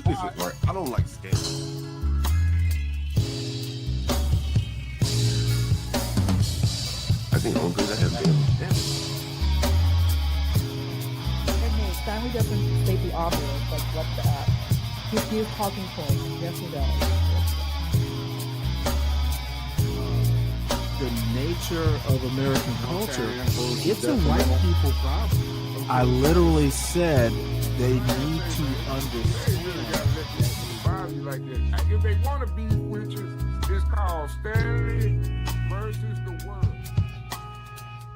listen, right? I don't like scams. I think the only person that has been was Stanley. Okay, Stanley doesn't state the obvious, like what the his talking points. Yes, he does. The nature of American culture, it's a white people problem. I literally said they need to understand. Like this. If they want to be witches, it's called Stanley versus the world.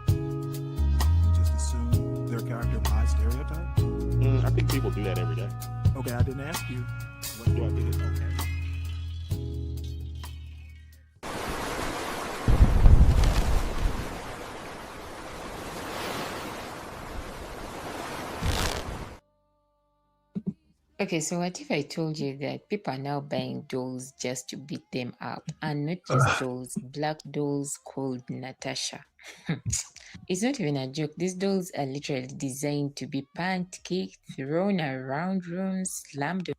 You just assume their character by stereotype? I think people do that every day. Okay, I didn't ask you. What do I do? Okay. Okay, so what if I told you that people are now buying dolls just to beat them up, and not just dolls, black dolls called Natasha? It's not even a joke. These dolls are literally designed to be pancaked, thrown around rooms, slammed.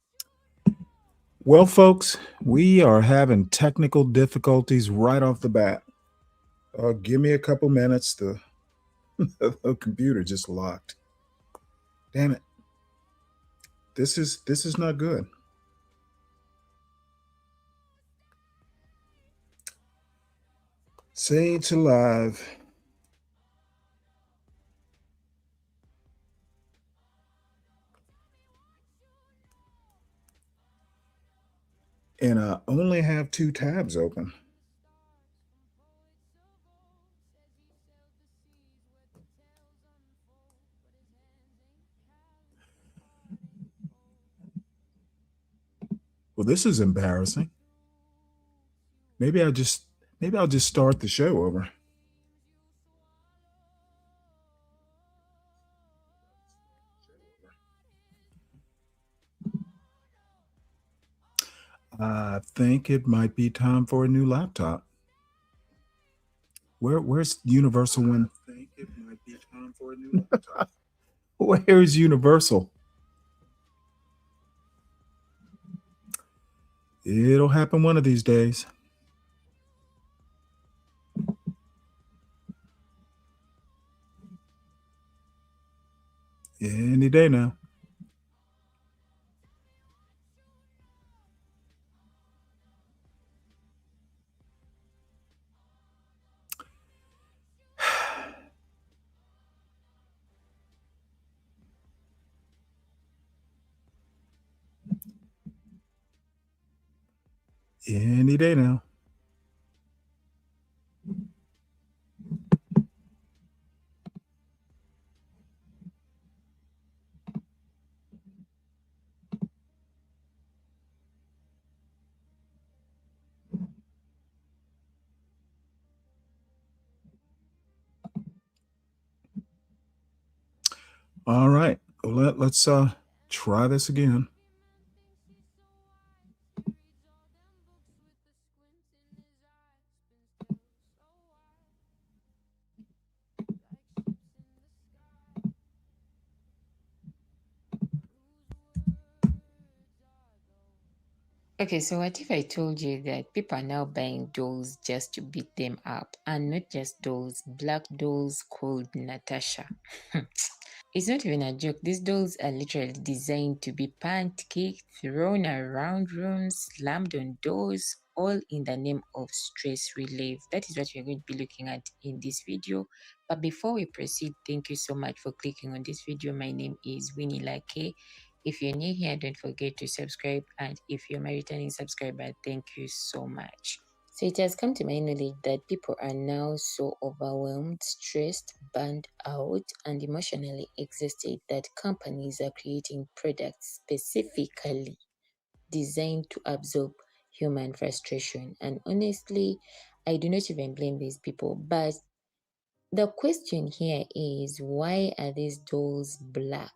Well, folks, we are having technical difficulties right off the bat. Give me a couple minutes. The computer just locked. Damn it. This is not good. Say to live. And I only have 2 tabs open. Well, this is embarrassing. Maybe I'll just start the show over. I think it might be time for a new laptop. Where's Universal when? I think it might be time for a new laptop. Where's Universal? It'll happen one of these days. Any day now. Any day now. All right. Well, let's try this again. Okay, so what if I told you that people are now buying dolls just to beat them up, and not just dolls, black dolls called Natasha? It's not even a joke. These dolls are literally designed to be pancaked, thrown around rooms, slammed on doors, all in the name of stress relief. That is what we're going to be looking at in this video. But before we proceed, thank you so much for clicking on this video. My name is Winnie Lake. If you're new here, don't forget to subscribe. And if you're my returning subscriber, thank you so much. So it has come to my knowledge that people are now so overwhelmed, stressed, burned out, and emotionally exhausted that companies are creating products specifically designed to absorb human frustration. And honestly, I do not even blame these people. But the question here is, why are these dolls black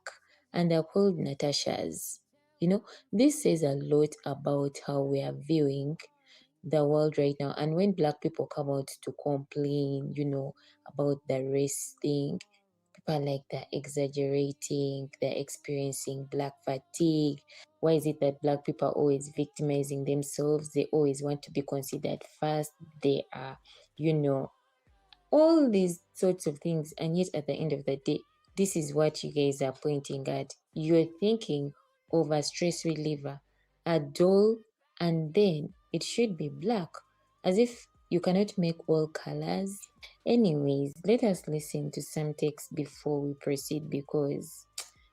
and they're called Natashas? This says a lot about how we are viewing the world right now. And when black people come out to complain, about the race thing, People are like, they're exaggerating, they're experiencing black fatigue. Why is it that black people are always victimizing themselves? They always want to be considered first. They are, all these sorts of things. And yet at the end of the day, this is what you guys are pointing at. You're thinking of a stress reliever, a doll, and then it should be black, as if you cannot make all colors. Anyways, let us listen to some text before we proceed, because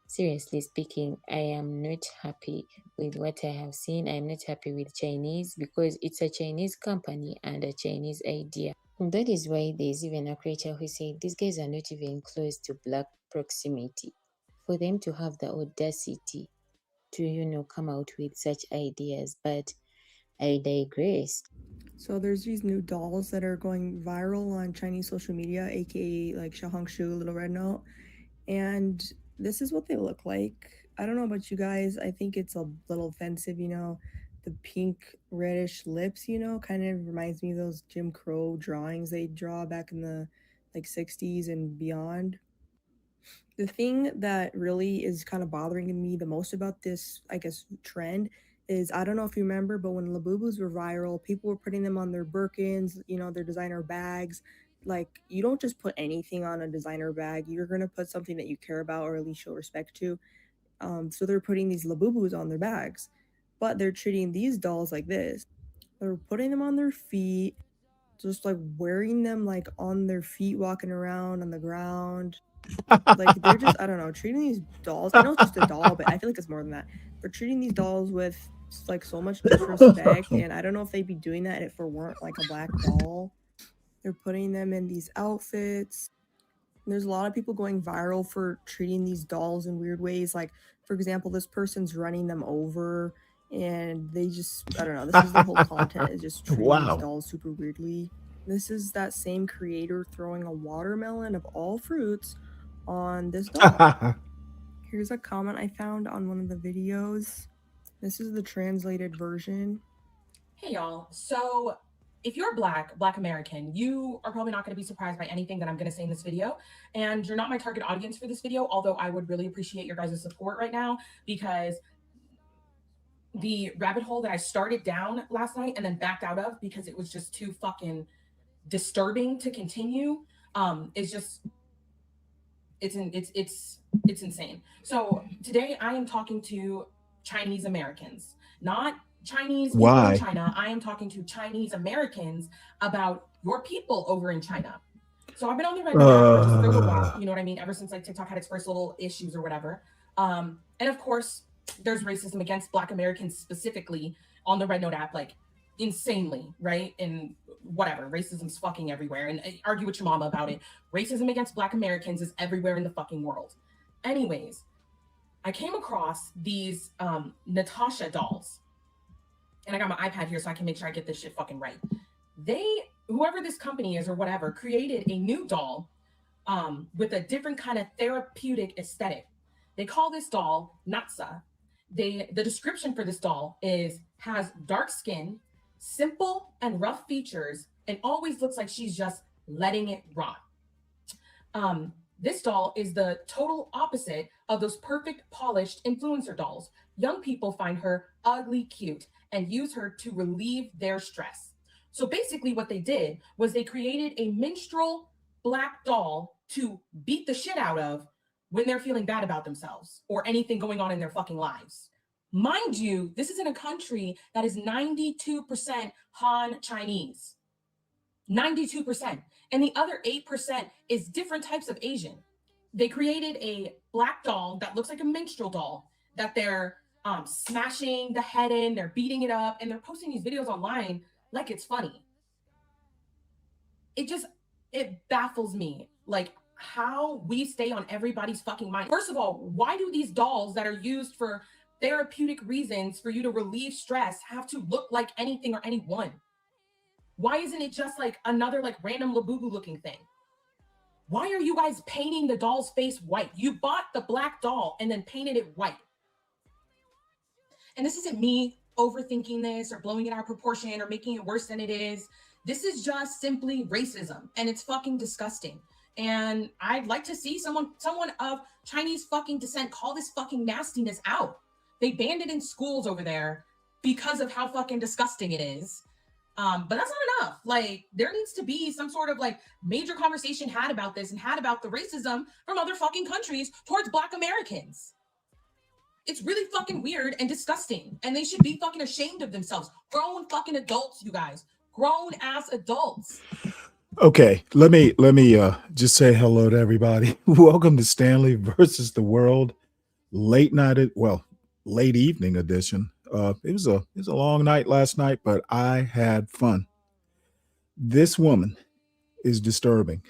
seriously speaking, I am not happy with what I have seen. I'm not happy with Chinese because it's a Chinese company and a Chinese idea. That is why there's even a creator who said these guys are not even close to black proximity. For them to have the audacity to, come out with such ideas, but I digress. So there's these new dolls that are going viral on Chinese social media, aka like Xiaohongshu, Little Red Note, and this is what they look like. I don't know about you guys. I think it's a little offensive, the pink reddish lips, kind of reminds me of those Jim Crow drawings they draw back in the like 60s and beyond. The thing that really is kind of bothering me the most about this, I guess, trend is, I don't know if you remember, but when Labubus were viral, people were putting them on their Birkins, their designer bags. Like, you don't just put anything on a designer bag. You're going to put something that you care about or at least show respect to. So they're putting these Labubus on their bags, but they're treating these dolls like this. They're putting them on their feet, just like wearing them like on their feet, walking around on the ground. Like, they're just, I don't know, treating these dolls, I know it's just a doll, but I feel like it's more than that. They're treating these dolls with like so much disrespect, and I don't know if they'd be doing that if it weren't like a black doll. They're putting them in these outfits. There's a lot of people going viral for treating these dolls in weird ways. Like, for example, this person's running them over, and they just, I don't know, this is their whole content, is just treating Wow. these dolls super weirdly. This is that same creator throwing a watermelon of all fruits on this doll. Here's a comment I found on one of the videos. This is the translated version. Hey y'all, so if you're Black American, you are probably not going to be surprised by anything that I'm going to say in this video, and you're not my target audience for this video, although I would really appreciate your guys' support right now, because the rabbit hole that I started down last night and then backed out of because it was just too fucking disturbing to continue is just, it's insane. So today I am talking to Chinese Americans, not Chinese people Why? in China. I am talking to Chinese Americans about your people over in China. So I've been on the Red Note for a little while, you know what I mean? Ever since like TikTok had its first little issues or whatever. And of course, there's racism against Black Americans specifically on the Red Note app, like insanely, right? And whatever, racism's fucking everywhere. And argue with your mama about it. Racism against Black Americans is everywhere in the fucking world. Anyways, I came across these Natasha dolls. And I got my iPad here so I can make sure I get this shit fucking right. Whoever this company is or whatever, created a new doll with a different kind of therapeutic aesthetic. They call this doll Natsa. The description for this doll has dark skin, simple and rough features, and always looks like she's just letting it rot. This doll is the total opposite of those perfect, polished influencer dolls. Young people find her ugly cute and use her to relieve their stress. So basically what they did was they created a minstrel black doll to beat the shit out of when they're feeling bad about themselves or anything going on in their fucking lives. Mind you, this is in a country that is 92% Han Chinese. 92%. And the other 8% is different types of Asian. They created a black doll that looks like a minstrel doll that they're smashing the head in, they're beating it up, and they're posting these videos online like it's funny. It baffles me, like how we stay on everybody's fucking mind. First of all, why do these dolls that are used for therapeutic reasons for you to relieve stress have to look like anything or anyone? Why isn't it just like another like random Labubu looking thing? Why are you guys painting the doll's face white? You bought the black doll and then painted it white. And this isn't me overthinking this or blowing it out of proportion or making it worse than it is. This is just simply racism, and it's fucking disgusting. And I'd like to see someone of Chinese fucking descent call this fucking nastiness out. They banned it in schools over there because of how fucking disgusting it is. But that's not enough. Like, there needs to be some sort of like major conversation had about this and had about the racism from other fucking countries towards Black Americans. It's really fucking weird and disgusting. And they should be fucking ashamed of themselves. Grown fucking adults, you guys. Grown ass adults. Okay, let me just say hello to everybody. Welcome to Stanley versus the World late evening edition. It was a long night last night, but I had fun. This woman is disturbing.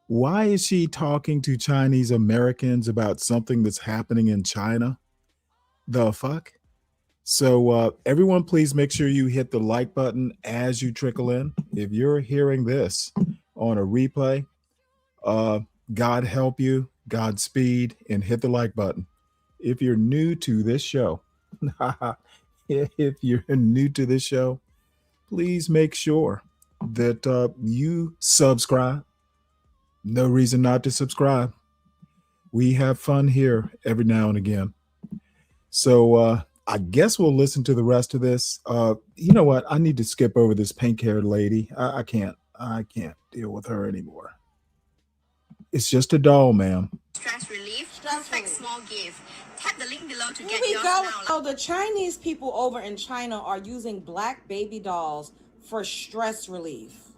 Why is she talking to Chinese Americans about something that's happening in China? The fuck? So everyone, please make sure you hit the like button as you trickle in. If you're hearing this on a replay, God help you, Godspeed, and hit the like button. If you're new to this show, please make sure that you subscribe. No reason not to subscribe. We have fun here every now and again. So I guess we'll listen to the rest of this. You know what? I need to skip over this pink-haired lady. I can't deal with her anymore. It's just a doll, ma'am. Stress relief, perfect small gift. Tap the link below to Here get we yours go. now. So the Chinese people over in China are using Black baby dolls for stress relief.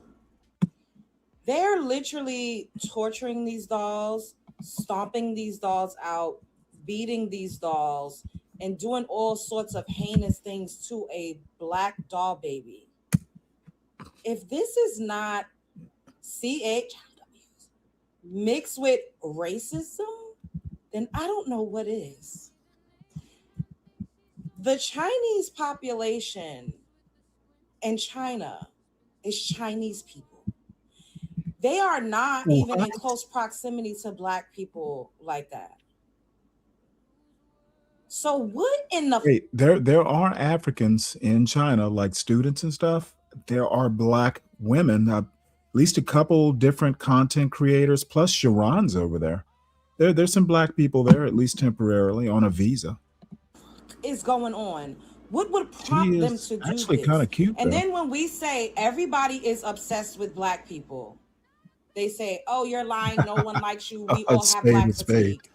They're literally torturing these dolls, stomping these dolls out, beating these dolls, and doing all sorts of heinous things to a Black doll baby. If this is not CH mixed with racism, then I don't know what is. The Chinese population in China is Chinese people. They are not even in close proximity to Black people like that. So what in the Wait, there are Africans in China, like students and stuff. There are Black women, at least a couple different content creators, plus Sharon's over there. There's some Black people there, at least temporarily, on a visa. is going on? What would prompt them to do actually this? kind of cute, And though. then when we say everybody is obsessed with Black people, they say, "Oh, you're lying. No one likes you. We all have Black fatigue."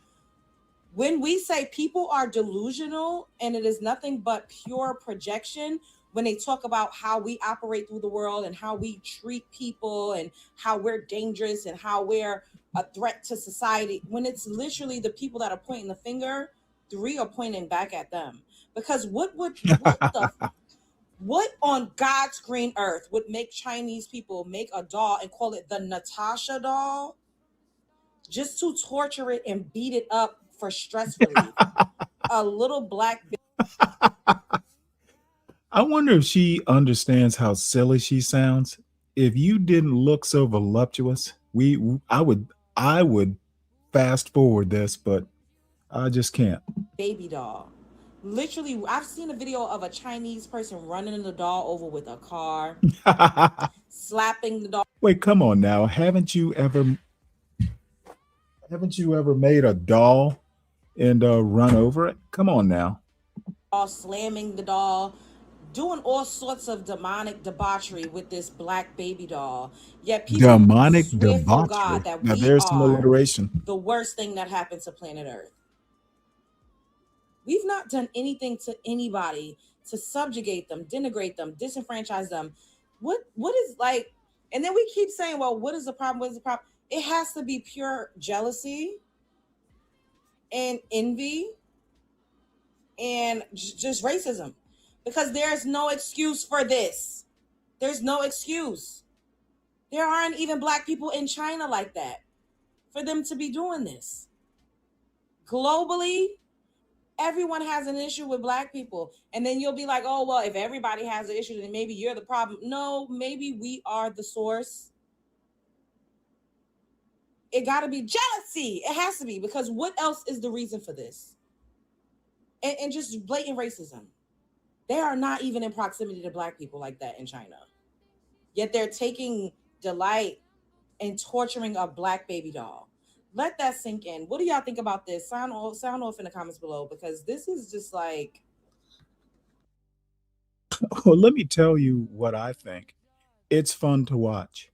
When we say people are delusional and it is nothing but pure projection, when they talk about how we operate through the world and how we treat people and how we're dangerous and how we're a threat to society, when it's literally the people that are pointing the finger, three are pointing back at them. Because what on God's green earth would make Chinese people make a doll and call it the Natasha doll just to torture it and beat it up for stress relief? A little Black I wonder if she understands how silly she sounds. If you didn't look so voluptuous, I would fast forward this, but I just can't. baby doll. Literally, I've seen a video of a Chinese person running the doll over with a car, slapping the doll. Wait, come on now. Haven't you ever made a doll and run over it? Come on now. Slamming the doll, doing all sorts of demonic debauchery with this Black baby doll. Yet people Demonic swear for God debauchery. that Now we there's some are alliteration. the worst thing that happened to planet Earth. We've not done anything to anybody to subjugate them, denigrate them, disenfranchise them. What is like, and then we keep saying, well, what is the problem? What is the problem? It has to be pure jealousy and envy and just racism, because there's no excuse for this. There's no excuse. There aren't even Black people in China like that for them to be doing this. Globally, everyone has an issue with Black people. And then you'll be like, oh, well, if everybody has an issue, then maybe you're the problem. No, maybe we are the source. It got to be jealousy. It has to be, because what else is the reason for this? And just blatant racism. They are not even in proximity to Black people like that in China. Yet they're taking delight and torturing a black baby doll. Let that sink in. What do y'all think about this? Sound off in the comments below, because this is just like, Well, let me tell you what I think. It's fun to watch.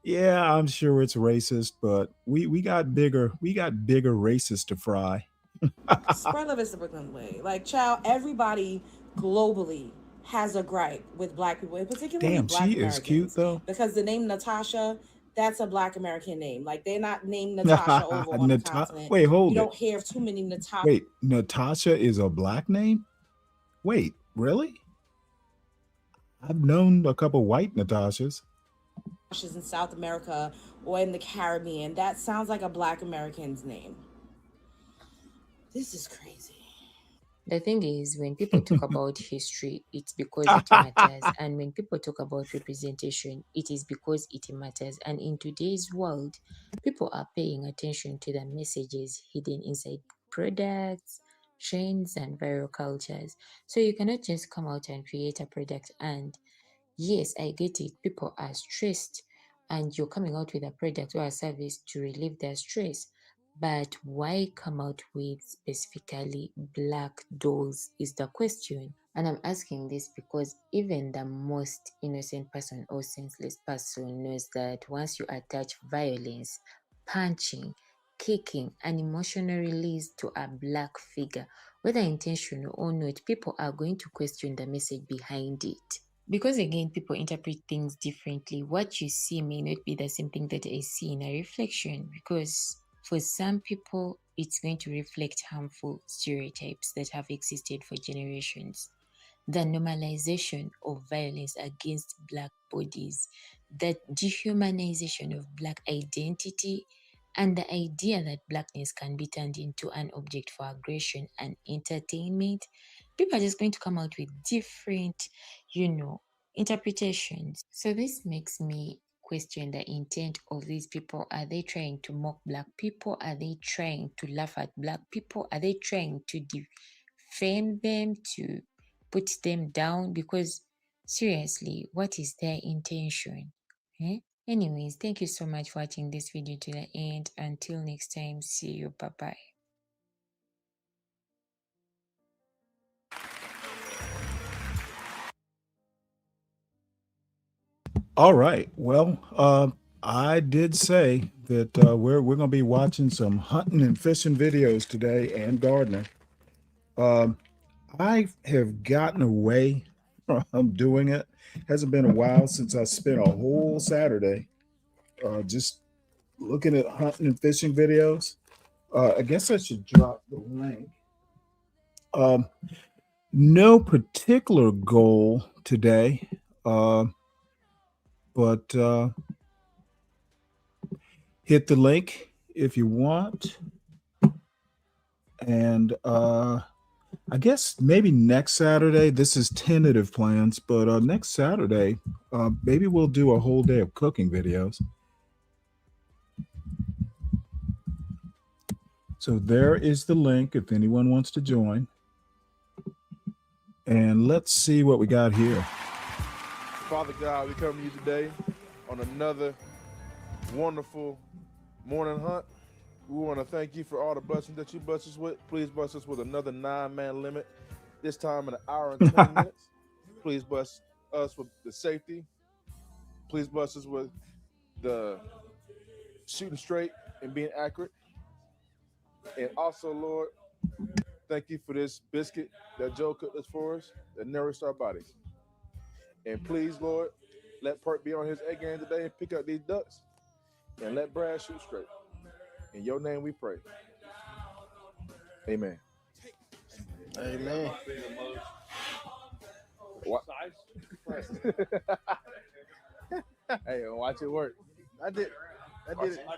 Yeah, I'm sure it's racist, but we got bigger racists to fry. spread love is the Brooklyn way. Like, child, everybody globally has a gripe with black people, and particularly Damn, black she is cute Americans, though. because the name Natasha, that's a black American name. Like, they're not named Natasha over on the continent. Wait, You hold it. don't hear too many Natasha. Wait, Natasha is a black name? Wait, really? I've known a couple white Natashas. In South America or in the Caribbean. That sounds like a black American's name. This is crazy. The thing is, when people talk about history, it's because it matters. And when people talk about representation, it is because it matters. And in today's world, people are paying attention to the messages hidden inside products, trends, and viral cultures. So you cannot just come out and create a product and yes, I get it. People are stressed, and you're coming out with a product or a service to relieve their stress. But why come out with specifically black dolls is the question. And I'm asking this because even the most innocent person or senseless person knows that once you attach violence, punching, kicking, and emotional release to a black figure, whether intentional or not, people are going to question the message behind it. Because again, people interpret things differently. What you see may not be the same thing that I see in a reflection, because for some people, it's going to reflect harmful stereotypes that have existed for generations. The normalization of violence against Black bodies, the dehumanization of Black identity, and the idea that Blackness can be turned into an object for aggression and entertainment. People are just going to come out with different, interpretations. So this makes me question the intent of these people. Are they trying to mock Black people? Are they trying to laugh at Black people? Are they trying to defame them, to put them down? Because seriously, what is their intention? Anyways, thank you so much for watching this video to the end. Until next time, see you. Bye bye. All right. Well, I did say that we're going to be watching some hunting and fishing videos today and gardening. I have gotten away from doing it. Hasn't been a while since I spent a whole Saturday just looking at hunting and fishing videos. I guess I should drop the link. No particular goal today, but hit the link if you want. And I guess maybe next Saturday, this is tentative plans, but next Saturday, maybe we'll do a whole day of cooking videos. So there is the link if anyone wants to join. And let's see what we got here. Father God, we come to you today on another wonderful morning hunt. We want to thank you for all the blessings that you bless us with. Please bless us with another 9-man limit, this time in 1 hour and 20 minutes. Please bless us with the safety. Please bless us with the shooting straight and being accurate. And also, Lord, thank you for this biscuit that Joe cooked us for us that nourished our bodies. And please, Lord, let Perk be on his A game today and pick up these ducks. And let Brad shoot straight. In your name we pray. Amen. Amen. What? Hey, watch it work. I did it. A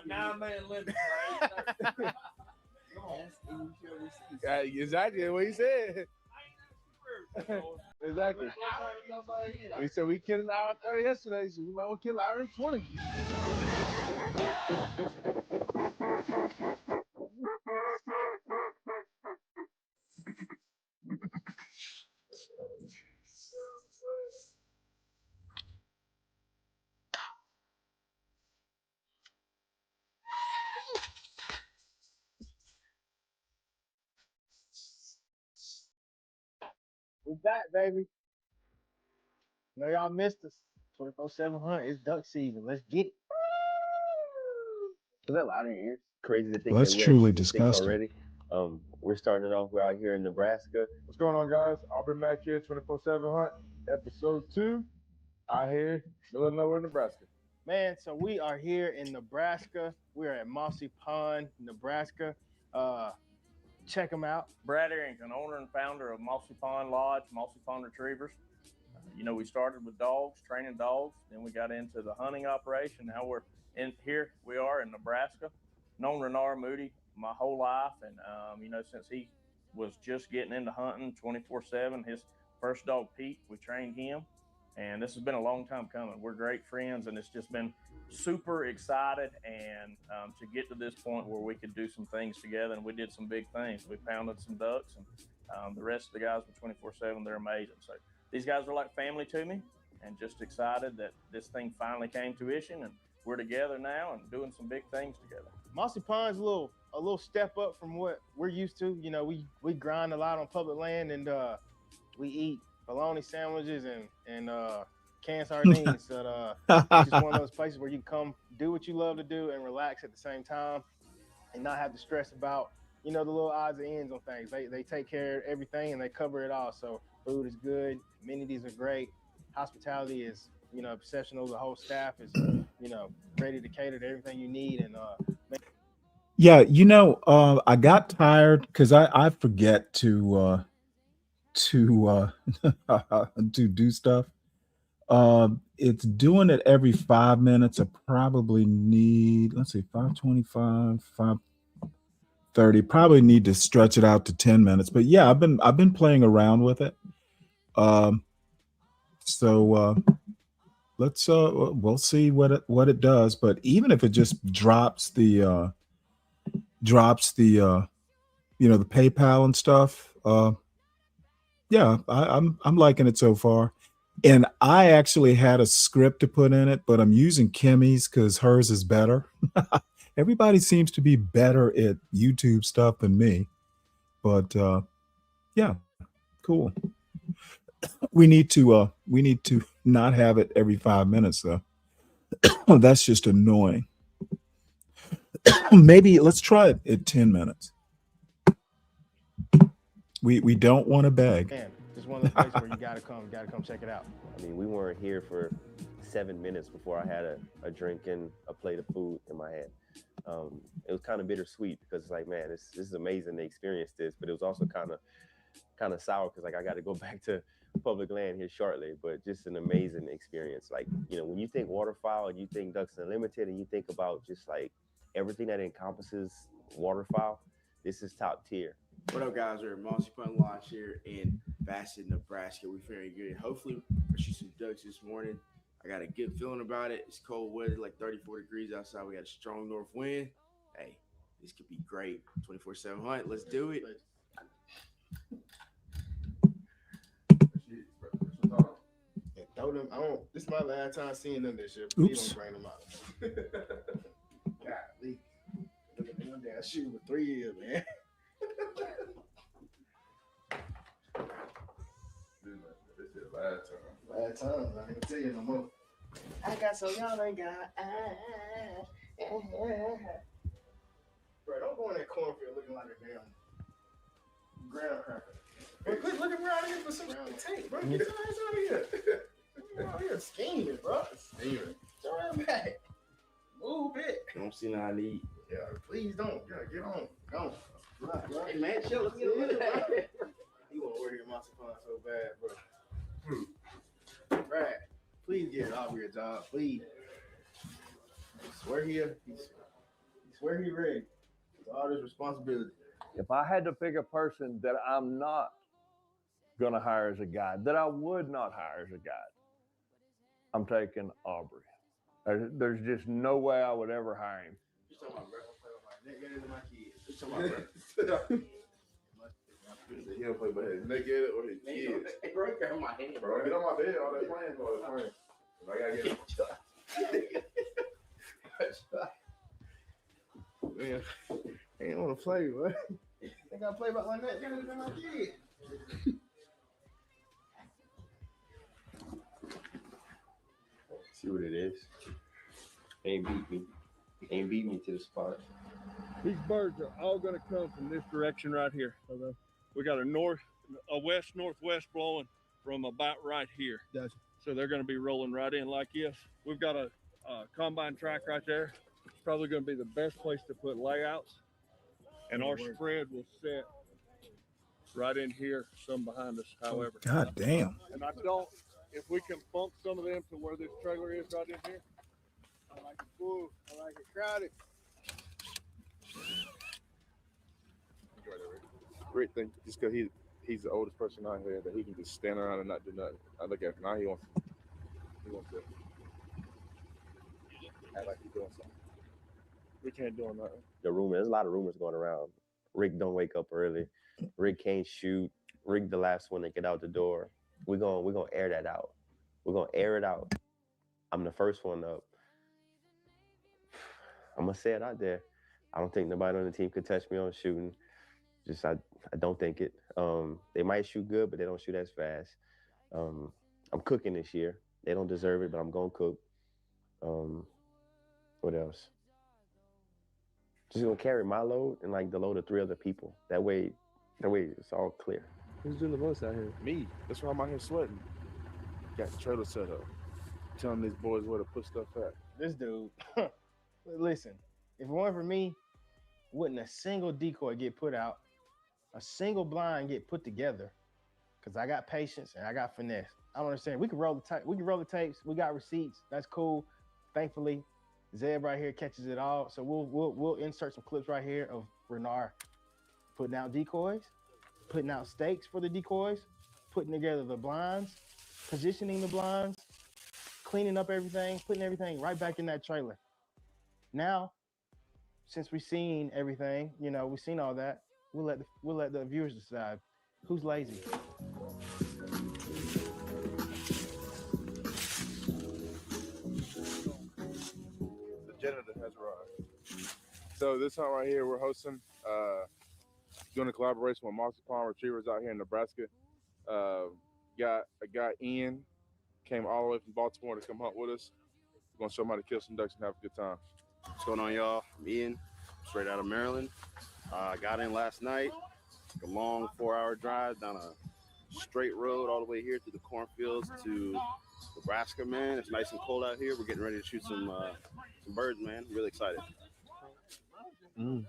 9-man limit. Exactly what he said. Exactly. We said we killed an hour and 30 yesterday, so we might want to kill an hour and 20. We're back, baby. No, y'all missed us. 24/7 hunt. It's duck season. Let's get it. Is that loud in here? Crazy to think Well, that that's we're at truly season 6 disgusting. already. We're starting it off. We're out here in Nebraska. What's going on, guys? Aubrey Mack here, 24/7 Hunt, episode 2. Out here, middle of nowhere, Nebraska. Man, so we are here in Nebraska. We're at Mossy Pond, Nebraska. Check them out. Brad Arrington, owner and founder of Mossy Pond Lodge, Mossy Pond Retrievers. We started with dogs, training dogs. Then we got into the hunting operation. Now we're in here. We are in Nebraska. Known Renard Moody my whole life, and since he was just getting into hunting 24/7. His first dog Pete, we trained him, and this has been a long time coming. We're great friends, and it's just been super excited and to get to this point where we could do some things together, and we did some big things. We pounded some ducks, and the rest of the guys with 24/7, they're amazing. So these guys are like family to me, and just excited that this thing finally came to fruition, and we're together now and doing some big things together. Mossy Pond's a little step up from what we're used to. We grind a lot on public land, and we eat bologna sandwiches and canned sardines. So it's just one of those places where you come do what you love to do and relax at the same time, and not have to stress about the little odds and ends on things. They take care of everything and they cover it all. So food is good, amenities are great, hospitality is exceptional. The whole staff is ready to cater to everything you need. And Yeah, I got tired because I forget to to do stuff. It's doing it every 5 minutes. I probably need, let's see, 5:25, 5:30. Probably need to stretch it out to 10 minutes. But yeah, I've been playing around with it. So let's we'll see what it does. But even if it just drops the the PayPal and stuff, yeah, I'm liking it so far. And I actually had a script to put in it, but I'm using Kimmy's because hers is better. Everybody seems to be better at YouTube stuff than me. But yeah, cool. We need to not have it every 5 minutes though. That's just annoying. Maybe let's try it at 10 minutes. We don't want to beg. Man, just one of those places where you gotta come check it out. I mean, we weren't here for 7 minutes before I had a drink and a plate of food in my hand. It was kind of bittersweet because it's like, man, this is amazing to experience this, but it was also kind of sour because like I got to go back to public land here shortly. But just an amazing experience. Like, when you think waterfowl and you think Ducks Unlimited and you think about just like everything that encompasses waterfowl, this is top tier. What up, guys? We're at Mossy Pond Lodge here in Bassett, Nebraska. We're feeling good. Hopefully, we'll shoot some ducks this morning. I got a good feeling about it. It's cold weather, like 34 degrees outside. We got a strong north wind. Hey, this could be great. 24/7 hunt. Let's do it. And throw them. This is my last time seeing them this year. Please don't bring them out. Golly. Look at them damn shoe for 3 years, man. This is last time. Last time, I ain't gonna tell you no more. I got so y'all ain't got. Bro, don't go in that cornfield looking like a damn ground cracker. Look around here for some tank, bro. Get your ass out of here. You're out here scheming, bro. Scheming. Get around back. Move it. Don't see no need. Yeah, please don't. Yeah, get on. Go. Right. Hey, man, chill. Let's get a little bit. You want to work here at Mossy Pond so bad, bro. Brad, please get Aubrey a job, please. He swear he ready. It's all this responsibility. If I had to pick a person that I'm not going to hire as a guide, that I would not hire as a guide, I'm taking Aubrey. There's just no way I would ever hire him. You talking about, bro? Get into my kids. You talking about, bro? He don't play by his naked or his kids. Bro, get on my hand, Bro, get on my bed. All that playing for all that playing. I gotta get Man, I ain't want to play, bro. Think I play about like that? Get into my kid. See what it is. Ain't beat me to the spot. These birds are all going to come from this direction right here. Okay. We got a west-northwest blowing from about right here. Gotcha. So they're going to be rolling right in like this. We've got a combine track right there. It's probably going to be the best place to put layouts. And our spread will set right in here, some behind us, however. God damn. And if we can bump some of them to where this trailer is right in here. I like it full. I like it crowded. Rick think just because he's the oldest person out here that he can just stand around and not do nothing. I look at him now, he wants to act like he's doing something. We can't do nothing. There's a lot of rumors going around. Rick don't wake up early. Rick can't shoot. Rick the last one to get out the door. We're gonna air that out. We're gonna air it out. I'm the first one up. I'm gonna say it out there. I don't think nobody on the team could touch me on shooting. Just I don't think it. They might shoot good, but they don't shoot as fast. I'm cooking this year. They don't deserve it, but I'm gonna cook. What else? Just gonna carry my load and like the load of 3 other people. That way it's all clear. Who's doing the most out here? Me. That's why I'm out here sweating. Got the trailer set up. Telling these boys where to put stuff at. This dude. Listen, if it weren't for me, wouldn't a single decoy get put out, a single blind get put together, because I got patience and I got finesse. I don't understand. We can roll the tapes. We got receipts. That's cool. Thankfully, Zeb right here catches it all. So we'll insert some clips right here of Renard putting out decoys, putting out stakes for the decoys, putting together the blinds, positioning the blinds, cleaning up everything, putting everything right back in that trailer. Now, since we've seen everything, we've seen all that, we'll let the viewers decide who's lazy. The janitor has arrived. So this time right here, we're hosting, doing a collaboration with Marzipan Retrievers out here in Nebraska. Got a guy, Ian, came all the way from Baltimore to come hunt with us. We're gonna show him how to kill some ducks and have a good time. What's going on, y'all? I'm Ian, straight out of Maryland. Got in last night. Took a long 4-hour drive down a straight road all the way here through the cornfields to Nebraska, man. It's nice and cold out here. We're getting ready to shoot some birds, man. Really excited. I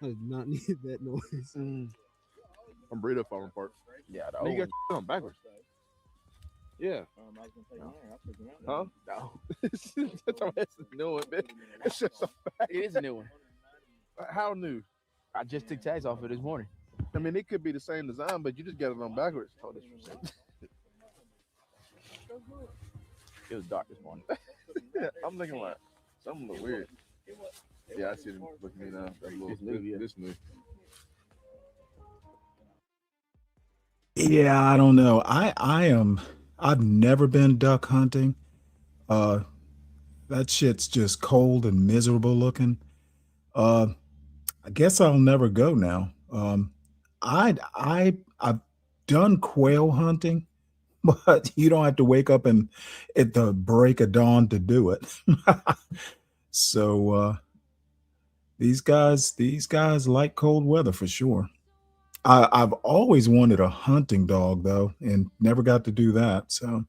did not need that noise. I'm burrito farming part. Yeah, you got on backwards. Yeah. Huh? No. That's a new one, man. It is a new one. How new? I just took tags off it this morning. I mean, it could be the same design, but you just got it on backwards. It was dark this morning. Yeah, I'm looking like something look weird. Yeah, I see them looking at me now. This new. Yeah, I don't know. I've never been duck hunting. That shit's just cold and miserable looking. I guess I'll never go now. I've done quail hunting, but you don't have to wake up at the break of dawn to do it. So these guys like cold weather for sure. I've always wanted a hunting dog though, and never got to do that. So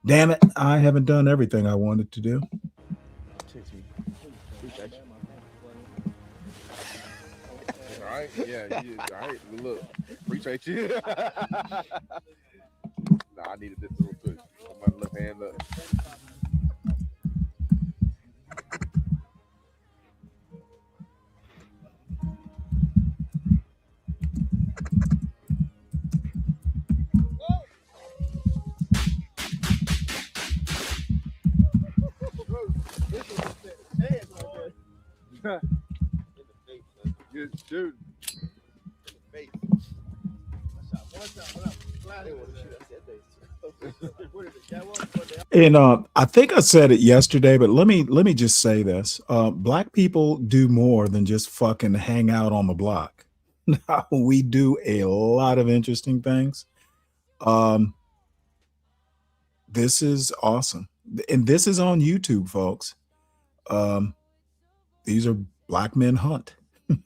damn it, I haven't done everything I wanted to do. All right, yeah, all right. Look, appreciate you. Nah, I needed this little push. My left hand up. Good shoot. And I think I said it yesterday, but let me just say this: Black people do more than just fucking hang out on the block. We do a lot of interesting things. This is awesome. And this is on YouTube, folks. These are black men hunt. Oh,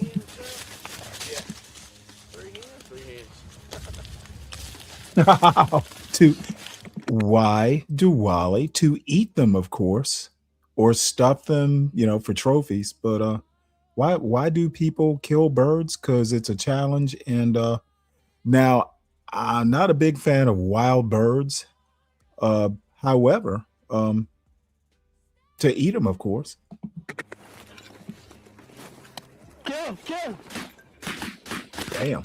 hens, sir? Yeah. 3 hens? 3 hens. To why do Wally? To eat them, of course, or stuff them, for trophies. But why do people kill birds? Because it's a challenge. And now I'm not a big fan of wild birds. However, to eat them, of course. Kill. Damn.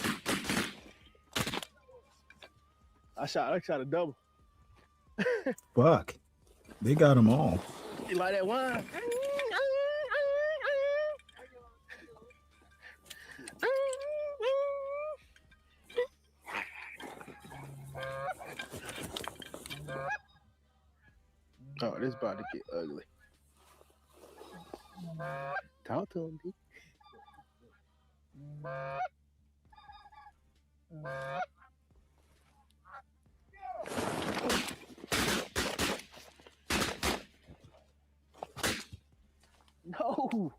I shot a double. Fuck. They got them all. You like that wine? Oh, this about to get ugly. Talk to him, D. No,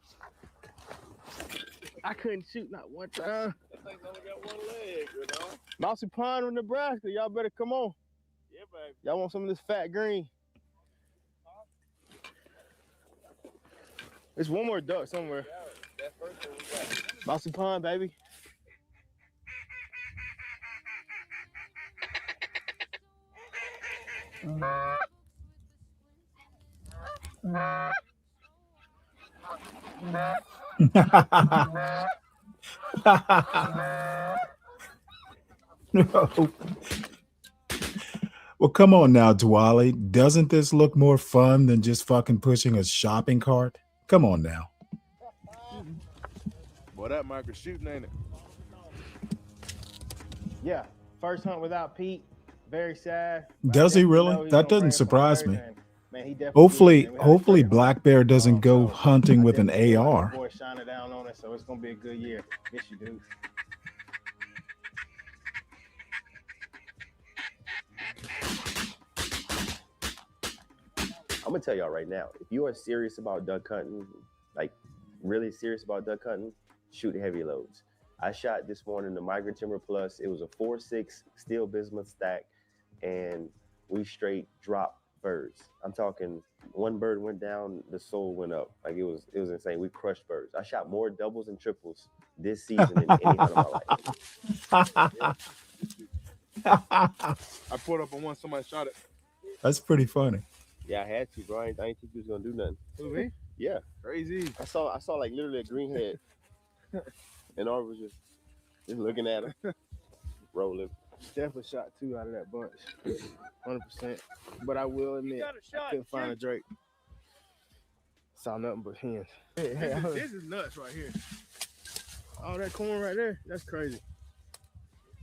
I couldn't shoot not one time. That thing's only got 1 leg, you know? Mousy Pond, Nebraska. Y'all better come on. Yeah, baby. Y'all want some of this fat green? There's one more duck somewhere. Yeah, that first one we got. Mousy Pond, baby. No. Well, come on now, Dwally. Doesn't this look more fun than just fucking pushing a shopping cart? Come on now. Boy, that Micah shooting, ain't it? Yeah, first hunt without Pete. Very sad. Does he really? That doesn't surprise me. Hopefully Black Bear doesn't go hunting with an AR. Boy, shining down on it, so it's gonna be a good year. Yes, you do. I'm gonna tell y'all right now, if you are serious about duck hunting, like really serious about duck hunting, shoot heavy loads. I shot this morning the Migrant Timber Plus. It was a 4.6 steel bismuth stack, and we straight dropped birds. I'm talking one bird went down, the soul went up. Like it was insane. We crushed birds. I shot more doubles and triples this season than any hunt of my life. I pulled up on one, somebody shot it. That's pretty funny. Yeah, I had to, bro. I didn't think you was gonna do nothing. Who, me? Yeah. Crazy. I saw like literally a green head. And Arv was just looking at him, rolling. Definitely shot 2 out of that bunch, 100%. But I will admit, I couldn't find a Drake. Saw nothing but hens. This is nuts right here. All that corn right there, that's crazy.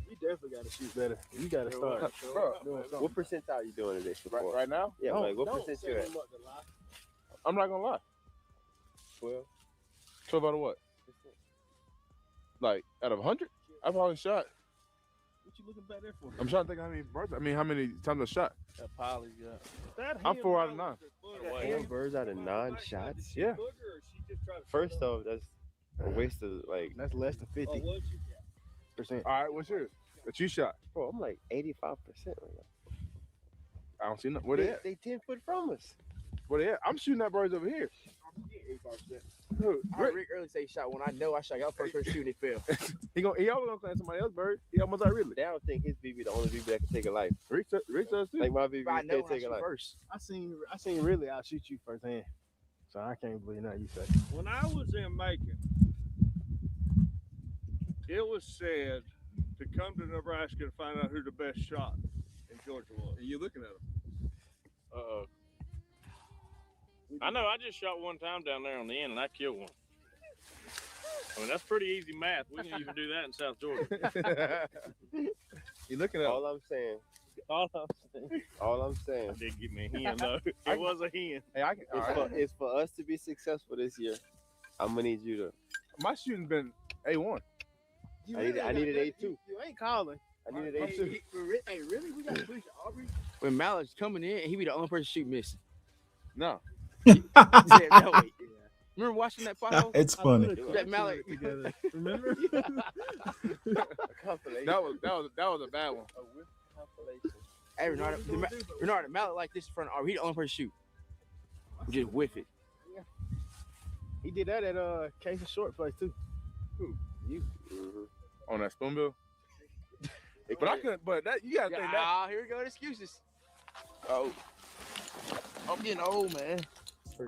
You definitely got to shoot better. You got to start. Bro, what percentile you doing today? Right now? Yeah, like what percent you at? I'm not gonna lie. 12. 12 out of what? Like out of 100? I've probably shot. What you looking back there for? I'm trying to think how many birds. I mean, how many times I shot? That Polly got. I'm 4 out of 9. 4 birds out of 9 shots? Yeah. First off, that's a waste of like. That's less than 50%. All right, what's yours? That you shot? Bro, I'm like 85% right now. I don't see nothing. Where they at? They 10 foot from us. Where they at? I'm shooting at birds over here. 85%. Dude, Rick early say he shot when I know I shot. Y'all first person shooting, he failed. he always gonna claim somebody else's bird. He almost like really. They don't think his BB the only BB that can take a life. Rick does too. Like my BB I know can't take a life. first. I seen really I'll shoot you firsthand. So I can't believe nothing you say. When I was in Macon, it was said to come to Nebraska and find out who the best shot in Georgia was. And you looking at him. Uh-oh. I know, I just shot one time down there on the end and I killed one. I mean, that's pretty easy math. We can even do that in South Georgia. You looking at All I'm saying. I did get me a hen, though. It was a hen. Hey, It's for us to be successful this year. I'm gonna need you to. My shooting's been A1. I needed A2. You ain't calling. I needed A2. Hey, really? We got to push Aubrey? when Malik's coming in, and he be the only person shoot missing. No. No way. Remember watching that pothole? It's funny. That Malik together. Remember? That was a bad one. Hey, Renard, Malik like this in front of Aubrey. He the only person shoot. Just whiff it. He did that at Casey Short place too. Who? You. On that spoonbill. But I couldn't. But that you gotta think that. Ah, here we go. Excuses. Oh, I'm getting old, man.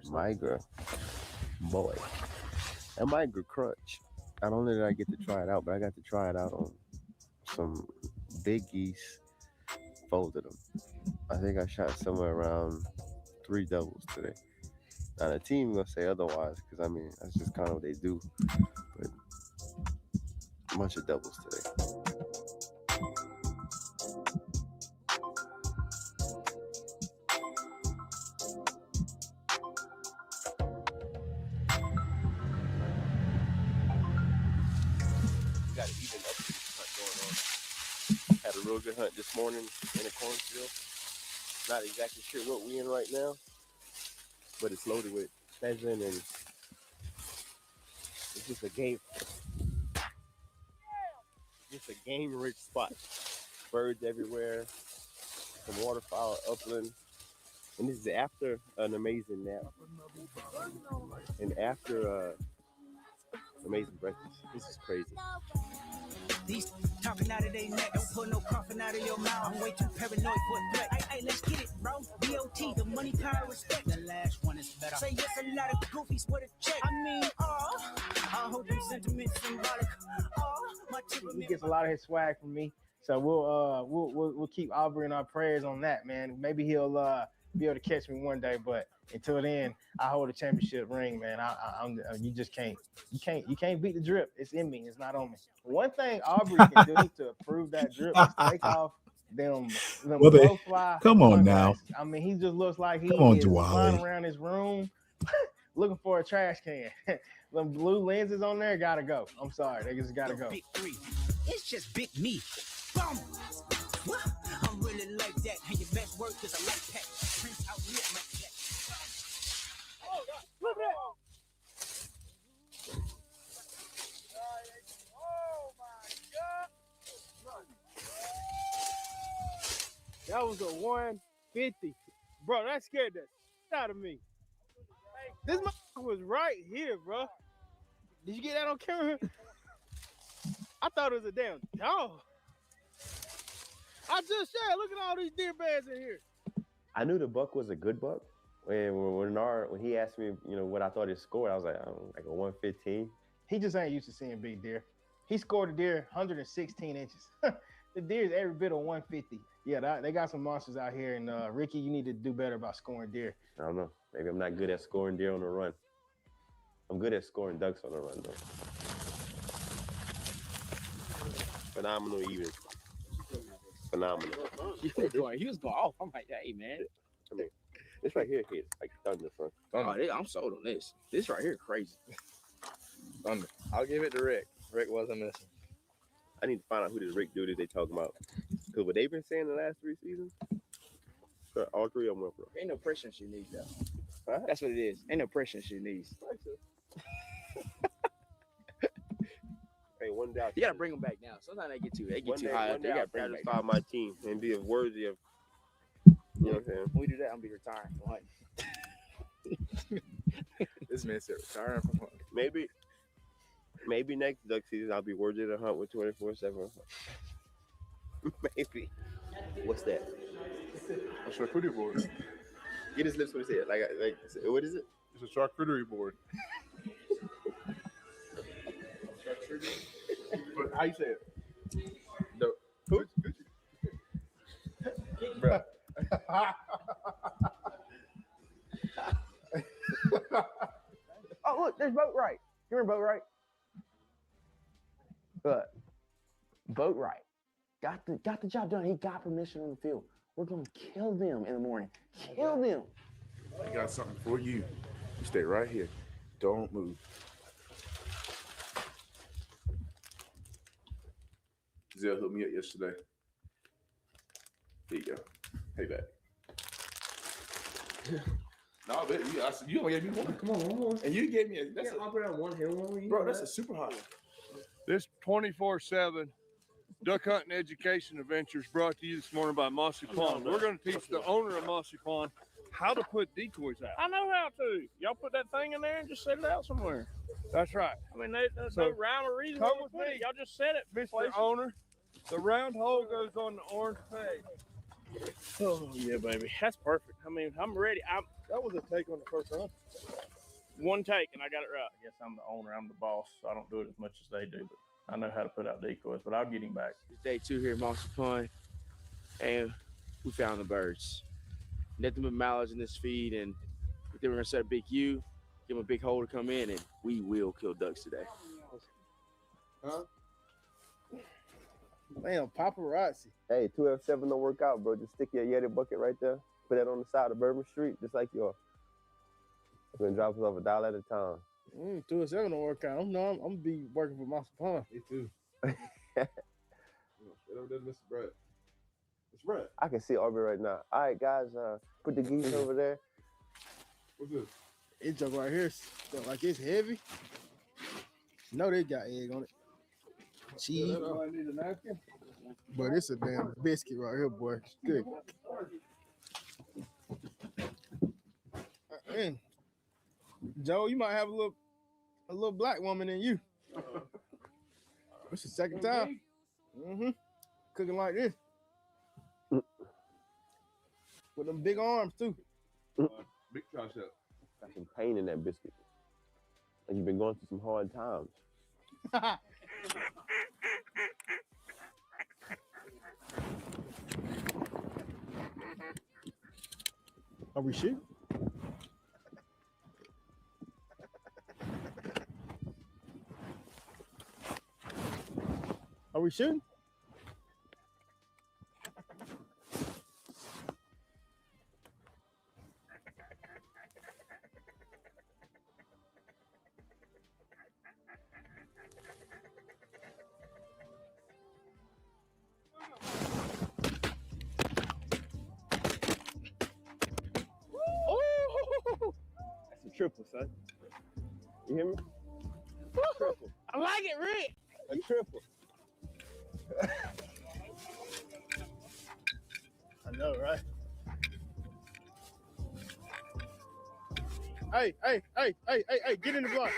Migra, boy, that Migra crutch. I don't know that I get to try it out, but I got to try it out on some big geese. Folded them. I think I shot somewhere around 3 doubles today. Now the team gonna say otherwise, because I mean that's just kind of what they do. But a bunch of doubles today. Got an even up hunt going on. Had a real good hunt this morning in a cornfield. Not exactly sure what we in right now, but it's loaded with pheasant and it's just a game rich spot. Birds everywhere, some waterfowl, upland. And this is after an amazing nap. And after amazing breakfast. This is crazy. These talking out of their neck, don't put no coffin out of your mouth. I'm way too paranoid for a threat. Hey, let's get it, bro. BOT, the money, power, respect. The last one is better. Say yes, a lot of goofies with a check. I mean, I hope them sentiments symbolic. My he gets a lot of his swag from me, so we'll keep Aubrey in our prayers on that, man. Maybe he'll be able to catch me one day, but until then, I hold a championship ring, man. You just can't. You can't beat the drip. It's in me. It's not on me. One thing Aubrey can do to prove that drip is take off them blowfly. Come on now. I mean, he just looks like he Come on, is Diwali. flying around his room looking for a trash can. Them blue lenses on there gotta go. I'm sorry, they just gotta go. Big 3. It's just big me. Boom. I'm really like that. And your best work is a light pack. Prince out lit like that. Oh, God. Look at that. That was a 150. Bro, that scared the shit out of me. This motherfucker was right here, bro. Did you get that on camera? I thought it was a damn dog. I just said, look at all these deer bands in here. I knew the buck was a good buck. When he asked me, what I thought his score, I was like, like a 115. He just ain't used to seeing big deer. He scored a deer 116 inches. The deer is every bit of 150. Yeah, they got some monsters out here. And Ricky, you need to do better about scoring deer. I don't know. Maybe I'm not good at scoring deer on the run. I'm good at scoring ducks on the run, though. Phenomenal even. Phenomenal. He was going off. I'm like, hey, man. I mean, this right here hit like thunder, son. I'm sold on this. This right here crazy. Thunder. I'll give it to Rick. Rick wasn't missing. I need to find out who this Rick dude is they talking about. Because what they've been saying the last 3 seasons, all 3 of them went for. Ain't no pressure she needs, though. Huh? That's what it is. Ain't no pressure she needs. Hey, one day you gotta bring them back now. Sometimes they get too high up. You gotta bring them back. Satisfy my team and be worthy of. You know what I'm saying? When we do that, I'm gonna be retiring from hunting. This man said retiring from hunting. Maybe next duck season I'll be worthy to hunt with 24/7. Maybe. What's that? A charcuterie board. Get his lips when he say it. Like, what is it? It's a charcuterie board. But how you say it? Who? Bro. Oh, look, there's Boat Right. You remember Boat Right? Look, Boat Right. Got the job done. He got permission on the field. We're going to kill them in the morning. Kill them. I got something for you. You stay right here. Don't move. Zell hooked me up yesterday. There you go. Hey, back. No, but you only gave me one. Come on, one more. And you gave me a. That's I'll grab one here, one. Bro, that's a super hot. This 24/7 duck hunting education adventure is brought to you this morning by Mossy Pond. We're going to teach the owner of Mossy Pond how to put decoys out. I know how to. Y'all put that thing in there and just set it out somewhere. That's right. I mean, there's no rhyme or reason. Come to with put it. me. Y'all just set it. Mr. Owner, the round hole goes on the orange peg. Oh, yeah, baby. That's perfect. I mean, I'm ready. That was a take on the first hunt. One take, and I got it right. I guess I'm the owner. I'm the boss, so I don't do it as much as they do. But I know how to put out decoys, but I'll get him back. It's day 2 here at Mossy Pond, and we found the birds. Nothing but mallards in this feed, and then we're gonna set a big U, give them a big hole to come in, and we will kill ducks today. Huh? Damn, paparazzi. Hey, 2F7 don't work out, bro. Just stick your Yeti bucket right there. Put that on the side of Bourbon Street, just like yours. We're gonna drop us off $1 at a time. 207 don't work out. I'm gonna be working for Mossy Pond. Me too. Straight over there, Mr. Brett. Mr. Brett. I can see Aubrey right now. All right, guys, put the geese over there. What's this? It junk right here, like it's heavy. No, they got egg on it. Cheese. I need a napkin. But it's a damn biscuit right here, boy. Good. Joe, you might have a little black woman in you. It's the second time. Cooking like this. With them big arms too. Big tricep. Got some pain in that biscuit. And you've been going through some hard times. Are we shooting? Are we shooting? That's a triple, son. You hear me? Triple. I like it, Rick. A triple. I know, right? Hey, get in the block.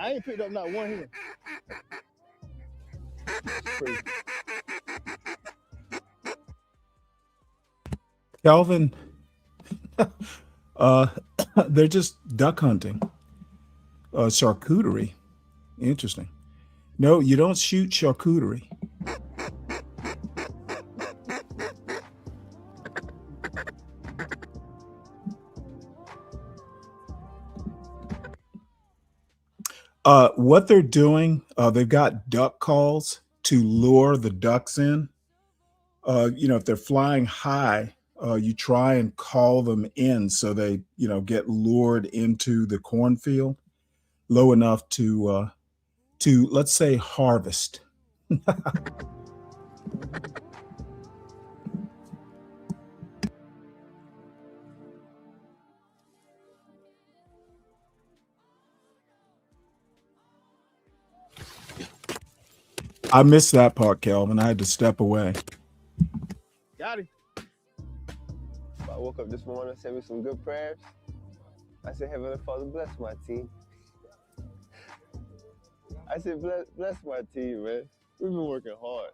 I ain't picked up not one here. Calvin, they're just duck hunting. Charcuterie. Interesting. No, you don't shoot charcuterie. What they're doing, they've got duck calls to lure the ducks in. If they're flying high, you try and call them in so they, get lured into the cornfield low enough to let's say harvest. I missed that part, Kelvin. I had to step away. Got him. I woke up this morning, sent me some good prayers. I said, Heavenly Father, bless my team. I said, bless my team, man. We've been working hard.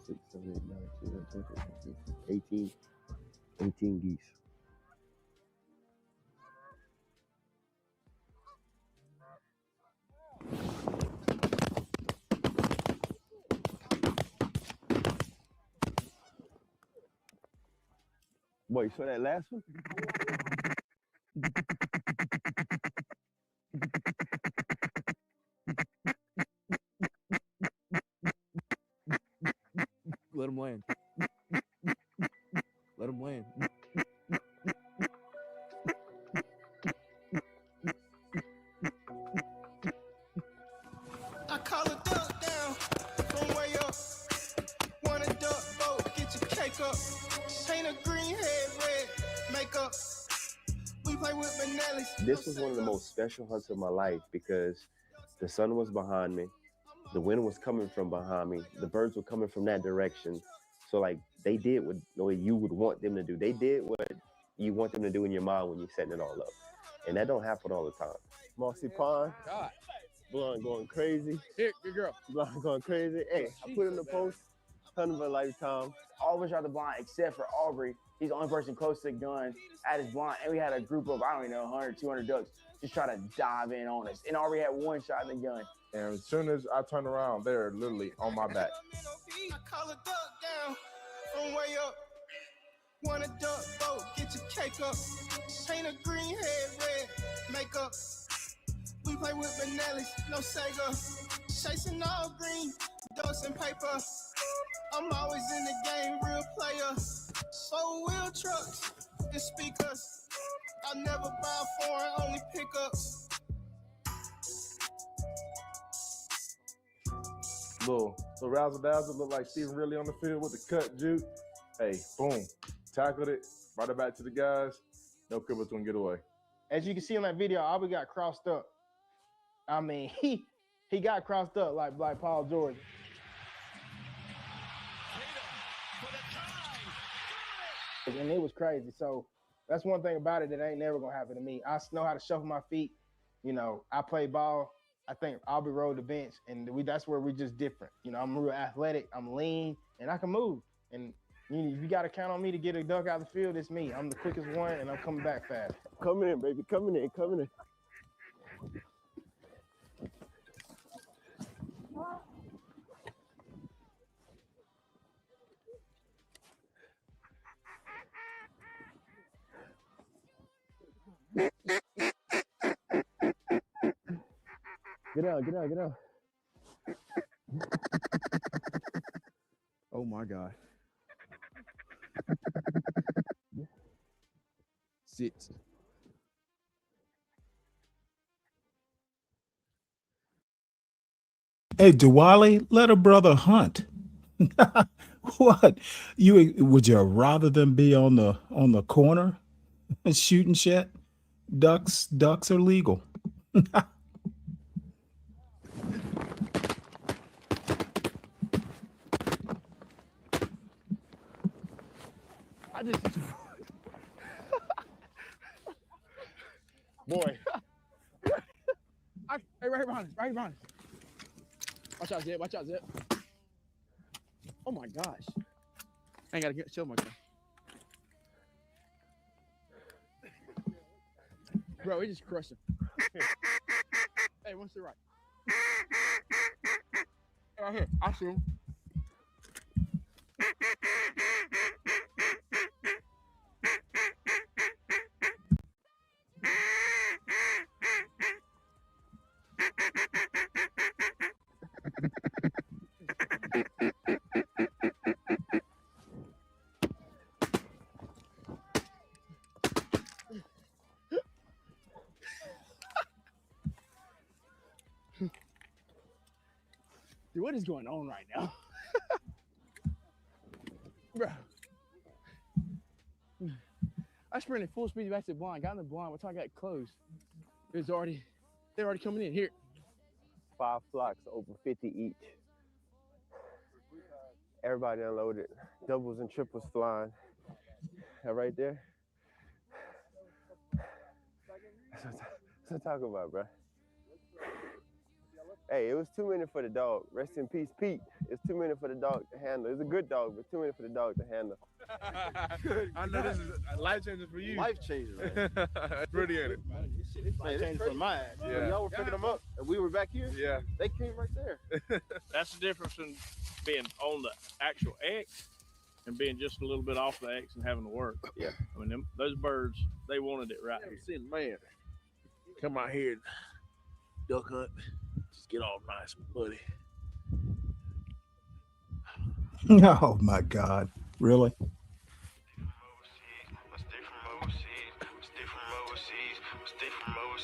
6, 7, 8, 9, 10, 11, 12, 13, 18 geese. Boy, you saw that last one? Let him land. Let him land. I call a duck down from way up. Want a duck boat, get your cake up. Paint a green head red, makeup. We play with Benellis. This was one of the most special hunts of my life because the sun was behind me. The wind was coming from behind me. The birds were coming from that direction. So like they did what you would want them to do. They did what you want them to do in your mind when you're setting it all up. And that don't happen all the time. Mossy Pond, blonde going crazy. Here, good girl. Blonde going crazy. Hey, I put in the post, hunt of a lifetime. All of us shot the blind except for Aubrey. He's the only person close to the gun at his blind. And we had a group of, I don't even know, 100, 200 ducks just try to dive in on us. And Aubrey had one shot in the gun. And as soon as I turned around, they're literally on my back. I call a duck down from way up. Want a duck boat, get your cake up. Paint a green head red, makeup. We play with Benellis, no Sega. Chasing all green, dust and paper. I'm always in the game, real player. 4-wheel trucks and speakers. I never buy foreign, only pickups. Little razzle dazzle, look like Stephen Ridley on the field with the cut juke. Hey, boom, tackled it, brought it back to the guys. No Cooper's gonna get away. As you can see in that video, Aubrey got crossed up. I mean, he got crossed up like Paul George. And it was crazy. So that's one thing about it that ain't never gonna happen to me. I know how to shuffle my feet. You know, I play ball. I think Aubrey rode the bench, and that's where we're just different. You know, I'm real athletic, I'm lean, and I can move. And you got to count on me to get a duck out of the field. It's me. I'm the quickest one, and I'm coming back fast. Coming in, baby. Coming in. Coming in. Get out, get out, get out. Oh my God. Sit. Hey, Diwali, let a brother hunt. What? Would you rather than be on the corner shooting shit? Ducks are legal. I just boy. Hey, right behind us, right behind us. Watch out, Zip. Watch out, Zip. Oh my gosh. I ain't gotta show my gun. Bro, he just crushed him. Hey, one's to the right. Right here. I see him. Dude, what is going on right now? Bro. I sprinted full speed back to the blind, got in the blind, by the time I got close, they're already coming in. Here. 5 flocks, over 50 each. Everybody unloaded. Doubles and triples flying. That right there. That's what I'm talking about, bro. Hey, it was too many for the dog. Rest in peace, Pete. It's too many for the dog to handle. It's a good dog, but too many for the dog to handle. I know this is life changing for you. Life changing, man. That's pretty in it. It's life changing for my ass. Yeah. When y'all were picking them up and we were back here, Yeah. they came right there. That's the difference in being on the actual X and being just a little bit off the X and having to work. Yeah. I mean, those birds, they wanted it right here. Seen man come out here and duck hunt. Just get all nice and buddy. Oh my God. Really?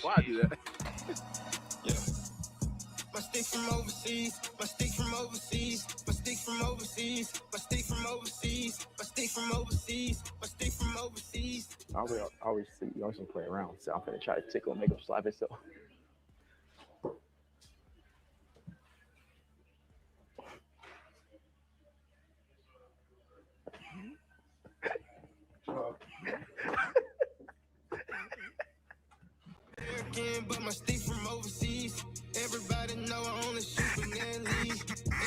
Why do that? Yeah. My stick from overseas, my stick from overseas, my stick from overseas, my stick from overseas, my stick from overseas, my stick from overseas. I always see Youngson play around, so I'm gonna try to tickle and make him slap himself. American, but my stick from overseas. Everybody know I only shoot Stanley.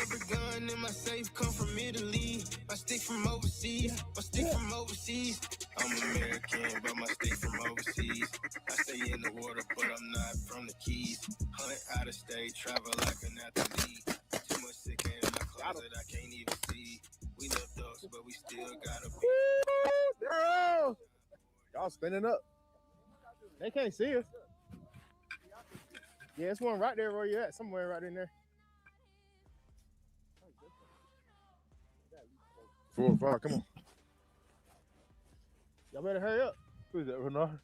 Every gun in my safe come from Italy. My stick from overseas, my stick from overseas. I'm American, but my stick from overseas. I stay in the water, but I'm not from the Keys. Hunt out of state, travel like an athlete. Too much sick in my closet, I can't even see. We left dogs, but we still gotta be. Girl! Y'all spinning up. They can't see us. Yeah, it's one right there where you at, somewhere right in there. 4 or 5, come on. Y'all better hurry up. Who is that, Renard?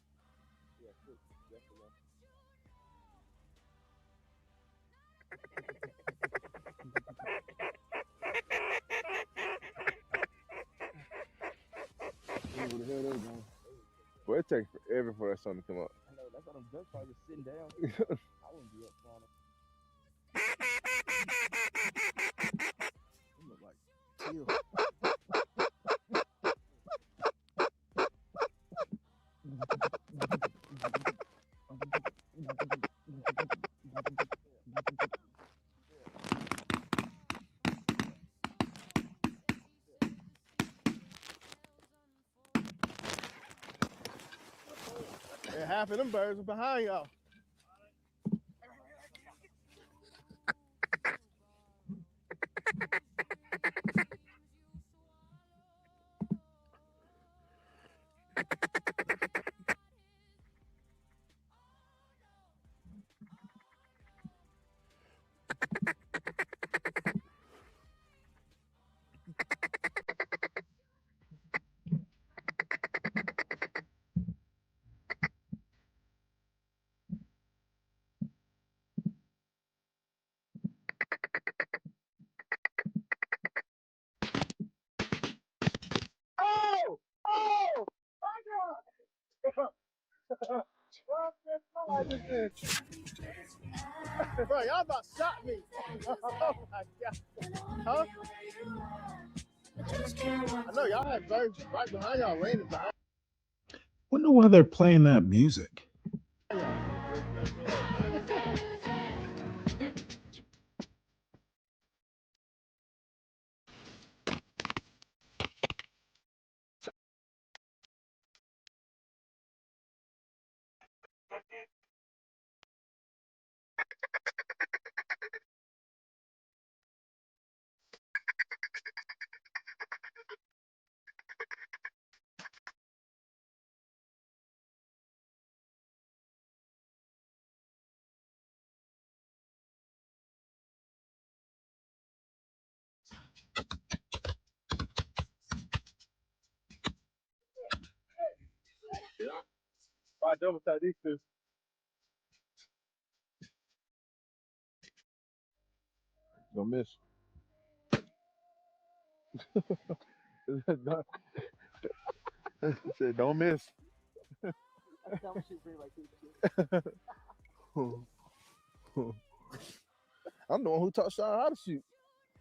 Where the hell they going? Boy, it takes forever for that sun to come up. I know, that's why them ducks probably just sitting down. I wouldn't be up on them. They look like teal. And half of them birds are behind y'all. Oh! Oh! My God! Bro, y'all about shot me. Oh my God. Huh? I know y'all had birds right behind y'all, raining behind Wonder why they're playing that music. Probably double tap these two. Don't miss. It said, don't miss. I'm the one who taught Sean how to shoot.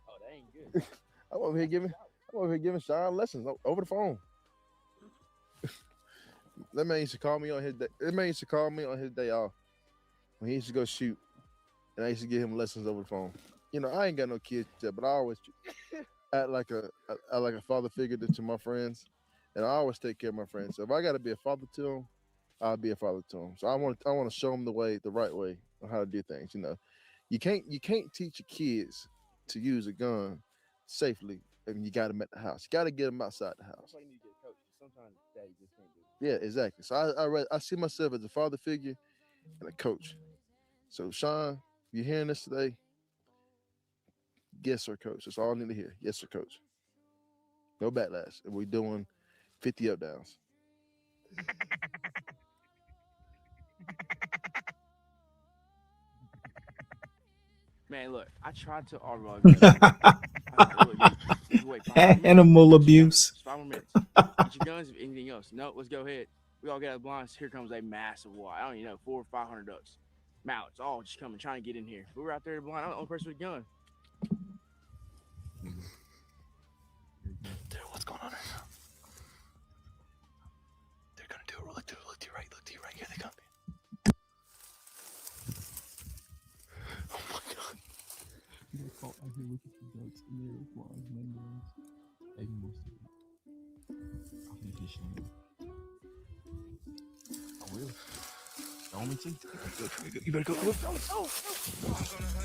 Oh, that ain't good. I'm over here giving Sean lessons over the phone. That man used to call me on his day. That man used to call me on his day off when he used to go shoot. and I used to give him lessons over the phone. I ain't got no kids yet, but I always act like a father figure to my friends, and I always take care of my friends. So if I got to be a father to them, I'll be a father to them. So I want to show them the right way on how to do things. You can't teach your kids to use a gun safely, and you got them at the house. You got to get them outside the house. That's why you need to get a coach. Sometimes daddy just can't do it. Yeah, exactly. So I see myself as a father figure and a coach. So Sean, you hearing this today? Yes, sir, coach. That's all I need to hear. Yes, sir, coach. No backlash. And we're doing 50 up downs. Man, look, I tried to argue wait, Animal abuse. 5 more minutes. Get your guns, if anything else. No, let's go ahead. We all get out of the blinds. Here comes a massive wall. I don't even know, 400 or 500 ducks. Mallards, all just coming, trying to get in here. But we're out there in the blind. I'm the only person with a gun. Dude, what's going on right now? They're gonna do it. Look to your right. Look to your right. Here they come. Oh my god. Don't me too. You better go. I'm gonna hunt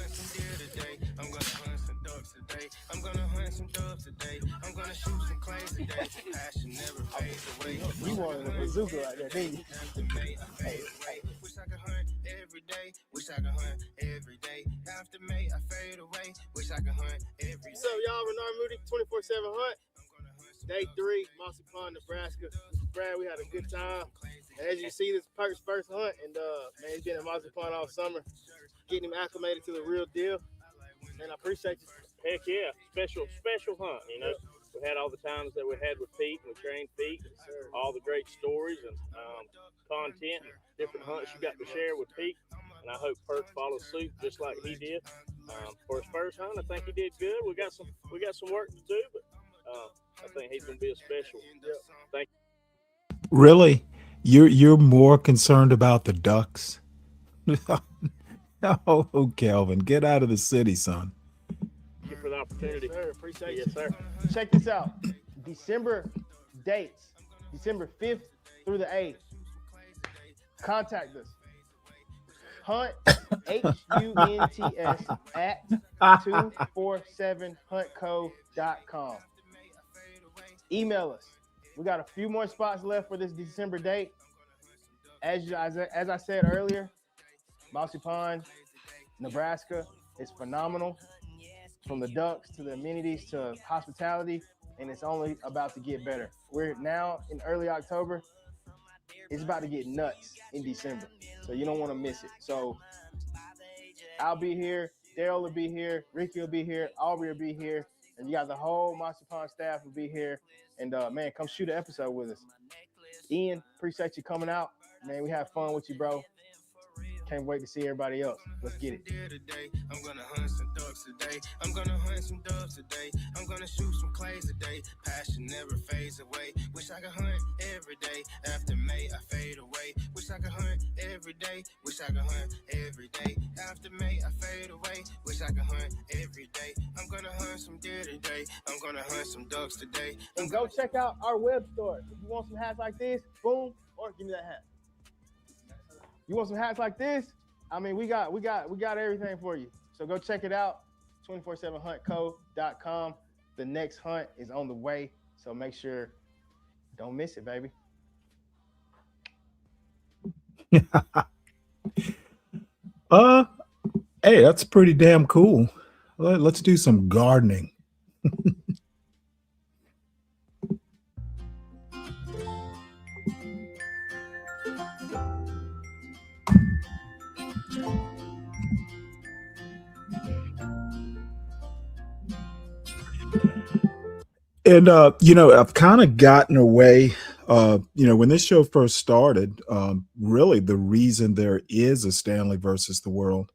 some deer today. I'm gonna hunt some ducks today. I'm gonna hunt some doves today. I'm gonna shoot some clays today. Passion never fades away. You wanted a bazooka right there, didn't you? After May, I fade away. Wish I could hunt every day. Wish I could hunt every day. After May, I fade away. Wish I could hunt every day. What's up, y'all? Renard Moody, 24/7 Hunt. Day 3, Mossy Pond, Nebraska. Brad, we had a good time. And as you see, this Perk's first hunt, and man, he's been in Mossy Pond all summer, getting him acclimated to the real deal. And I appreciate you. Heck yeah, special hunt. We had all the times that we had with Pete, and we trained Pete, and all the great stories and content, and different hunts you got to share with Pete. And I hope Perk follows suit just like he did. For his first hunt, I think he did good. We got some work to do, but I think he's going to be a special. Thank you. Really? You're more concerned about the ducks? Oh, Kelvin, get out of the city, son. Thank you for the opportunity. Yes, sir. Appreciate you. Yes, sir. Check this out. December dates, December 5th through the 8th. Contact us. Hunt, HUNTS, at 247huntco.com. Email us. We got a few more spots left for this December date. As I said earlier, Mossy Pond, Nebraska is phenomenal. From the ducks to the amenities to hospitality, and it's only about to get better. We're now in early October. It's about to get nuts in December, so you don't want to miss it. So I'll be here, Daryl will be here, Ricky will be here, Aubrey will be here, and you got the whole Mossy Pond staff will be here. And man, come shoot an episode with us. Ian, appreciate you coming out. Man, we had fun with you, bro. Can't wait to see everybody else. Let's get it. I'm gonna hunt some ducks today. I'm gonna hunt some doves today. I'm gonna shoot some clays today. Passion never fades away. Wish I could hunt every day. After May, I fade away. Wish I could hunt every day. Wish I could hunt every day. After May, I fade away. Wish I could hunt every day. I'm gonna hunt some deer today. I'm gonna hunt some ducks today. And go check out our web store. If you want some hats like this, boom, or give me that hat. You want some hats like this? I mean, we got everything for you. So go check it out, 247huntco.com. The next hunt is on the way, so make sure don't miss it, baby. Hey, that's pretty damn cool. Let's do some gardening. And, I've kind of gotten away, when this show first started, really the reason there is a Stanley versus the world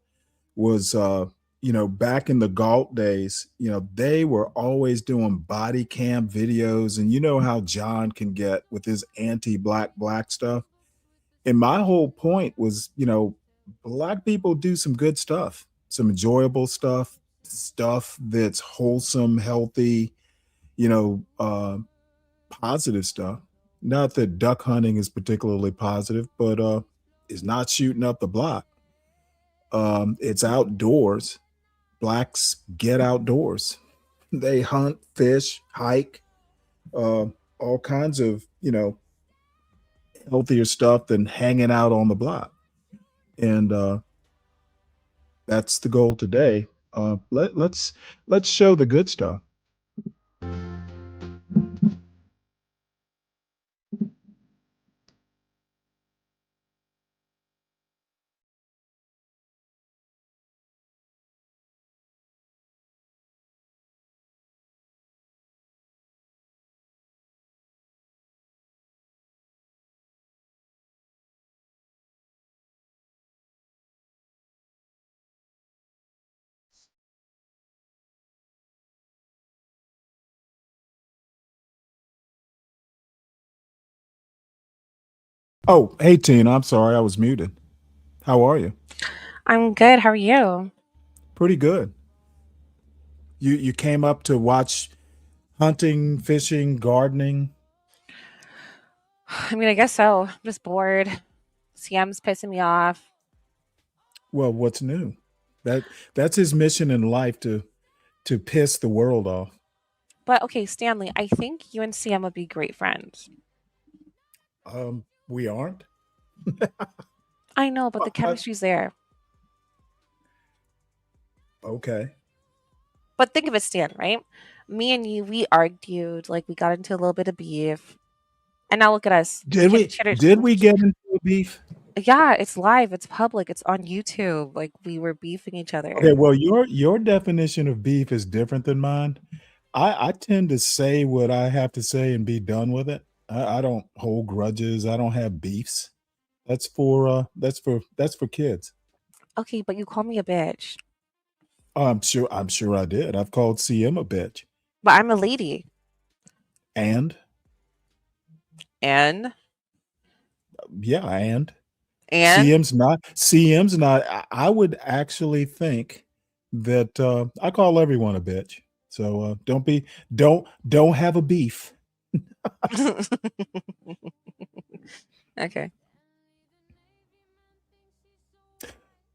was, back in the Galt days, they were always doing body cam videos, and you know how John can get with his anti-black stuff. And my whole point was, black people do some good stuff. some enjoyable stuff that's wholesome, healthy, you know, positive stuff. Not that duck hunting is particularly positive, but it's not shooting up the block. It's outdoors. Blacks get outdoors. They hunt, fish, hike, uh, all kinds of, healthier stuff than hanging out on the block. And that's the goal today. Let's show the good stuff. Oh, hey Tina, I'm sorry I was muted. How are you? I'm good. How are you? Pretty good. You came up to watch hunting, fishing, gardening. I mean, I guess so. I'm just bored. CM's pissing me off. Well, what's new? That's his mission in life to piss the world off. But okay, Stanley, I think you and CM would be great friends. We aren't. I know, but the chemistry's there. Okay. But think of it, Stan, right? Me and you, we argued, like we got into a little bit of beef. And now look at us. Did we get into a beef? Yeah, it's live, it's public, it's on YouTube. Like we were beefing each other. Okay, well, your definition of beef is different than mine. I tend to say what I have to say and be done with it. I don't hold grudges. I don't have beefs. That's for kids. Okay, but you call me a bitch. I'm sure I did. I've called CM a bitch. But I'm a lady. And And yeah, and And CM's not. I would actually think that I call everyone a bitch. So don't have a beef. Okay.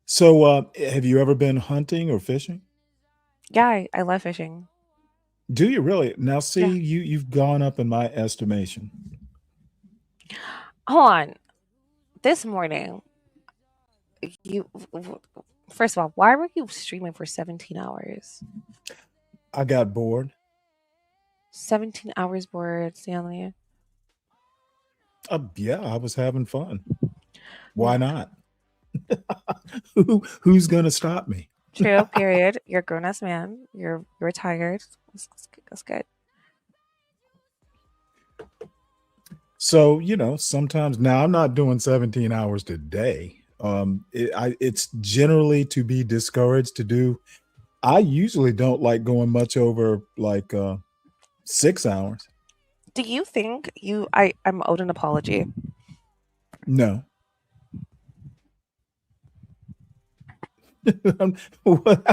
So have you ever been hunting or fishing? Yeah, I love fishing. Do you really? Now see, Yeah. you've gone up in my estimation. Hold on. This morning, you first of all, why were you streaming for 17 hours? I got bored. 17 hours bored, Stanley. Yeah, I was having fun. Why Yeah. not? Who's gonna stop me? True, period. You're a grown ass man. You're retired. That's good. So, sometimes now I'm not doing 17 hours today. It's generally to be discouraged to do. I usually don't like going much over like 6 hours. Do you think I'm owed an apology? No. What?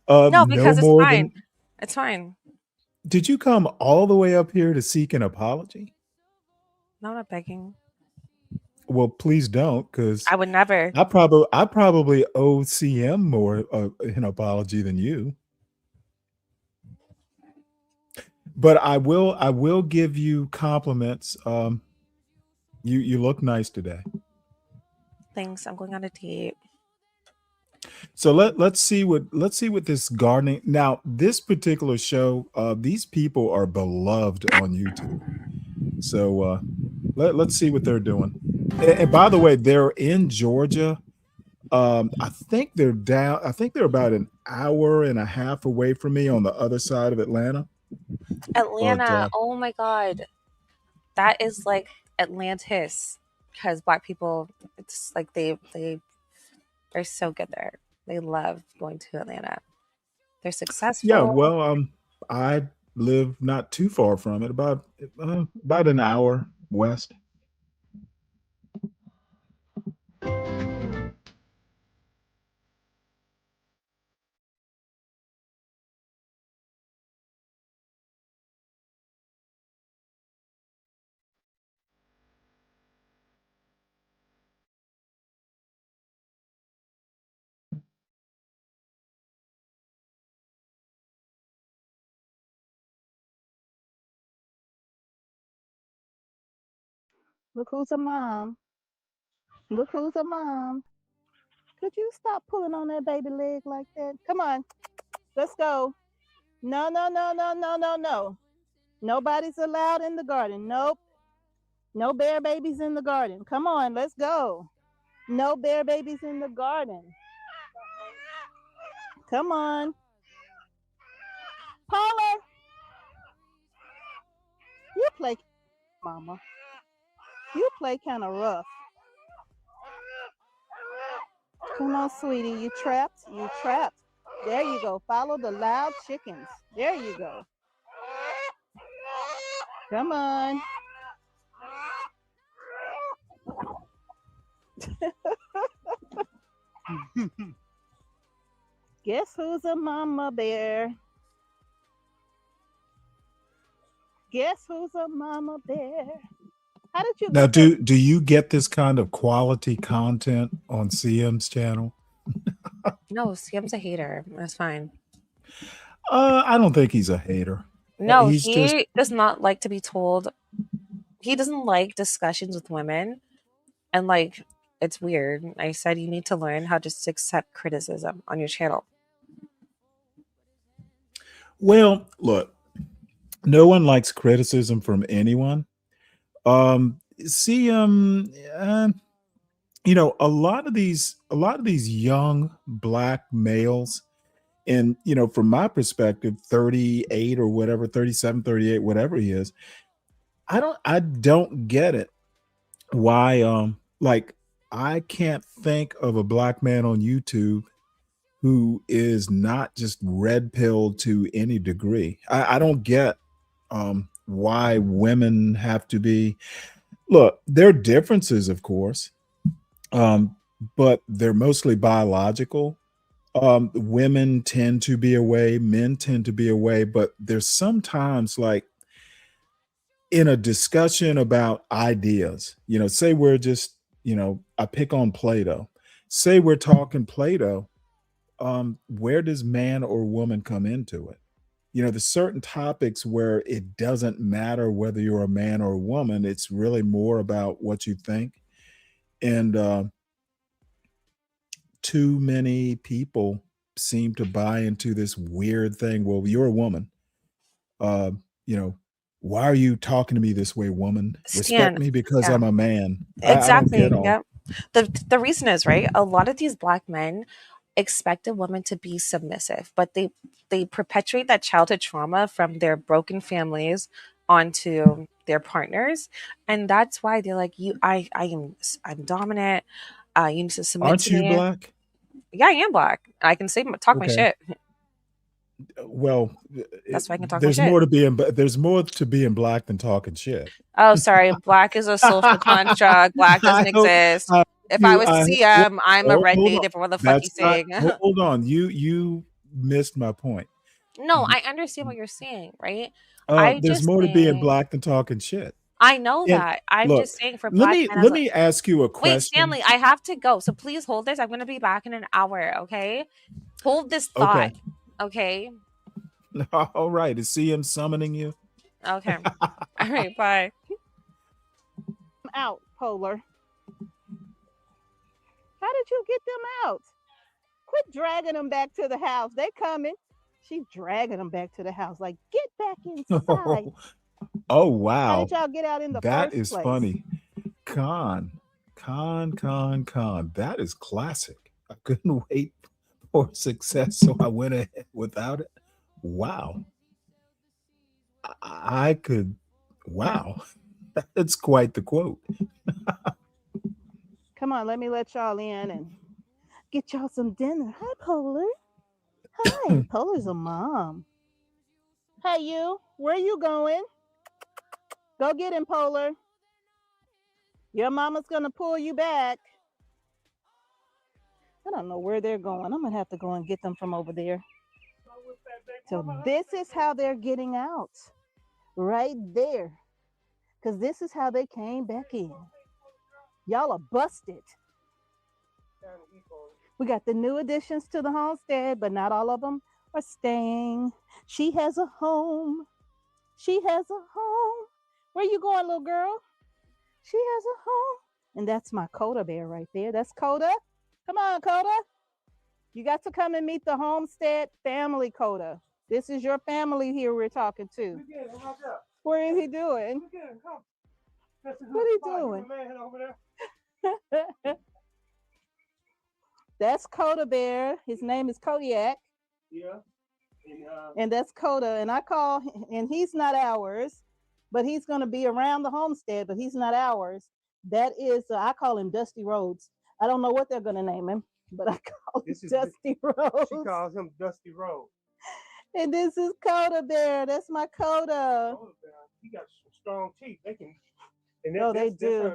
No, No because it's more fine. than. It's fine. Did you come all the way up here to seek an apology? No, I'm not begging. Well, please don't, because I would never. I probably owe CM more an apology than you. But I will give you compliments. You look nice today. Thanks. I'm going on a date. So let's see what this gardening. Now, this particular show, these people are beloved on YouTube. So let's see what they're doing. And by the way, they're in Georgia. I think they're down. I think they're about an hour and a half away from me on the other side of Atlanta. Atlanta. Oh my God. That is like Atlantis. Because Black people, it's like they're so good there. They love going to Atlanta. They're successful. Yeah, well, I live not too far from it, about an hour west. Look who's a mom. Look who's a mom. Could you stop pulling on that baby leg like that? Come on. Let's go. No, no, no, no, no, no, no. Nobody's allowed in the garden. Nope. No bear babies in the garden. Come on, let's go. No bear babies in the garden. Come on. Paula, you play, mama. You play kind of rough. Come on, sweetie. You trapped. You trapped. There you go. Follow the loud chickens. There you go. Come on. Guess who's a mama bear? Guess who's a mama bear? How did you Now, get do you get this kind of quality content on CM's channel? No, CM's a hater. That's fine. I don't think he's a hater. No, He's just he does not like to be told. He doesn't like discussions with women. And like, it's weird. I said you need to learn how to just accept criticism on your channel. well. Look, no one likes criticism from anyone. CM, a lot of these young black males, and from my perspective, 38 or whatever, 37, 38, whatever he is, I don't get it. Why like I can't think of a black man on YouTube who is not just red pilled to any degree. I don't get why women have to be. Look, there are differences, of course, but they're mostly biological. Women tend to be away, men tend to be away, but there's sometimes like in a discussion about ideas, say we're just, I pick on Plato. Say we're talking Plato, where does man or woman come into it? There's certain topics where it doesn't matter whether you're a man or a woman. It's really more about what you think. And too many people seem to buy into this weird thing. Well, you're a woman. Uh, you know, why are you talking to me this way, woman? Respect Stan, me because yeah, I'm a man. I don't get exactly. all. Yeah. The reason is right. A lot of these black men expect a woman to be submissive, but they perpetuate that childhood trauma from their broken families onto their partners, and that's why they're like, I'm dominant. You need to submit Aren't to you me. black? Yeah, I am black. I can talk my Okay. shit. Well, That's why I can talk my there's shit. more to being black than talking shit. Oh, sorry. Black is a social construct. Black doesn't I hope exist. I If I was hope you. CM, I'm a red Hold on. native or what the fuck you That's not. saying. Hold on. You missed my point. No, I understand what you're saying, right? I There's just more to being think black than talking shit. I know And that. I'm look, just saying for let black me men as let a me ask you a wait, question. Stanley, I have to go. So please hold this. I'm gonna be back in an hour, okay? Hold this thought. Okay. Okay. All right. Is CM summoning you? Okay. All right, bye. out, Polar? How did you get them out? Quit dragging them back to the house. They coming. She's dragging them back to the house. Like, get back inside. Oh How wow. did y'all get out in the That first is place? funny. Con. That is classic. I couldn't wait for success, so I went ahead without it. Wow. I could. Wow. That's quite the quote. Come on, let me let y'all in and get y'all some dinner. Hi, Polar. Hi, Polar's a mom. Hey, you. Where you going? Go get him, Polar. Your mama's gonna pull you back. I don't know where they're going. I'm gonna have to go and get them from over there. So this is how they're getting out. Right there. Because this is how they came back in. Y'all are busted. We got the new additions to the homestead, but not all of them are staying. She has a home. She has a home. Where you going, little girl? She has a home. And that's my Coda bear right there. That's Coda. Come on, Coda. You got to come and meet the Homestead family, Coda. This is your family here we're talking to. What is he doing? What are you doing? That's Coda bear. His name is Kodiak. Yeah. And that's Coda. And I call, and he's not ours, but he's going to be around the homestead, but he's not ours. That is, I call him Dusty Rhodes. I don't know what they're going to name him, but I call him Dusty Rhodes. She calls him Dusty Rhodes. And this is Coda bear. That's my Coda. He got some strong teeth. They can. They do.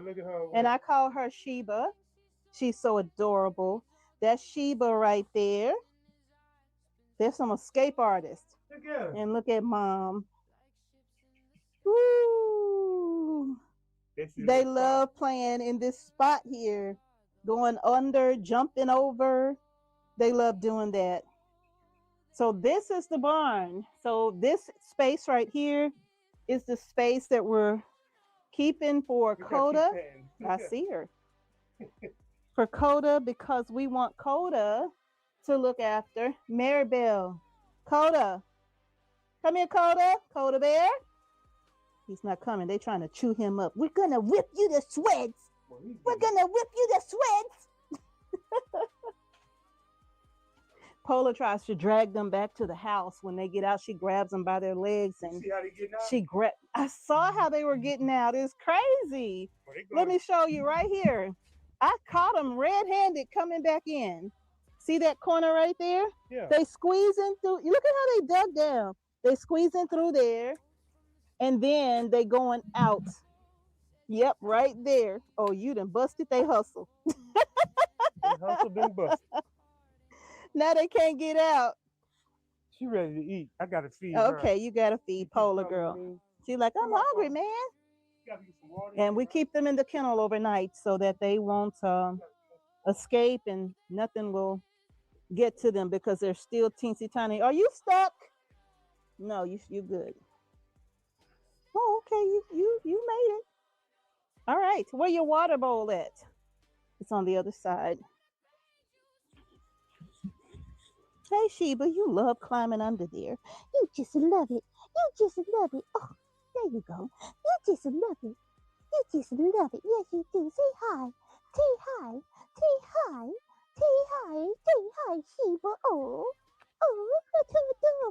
And I call her Sheba. She's so adorable. That's Sheba right there. There's some escape artists. And look at Mom. Woo! They love playing in this spot here, going under, jumping over. They love doing that. So this is the barn. So this space right here is the space that we're keeping for Coda. I see her. For Coda, because we want Coda to look after Maribel. Coda. Come here, Coda. Coda bear. He's not coming. They're trying to chew him up. We're going to whip you to shreds. We're going to whip you to shreds. Pola tries to drag them back to the house. When they get out, she grabs them by their legs and see how they getting out? I saw how they were getting out. It's crazy. Let me show you right here. I caught them red-handed coming back in. See that corner right there? Yeah. They squeezing through. Look at how they dug down. They squeezing through there, and then they going out. Yep, right there. Oh, you done busted they hustle. Hustle been busted. Now they can't get out. She ready to eat. I gotta feed Okay, her. you gotta feed Pola girl. She's like, I'm hungry, man. And we keep them in the kennel overnight so that they won't escape and nothing will get to them because they're still teensy tiny. Are you stuck? No, you good. Oh, okay, you made it. All right, where your water bowl at? It's on the other side. Hey, Sheba, you love climbing under there. You just love it. You just love it. Oh, there you go. You just love it. You just love it. Yes, you do. Say hi. Say hi. Say hi. Say hi. Say hi, Sheba. Oh, that's so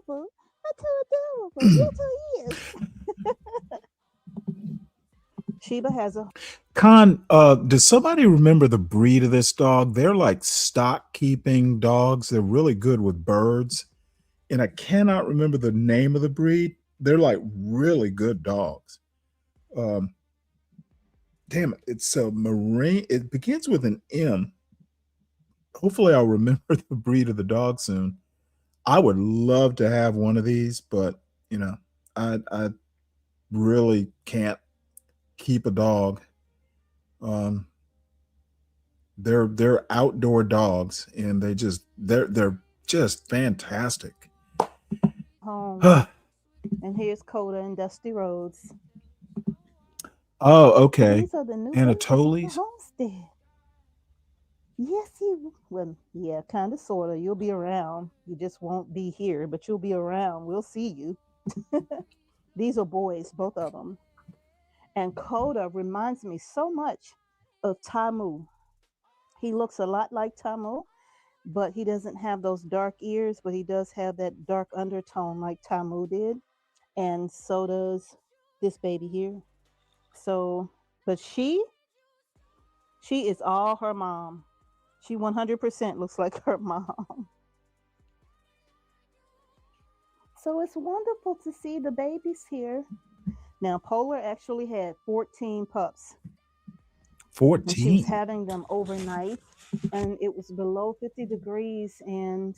adorable. That's so adorable. Yes, he is. Sheba has a... Con, does somebody remember the breed of this dog? They're like stock keeping dogs. They're really good with birds. And I cannot remember the name of the breed. They're like really good dogs. Damn it. It's a marine. It begins with an M. Hopefully I'll remember the breed of the dog soon. I would love to have one of these, but I really can't keep a dog. They're outdoor dogs and they're just fantastic. Home. And here's Coda and Dusty Rhodes. Oh, okay. These are the new Anatoly's homestead. Yes, yeah, kind of, sort of. You'll be around. You just won't be here, but you'll be around. We'll see you. These are boys, both of them. And Coda reminds me so much of Tamu. He looks a lot like Tamu, but he doesn't have those dark ears, but he does have that dark undertone like Tamu did. And so does this baby here. So, but she is all her mom. She 100% looks like her mom. So it's wonderful to see the babies here. Now, Polar actually had 14 pups. 14? And she was having them overnight, and it was below 50 degrees, and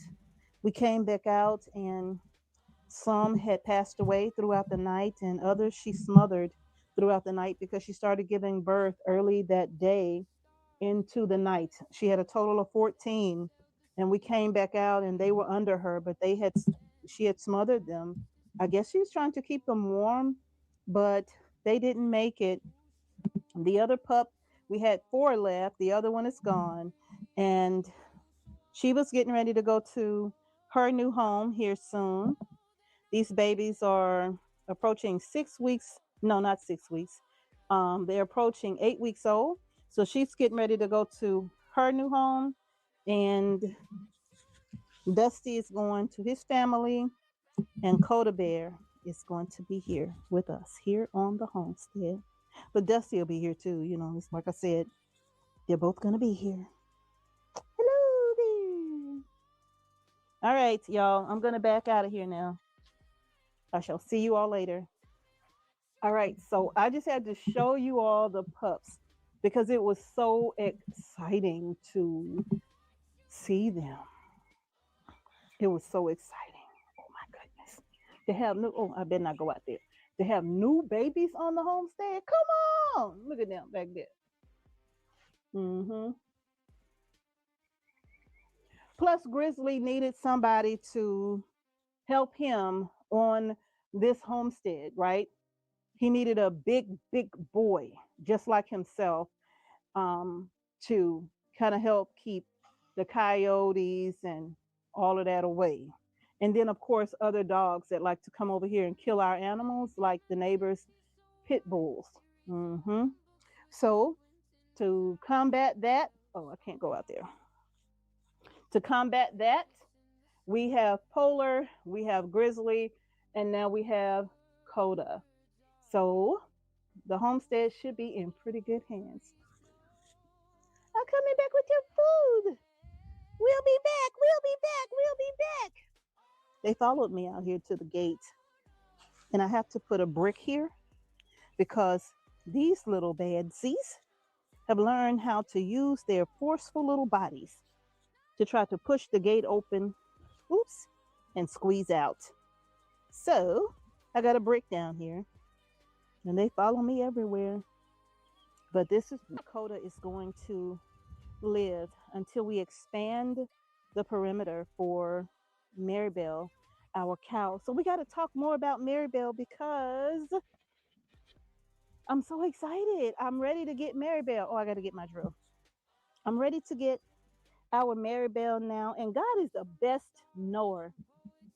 we came back out, and some had passed away throughout the night, and others she smothered throughout the night because she started giving birth early that day into the night. She had a total of 14, and we came back out, and they were under her, but she had smothered them. I guess she was trying to keep them warm, but they didn't make it. The other pup, we had 4 left. The other one is gone. And she was getting ready to go to her new home here soon. These babies are approaching 6 weeks. No, not 6 weeks. They're approaching 8 weeks old. So she's getting ready to go to her new home. And Dusty is going to his family. And Coda Bear is going to be here with us here on the homestead. But Dusty will be here too. You know, it's like I said, they're both going to be here. Hello there. All right, y'all. I'm going to back out of here now. I shall see you all later. All right. So I just had to show you all the pups because it was so exciting to see them. It was so exciting. Oh my goodness. To have new, oh, I better not go out there. To have new babies on the homestead. Come on. Look at them back there. Plus, Grizzly needed somebody to help him on this homestead, right? He needed a big boy, just like himself, to kind of help keep the coyotes and all of that away. And then, of course, other dogs that like to come over here and kill our animals, like the neighbors' pit bulls. So, to combat that, oh, I can't go out there. To combat that, we have Polar, we have Grizzly, and now we have Coda. So the homestead should be in pretty good hands. I'm coming back with your food. We'll be back. We'll be back. We'll be back. They followed me out here to the gate. And I have to put a brick here because these little badsies have learned how to use their forceful little bodies to try to push the gate open, oops, and squeeze out. So I got a brick down here and they follow me everywhere. But this is where Coda is going to live until we expand the perimeter for Maribel, our cow. So we got to talk more about Maribel because I'm so excited. I'm ready to get Maribel. Oh, I got to get my drill. I'm ready to get our Maribel now. And God is the best knower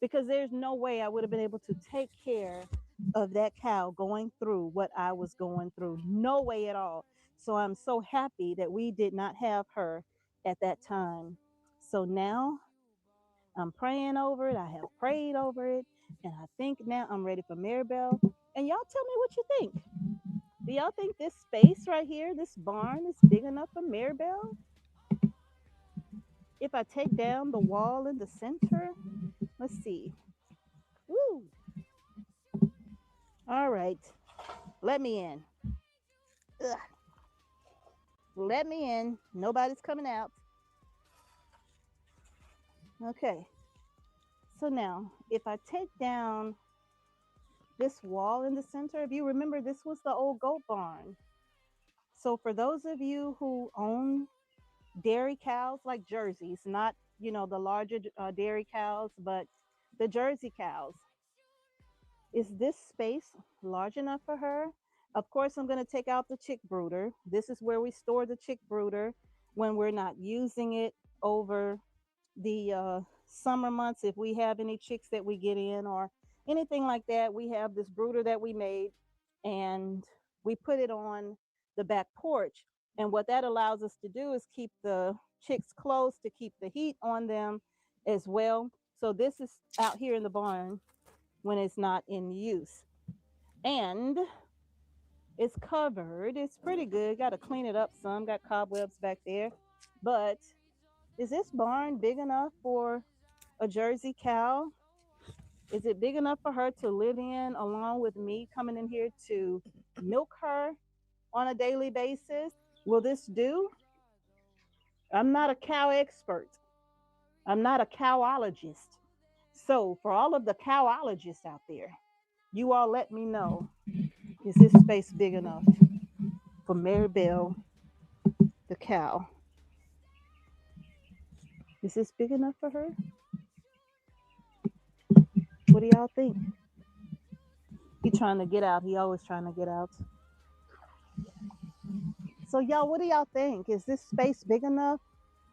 because there's no way I would have been able to take care of that cow going through what I was going through. No way at all. So I'm so happy that we did not have her at that time. So now I'm praying over it. I have prayed over it. And I think now I'm ready for Maribel. And y'all tell me what you think. Do y'all think this space right here, this barn, is big enough for Maribel? If I take down the wall in the center, let's see. Woo. All right. Let me in. Ugh. Let me in. Nobody's coming out. Okay. So now, if I take down this wall in the center, if you remember, this was the old goat barn. So for those of you who own dairy cows like Jerseys, not, you know, the larger dairy cows, but the Jersey cows, is this space large enough for her? Of course, I'm going to take out the chick brooder. This is where we store the chick brooder when we're not using it over the summer months. If we have any chicks that we get in or anything like that, we have this brooder that we made and we put it on the back porch. And what that allows us to do is keep the chicks close to keep the heat on them as well. So this is out here in the barn when it's not in use. And it's covered. It's pretty good. Got to clean it up some. Got cobwebs back there. But is this barn big enough for a Jersey cow? Is it big enough for her to live in along with me coming in here to milk her on a daily basis? Will this do? I'm not a cow expert. I'm not a cowologist. So for all of the cowologists out there, you all let me know, is this space big enough for Maribel the cow? Is this big enough for her? What do y'all think? He trying to get out. He always trying to get out. So y'all, what do y'all think? Is this space big enough?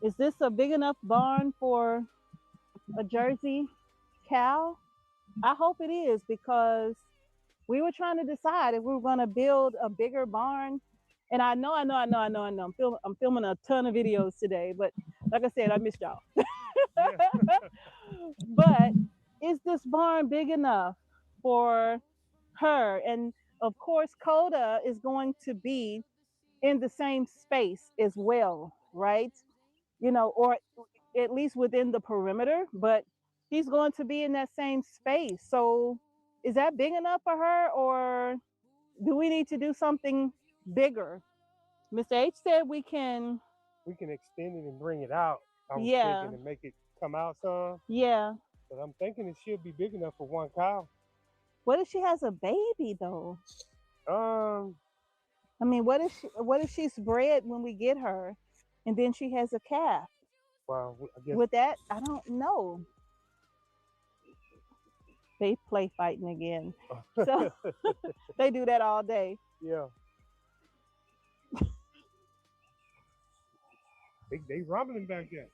Is this a big enough barn for a Jersey cow? I hope it is, because we were trying to decide if we were going to build a bigger barn. And I know. I'm filming a ton of videos today, but like I said, I missed y'all. But is this barn big enough for her? And of course, Coda is going to be in the same space as well, right? Or at least within the perimeter, but he's going to be in that same space. So is that big enough for her, or do we need to do something bigger? Mr. H said we can extend it and bring it out. I was Yeah. thinking to make it come out some, Yeah. but I'm thinking it should be big enough for one cow. What if she has a baby though? I mean, what if she's bred when we get her, and then she has a calf? Well, I guess With that, I don't know. They play fighting again. So they do that all day. Yeah. They rumbling back there.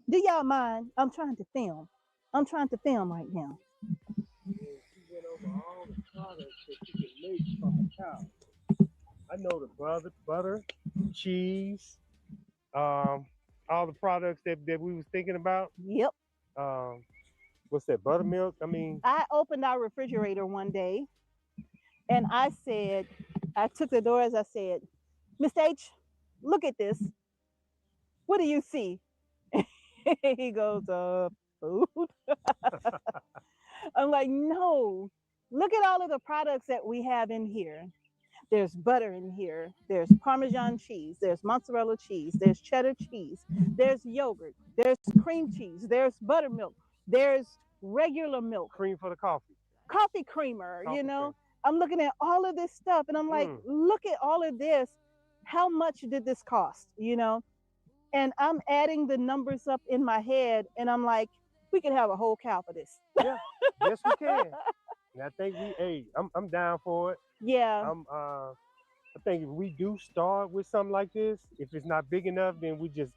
Do y'all mind? I'm trying to film. I'm trying to film right now. She went over all the products that you can make from a cow. I know the butter, cheese, all the products that we was thinking about. Yep. What's that, buttermilk? I mean, I opened our refrigerator one day and I took the doors, I said, Mr. H, look at this. What do you see? He goes, food. I'm like, no, look at all of the products that we have in here. There's butter in here. There's Parmesan cheese. There's mozzarella cheese. There's cheddar cheese. There's yogurt. There's cream cheese. There's buttermilk. There's regular milk. Cream for the coffee. Coffee creamer, I'm looking at all of this stuff and I'm like, look at all of this. How much did this cost? And I'm adding the numbers up in my head and I'm like, we could have a whole cow for this. Yeah, yes we can. And I think I'm down for it. Yeah. I think if we do start with something like this, if it's not big enough, then we just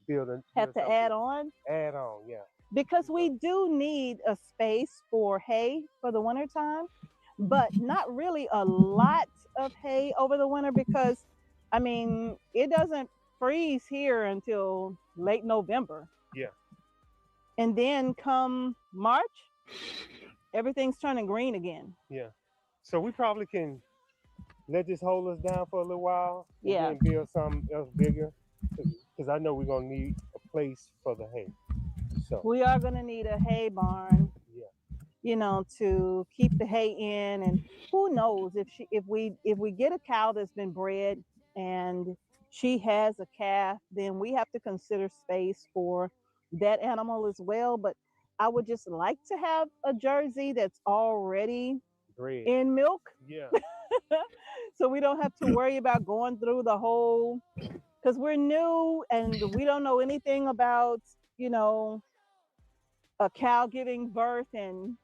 build have to add on. Add on, yeah. Because we do need a space for hay for the winter time, but not really a lot of hay over the winter because, I mean, it doesn't freeze here until late November. Yeah. And then come March, everything's turning green again. Yeah. So we probably can let this hold us down for a little while. Yeah. And then build something else bigger. Because I know we're going to need a place for the hay. So we are going to need a hay barn. Yeah. To keep the hay in, and who knows if we get a cow that's been bred and she has a calf, then we have to consider space for that animal as well. But I would just like to have a Jersey that's already bred in milk. Yeah. So we don't have to worry about going through the whole, because we're new and we don't know anything about, a cow giving birth and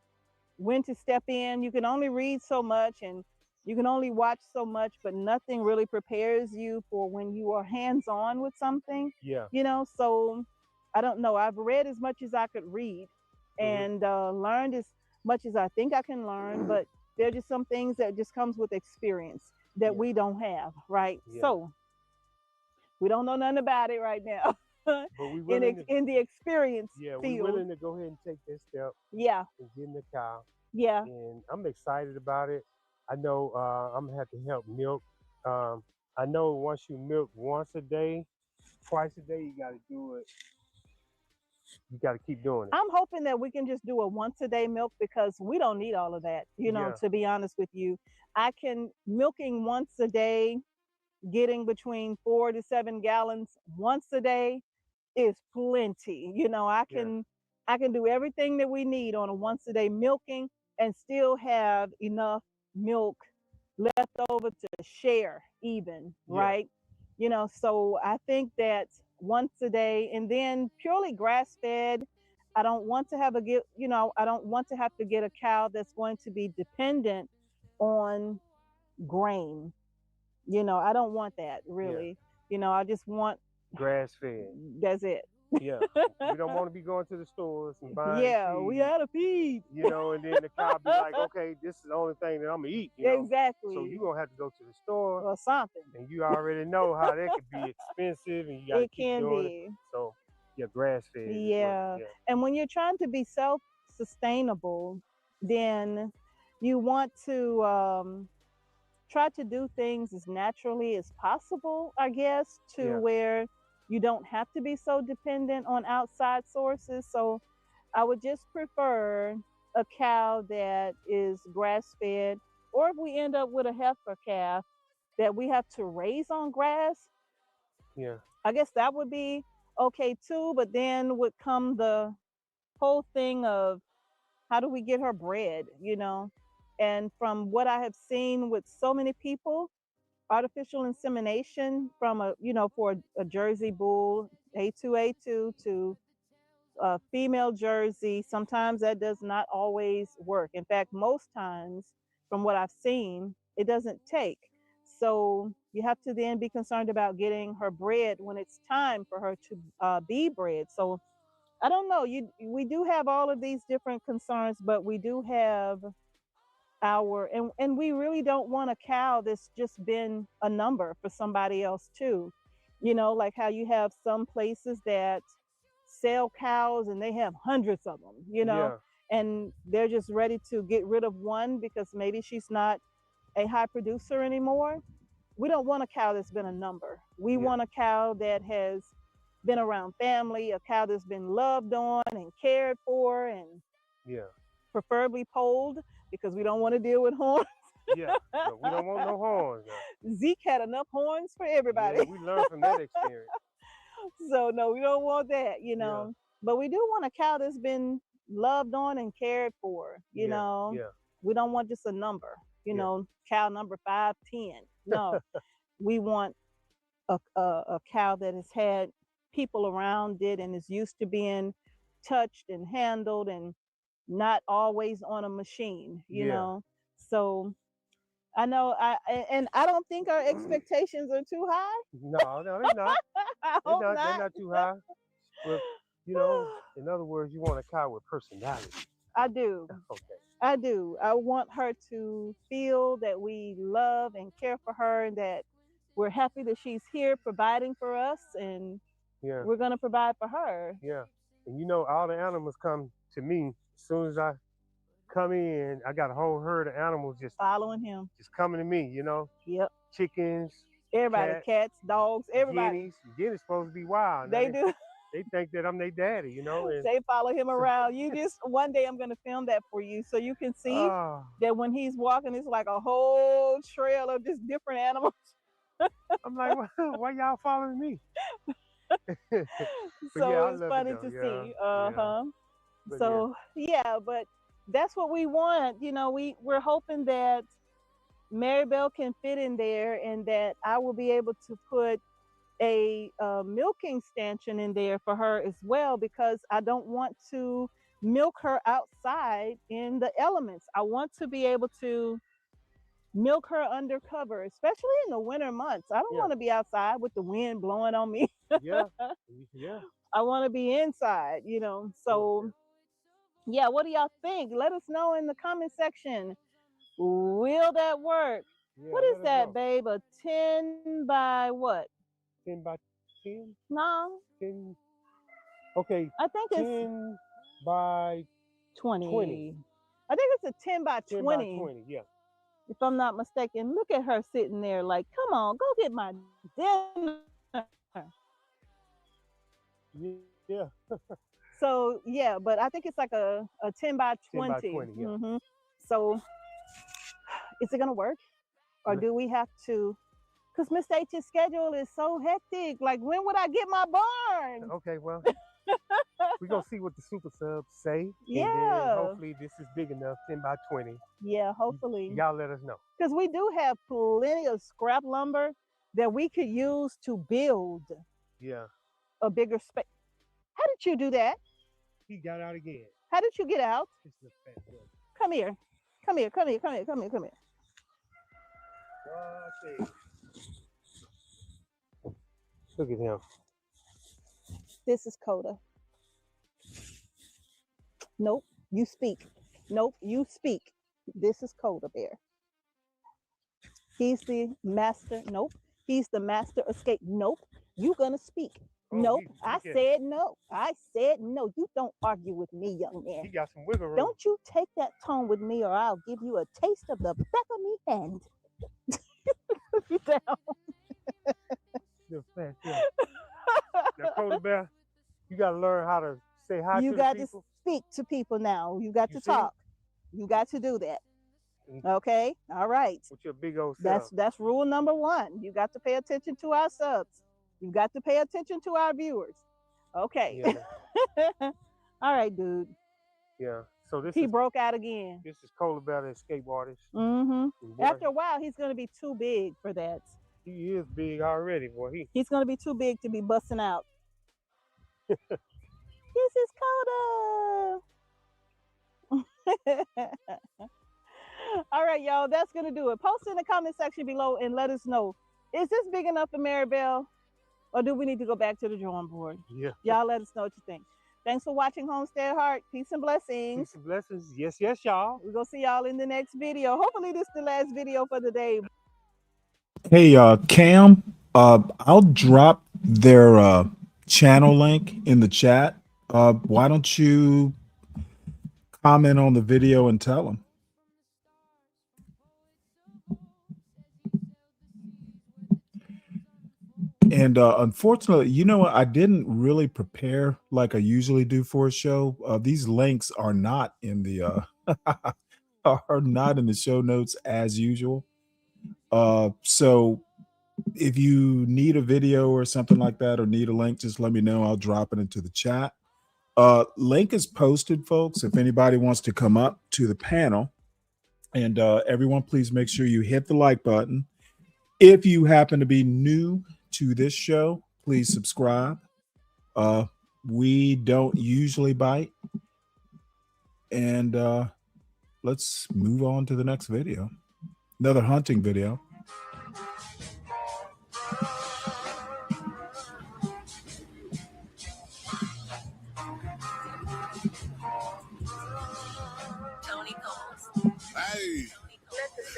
when to step in. You can only read so much and you can only watch so much, but nothing really prepares you for when you are hands-on with something. Yeah. So I don't know. I've read as much as I could read and learned as much as I think I can learn, but there are just some things that just comes with experience that we don't have, right? Yeah. So we don't know nothing about it right now. But we willing in the experience field. field. We're willing to go ahead and take this step. Yeah. And get in the cow. Yeah. And I'm excited about it. I know I'm gonna have to help milk. I know once you milk once a day, twice a day, you gotta do it. You gotta keep doing it. I'm hoping that we can just do a once a day milk because we don't need all of that, to be honest with you. Milking once a day, getting between 4 to 7 gallons once a day is plenty. I can do everything that we need on a once a day milking and still have enough milk left over to share even, right? So I think that once a day, and then purely grass fed, I don't want to have I don't want to have to get a cow that's going to be dependent on grain. I don't want that Yeah. really. I just want Grass fed. that's it. Yeah. We don't want to be going to the stores and buying Yeah, we feed, out of feed. and then the cow be like, okay, this is the only thing that I'm gonna eat, So Exactly. you gonna have to go to the store, Or something. and you already know how that could be expensive, and you gotta It keep can doing be. it. So yeah, grass fed. Yeah. And when you're trying to be self-sustainable, then you want to try to do things as naturally as possible, I guess, to Yeah. where you don't have to be so dependent on outside sources. So I would just prefer a cow that is grass fed, or if we end up with a heifer calf that we have to raise on grass, Yeah. I guess that would be okay too. But then would come the whole thing of how do we get her bred. And from what I have seen with so many people, artificial insemination from for a Jersey bull, A2 to a female Jersey, sometimes that does not always work. In fact, most times, from what I've seen, it doesn't take. So you have to then be concerned about getting her bred when it's time for her to be bred. So I don't know. We do have all of these different concerns, but we do have and we really don't want a cow that's just been a number for somebody else too. Like how you have some places that sell cows and they have hundreds of them, Yeah. and they're just ready to get rid of one because maybe she's not a high producer anymore. We don't want a cow that's been a number. We Yeah. want a cow that has been around family, a cow that's been loved on and cared for, and Yeah. preferably polled because we don't want to deal with horns. Yeah. No, we don't want no horns. Now. Zeke had enough horns for everybody. Yeah, we learned from that experience. So no, we don't want that, Yeah. But we do want a cow that's been loved on and cared for, Yeah. We don't want just a number, cow number 510. No, we want a cow that has had people around it and is used to being touched and handled and not always on a machine, Yeah. So I know and I don't think our expectations are too high. No, they're not. I They're hope not. They're not too high. But in other words, you want a cow with personality. I do. Okay. I do. I want her to feel that we love and care for her and that we're happy that she's here providing for us, and Yeah. we're going to provide for her. Yeah. And all the animals come to me as soon as I come in. I got a whole herd of animals just following him, just coming to me. Yep. Chickens, everybody, cats, dogs, everybody. Guineas supposed to be wild. They do. They think that I'm their daddy, And they follow him around. One day I'm going to film that for you so you can see that when he's walking, it's like a whole trail of just different animals. I'm like, why y'all following me? So it's funny to see. But so but that's what we want. We're hoping that Maribel can fit in there and that I will be able to put a milking stanchion in there for her as well, because I don't want to milk her outside in the elements. I want to be able to milk her undercover, especially in the winter months. I don't want to be outside with the wind blowing on me. Yeah. I want to be inside, So what do y'all think? Let us know in the comment section. Will that work? Yeah, what is that, babe? A 10 by what? 10 by 10? No. 10. Okay. I think 10 by 20. I think it's a 10 by 10 20. by 20, yeah. If I'm not mistaken. Look at her sitting there like, come on, go get my dinner. Yeah. So, but I think it's like a 10 by 20. 10 by 20, yeah. Mm-hmm. So, is it going to work? Or do we have to? Because Miss H's schedule is so hectic. Like, when would I get my barn? Okay, well, we're going to see what the super subs say. Yeah. And then hopefully this is big enough, 10 by 20. Yeah, hopefully. Y'all let us know. Because we do have plenty of scrap lumber that we could use to build Yeah. a bigger space. How did you do that? He got out again. How did you get out? This little fat boy. Come here. Come here. Come here. Come here. Come here. Come here. Look at him. This is Coda. Nope. You speak. Nope. You speak. This is Coda Bear. He's the master. Nope. He's the master escape. Nope. You gonna speak. Nope. I said no. I said no. You don't argue with me, young man. He got some wiggle room. Don't you take that tone with me, or I'll give you a taste of the back of me hand. Put you down. Little fat boy. Now, Coda Bear, you got to learn how to say hi You to got the to people. speak to people now. You got to see? talk. You got to do that. Okay. All right. With your big old self. That's rule number 1. You got to pay attention to our subs. You got to pay attention to our viewers. Okay. Yeah. All right, dude. Yeah. So this He is broke out again. This is Coda Bear, the escape artist. Mm-hmm. Boy, After a while, he's going to be too big for that. he is big already, boy. He's going to be too big to be busting out. This is Coda. All right, y'all. That's going to do it. Post in the comment section below and let us know. Is this big enough for Maribel? Or do we need to go back to the drawing board? Yeah. Y'all let us know what you think. Thanks for watching Homestead Heart. Peace and blessings. Peace and blessings. Yes, yes, y'all. We're going to see y'all in the next video. Hopefully this is the last video for the day. Hey, Cam, I'll drop their channel link in the chat. Why don't you comment on the video and tell them? And unfortunately, you know what? I didn't really prepare like I usually do for a show. These links are not in the are not in the show notes as usual. So if you need a video or something like that, or need a link, just let me know. I'll drop it into the chat. Link is posted, folks. If anybody wants to come up to the panel, and everyone, please make sure you hit the like button. If you happen to be new to this show, please subscribe. We don't usually bite. And let's move on to the next video. Another hunting video. Hey,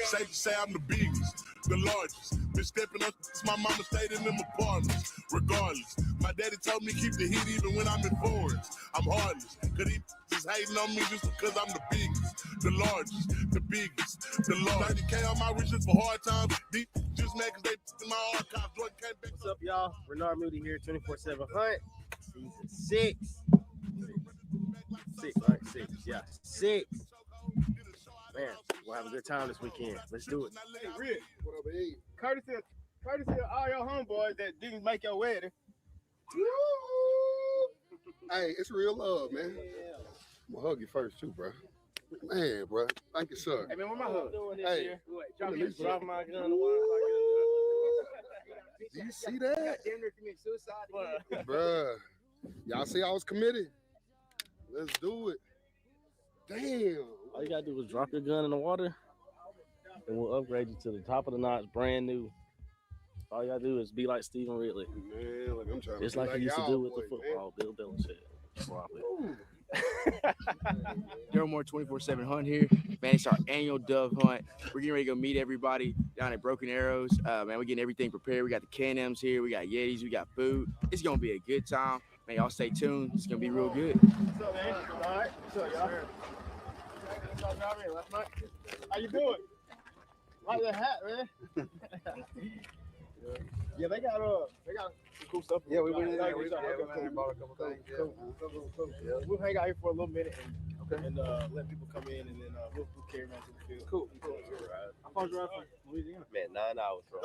safe to say I'm the biggest, the largest. Been stepping up since my mama stayed in them apartments. Regardless, my daddy told me keep the heat even when I'm in foreigns. I'm heartless, cause he just hating on me just because I'm the biggest, the largest, the biggest, the largest. 30K on my riches for hard times. Deep just mad cause they in my archives. Jordan came back. What's up, y'all? Renard Moody here, 24/7 Hunt, season 6. 6, right? 6, yeah, 6. Man, we'll have a good time this weekend. Let's do it. Hey, Rick, what up, hey? Courtesy of all your homeboys that didn't make your wedding. Hey, it's real love, man. I'm gonna hug you first, too, bro. Man, bro. Thank you, sir. Hey, man, where my hug? Hey, Drop my gun in the water. Do you see that? Damn near commit suicide. Bruh. Y'all see I was committed? Let's do it. Damn. All you gotta do is drop your gun in the water, and we'll upgrade you to the top of the notch, brand new. All you gotta do is be like Stephen Ridley. Man, look, I'm trying just to like be he used to y'all do with the boys, football. Bill Belichick. Drop it. Daryl Moore 24/7 Hunt here. Man, it's our annual dove hunt. We're getting ready to go meet everybody down at Broken Arrows. Man, we're getting everything prepared. We got the Can-Ams here. We got Yetis. We got food. It's going to be a good time. Man, y'all stay tuned. It's going to be real good. What's up, man? All right. What's up, y'all? How you doing? Like that hat, man. Yeah, they got some cool stuff. Yeah, we went in there. We bought a couple things. Cool. Yeah. We'll hang out here for a little minute and let people come in, and then we'll carry around to the field. Cool. How far drive from Louisiana? Man, 9 hours, bro.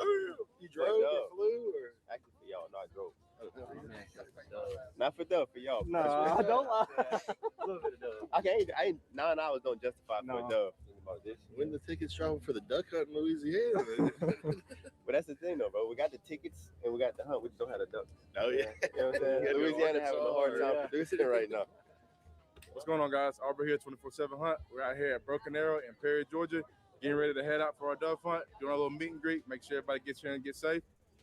You drove? You flew? Or? Actually, for y'all, not drove. Not for them, for y'all. No, I don't lie. A little bit of dove. Okay, I ain't 9 hours don't justify for a dove. When the tickets travel for the duck hunt in Louisiana. But that's the thing, though, bro. We got the tickets and we got the hunt. We just don't have the ducks. Oh, yeah. You know what I'm saying? Louisiana having a hard time producing it right now. What's going on, guys? Aubrey here, 24/7 Hunt. We're out here at Broken Arrow in Perry, Georgia, getting ready to head out for our dove hunt, doing a little meet and greet, make sure everybody gets here and gets safe.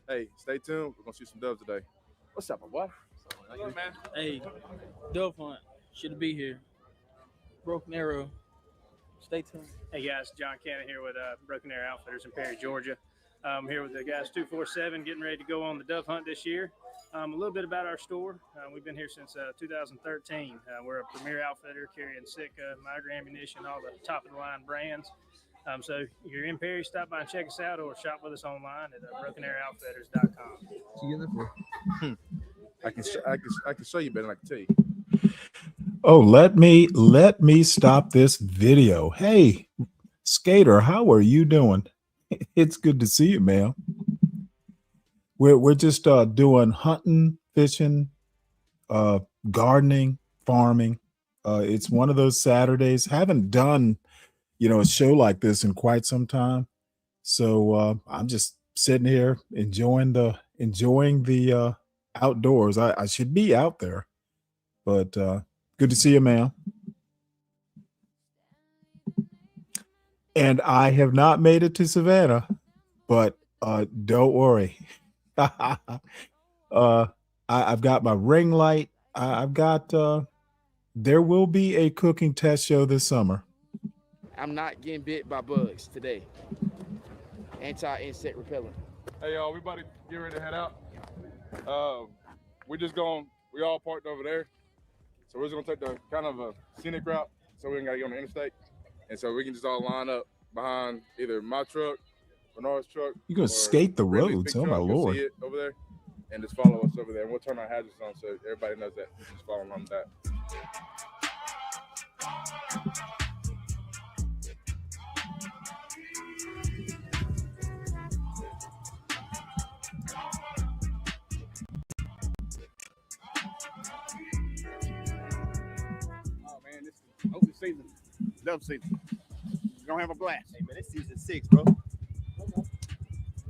Hey, stay tuned. We're going to shoot some doves today. What's up, my boy? What's up, man? Hey, dove hunt. Should be here. Broken Arrow. Stay tuned. Hey guys, John Cannon here with Broken Arrow Outfitters in Perry, Georgia. I'm here with the guys 247 getting ready to go on the dove hunt this year. A little bit about our store. We've been here since 2013. We're a premier outfitter carrying Sitka, Migra ammunition, all the top of the line brands. So if you're in Perry, stop by and check us out or shop with us online at brokenarrowoutfitters.com. What you get that for? I can show you better than I can tell you. Oh, let me stop this video. Hey, Skater, how are you doing? It's good to see you, man. We're just doing hunting, fishing, gardening, farming. It's one of those Saturdays. Haven't done, a show like this in quite some time. So I'm just sitting here enjoying the outdoors. I should be out there, but good to see you, man. And I have not made it to Savannah, but don't worry. I've got my ring light. I've got there will be a cooking test show this summer. I'm not getting bit by bugs today. Anti-insect repellent. Hey, y'all, we about to get ready to head out. We all parked over there. So we're just gonna take the kind of a scenic route so we ain't gotta get on the interstate. And so we can just all line up behind either my truck, Bernard's truck. You're gonna skate the roads, oh my Lord. See it over there and just follow us over there. And we'll turn our hazards on so everybody knows that. Just follow along with that. Open season, dove season. We're gonna have a blast. Hey man, it's season 6, bro.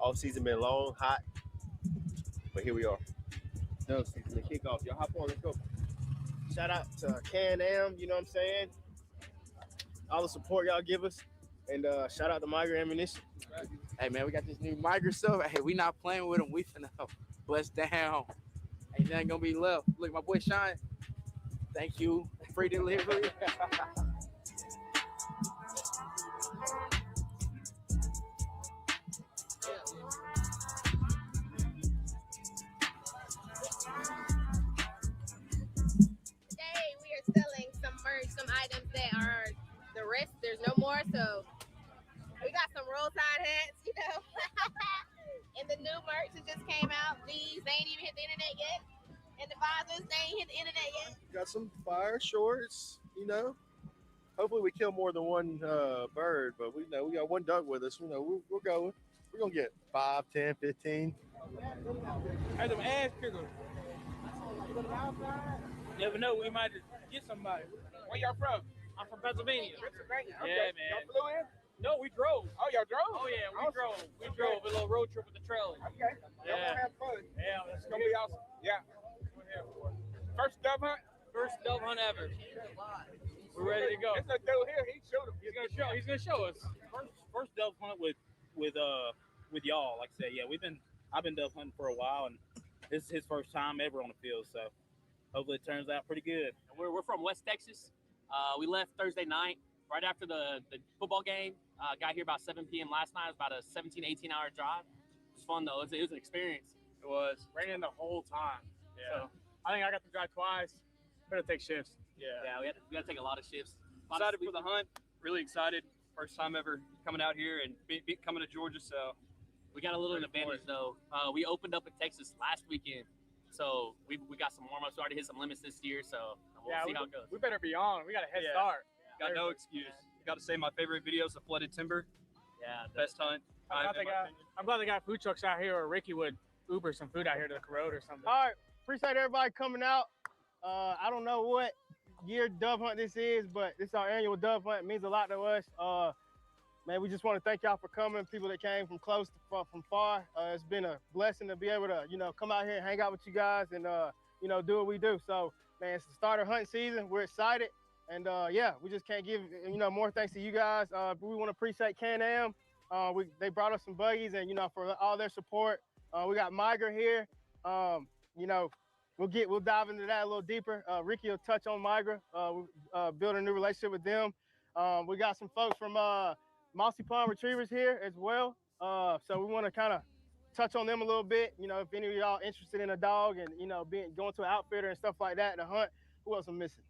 Off season been long, hot, but here we are. Dove season, the kickoff. Y'all hop on, let's go. Shout out to Can-Am, you know what I'm saying? All the support y'all give us. And shout out to Migra Ammunition. Hey man, we got this new Migra stuff. Hey, we not playing with them. We finna bless down. Ain't nothing gonna be left. Look, my boy Shine. Thank you. Free delivery. Selling some merch, some items that are the rest. There's no more, so we got some roadside hats, and the new merch that just came out. These they ain't even hit the internet yet, and the visors they ain't hit the internet yet. Got some fire shorts, Hopefully we kill more than one bird, but we got one duck with us. We're going. We're gonna get 5, 10, 15. Hey, them ass kickers. Never know, we might get somebody. Where y'all from? I'm from Pennsylvania. Pennsylvania? Yeah, Okay. man. Y'all flew in? No, we drove. Oh, y'all drove? Oh, yeah, we Awesome. drove. We Okay. drove a little road trip with the trailer. Okay. Y'all Yeah. gonna have fun. Yeah, It's gonna be awesome. Yeah. First dove hunt? First dove hunt ever. We're ready to go. It's a dude here. He showed him. He's gonna show us. First dove hunt with y'all. Like I said, yeah, I've been dove hunting for a while, and this is his first time ever on the field. So hopefully it turns out pretty good. We're from West Texas. We left Thursday night right after the football game. Got here about 7 p.m. last night. It was about a 17, 18-hour drive. It was fun, though. It was an experience. It was. Raining the whole time. Yeah. So I think I got to drive twice. Better take shifts. Yeah, we had to take a lot of shifts. Excited for the hunt. Really excited. First time ever coming out here and coming to Georgia. So we got a little advantage, though. We opened up in Texas last weekend. So we got some warm-ups. We already hit some limits this year, so we'll see how it goes. We better be on. We got a head start. Got no excuse. Got to say my favorite videos of flooded timber. Yeah, best hunt. I'm glad they got food trucks out here, or Ricky would Uber some food out here to the road or something. All right, appreciate everybody coming out. I don't know what year dove hunt this is, but this is our annual dove hunt. It means a lot to us. Man, we just want to thank y'all for coming. People that came from close to from far. It's been a blessing to be able to, come out here and hang out with you guys and, do what we do. So, man, it's the start of hunting season. We're excited. And yeah, we just can't give more thanks to you guys. We want to appreciate Can-Am. They brought us some buggies, and for all their support. We got Migra here. We'll dive into that a little deeper. Ricky will touch on Migra. Building a new relationship with them. We got some folks from Mossy Pond Retrievers here as well. So we want to kind of touch on them a little bit. If any of y'all interested in a dog and going to an outfitter and stuff like that to hunt. Who else I'm missing?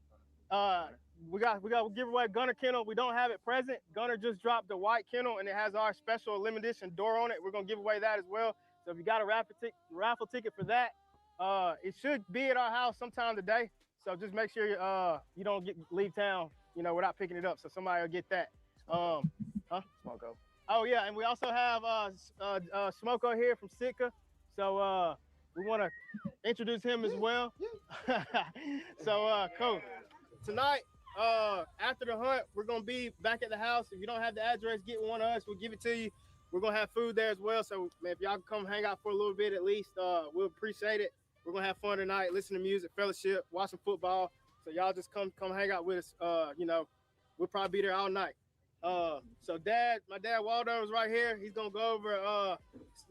We got to give away Gunner Kennel. We don't have it present. Gunner just dropped the white kennel, and it has our special limited edition door on it. We're gonna give away that as well. So if you got a raffle ticket for that, it should be at our house sometime today. So just make sure you don't leave town, without picking it up. So somebody will get that. Smoko. Oh yeah, and we also have Smoko here from Sitka. So we want to introduce him as well. So cool. Tonight, after the hunt, we're gonna be back at the house. If you don't have the address, get one of us. We'll give it to you. We're gonna have food there as well. So man, if y'all can come hang out for a little bit at least, we'll appreciate it. We're gonna have fun tonight, listen to music, fellowship, watch some football. So y'all just come hang out with us. We'll probably be there all night. So my dad Waldo is right here. He's gonna go over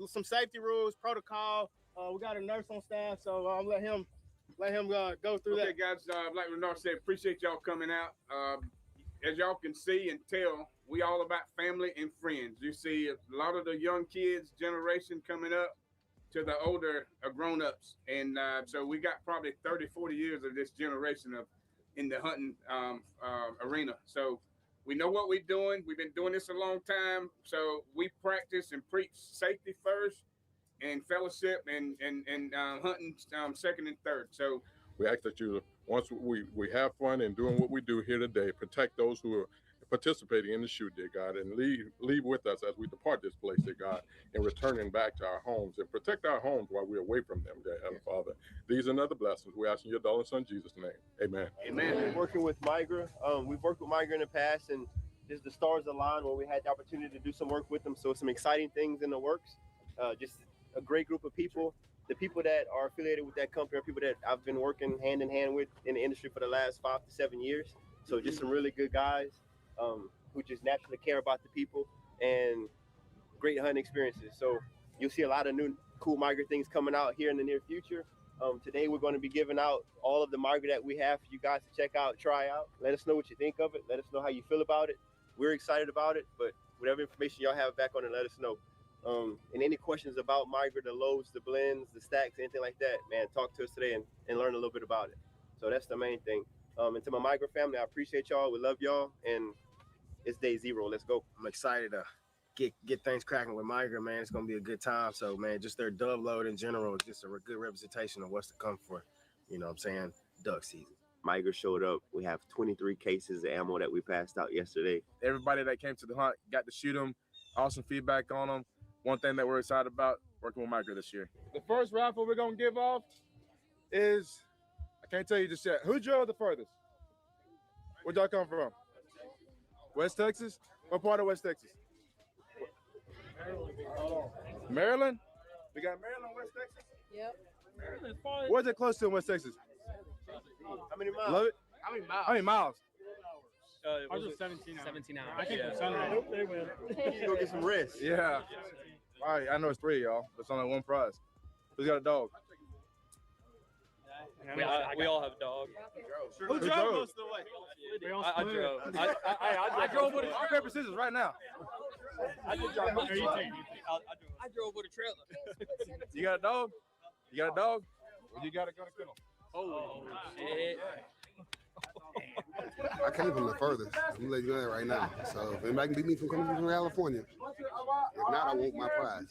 some safety rules, protocol. We got a nurse on staff, so I'll let him go through that. Okay, guys, like Renard said, appreciate y'all coming out. As y'all can see and tell, we all about family and friends. You see a lot of the young kids generation coming up to the older grown-ups. And so we got probably 30, 40 years of this generation in the hunting arena. So we know what we're doing. We've been doing this a long time. So we practice and preach safety first, and fellowship and hunting second and third. So we ask that you, once we have fun in doing what we do here today, protect those who are participating in the shoot, dear God, and leave with us as we depart this place, dear God, and returning back to our homes, and protect our homes while we're away from them, dear Heavenly Father. These and other blessings we ask in your darling son Jesus' name. Amen. Amen. Working with Migra, we've worked with Migra in the past, and just the stars aligned where we had the opportunity to do some work with them. So some exciting things in the works. Just a great group of people. The people that are affiliated with that company are people that I've been working hand in hand with in the industry for the last 5 to 7 years. So just some really good guys who just naturally care about the people and great hunting experiences. So you'll see a lot of new cool Migra things coming out here in the near future. Today we're going to be giving out all of the Migra that we have for you guys to check out, try out. Let us know what you think of it. Let us know how you feel about it. We're excited about it, but whatever information y'all have back on it, let us know. And any questions about Migra, the loads, the blends, the stacks, anything like that, man, talk to us today and learn a little bit about it. So that's the main thing. And to my Migra family, I appreciate y'all. We love y'all. And it's day 0. Let's go. I'm excited to get things cracking with Migra, man. It's going to be a good time. So, man, just their dove load in general is just a good representation of what's to come for, duck season. Migra showed up. We have 23 cases of ammo that we passed out yesterday. Everybody that came to the hunt got to shoot them. Awesome feedback on them. One thing that we're excited about, working with Migra this year. The first raffle we're going to give off is, I can't tell you just yet. Who drove the furthest? Where'd y'all come from? West Texas? What part of West Texas? Maryland? We got Maryland, West Texas? Yep. Where's it close to in West Texas? How many miles? Love it? How many miles? How many miles? Ours was 17 hours. 17 hours. I think Yeah. it's Sunday. I hope they win. Go get some rest. Yeah. All right, I know it's 3, y'all. There's only one prize. Who's got a dog? We all have dogs. Who drove most of the way? I drove. I drove with rock, paper, scissors right now. I drove with a trailer. You got a dog? You got a dog? Or you got a gun kennel? Oh, shit. I came from the furthest. I'm gonna let you know that right now. So if anybody can beat me from coming from California, if not, I want my prize.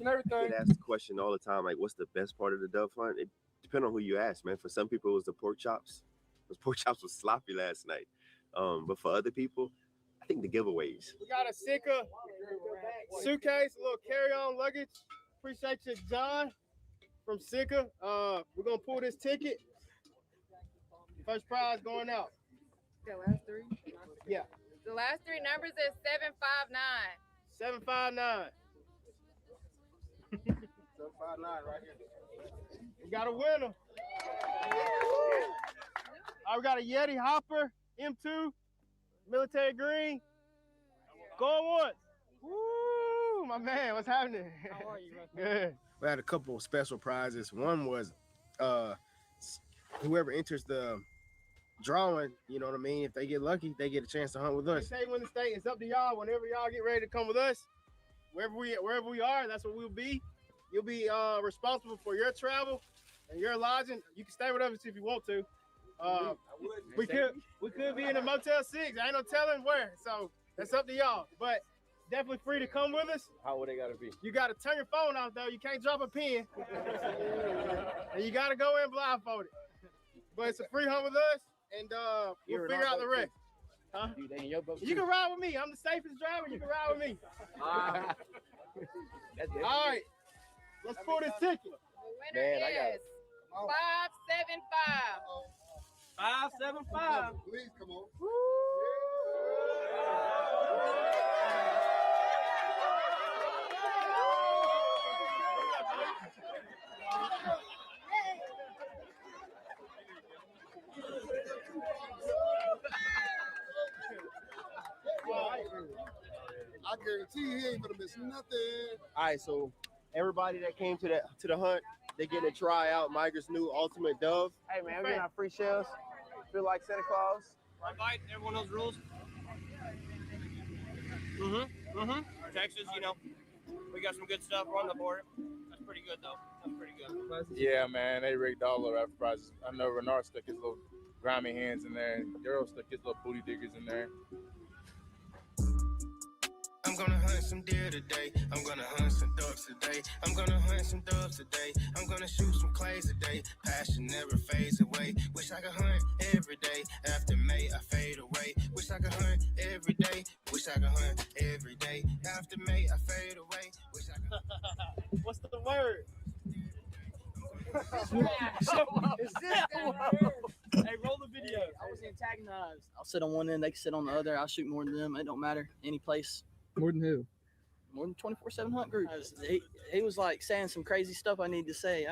Get asked the question all the time, like, what's the best part of the dove hunt? It depends on who you ask, man. For some people, it was the pork chops. Those pork chops was sloppy last night. But for other people, I think the giveaways. We got a Sitka suitcase, a little carry-on luggage. Appreciate you, John, from Sitka. We're gonna pull this ticket. First prize going out. The last 3? Yeah. The last 3 numbers is 759. 759. 759 right here. We got a winner. We got a Yeti Hopper M2, military green. Going once. Woo, my man, what's happening? How are you, Good. We had a couple of special prizes. One was whoever enters the drawing, you know what I mean? If they get lucky, they get a chance to hunt with us. Say when the state, it's up to y'all. Whenever y'all get ready to come with us, wherever we are, that's where we'll be. You'll be responsible for your travel and your lodging. You can stay with us if you want to. We could be in a Motel 6. I ain't no telling where, so that's up to y'all. But definitely free to come with us. How would they gotta be? You gotta turn your phone off though. You can't drop a pin, and you gotta go in blindfolded. But it's a free hunt with us, and we'll figure out the rest. Huh? You can ride with me. I'm the safest driver. You can ride with me. All right, let's pull this ticket. The winner is 575. 575. Please come on. I guarantee he ain't gonna miss nothing. All right, so everybody that came to the hunt, they getting to try out Migra's new Ultimate Dove. Hey man, we're getting our free shells. Feel like Santa Claus. Invite everyone knows the rules. Texas, you know, we got some good stuff on the board. That's pretty good though. That's pretty good. Yeah, man, they rigged all of our prizes. I know Renard stuck his little grimy hands in there. Daryl stuck his little booty diggers in there. I'm gonna hunt some deer today. I'm gonna hunt some ducks today. I'm gonna hunt some doves today. I'm gonna shoot some clays today. Passion never fades away. Wish I could hunt every day. After May, I fade away. Wish I could hunt every day. Wish I could hunt every day. After May, I fade away. Wish I could. What's the word? Hey, roll the video. I was antagonized. I'll sit on one end, they can sit on the other. I'll shoot more than them. It don't matter. Any place. More than who? More than 24/7 hunt group. He was like saying some crazy stuff I need to say.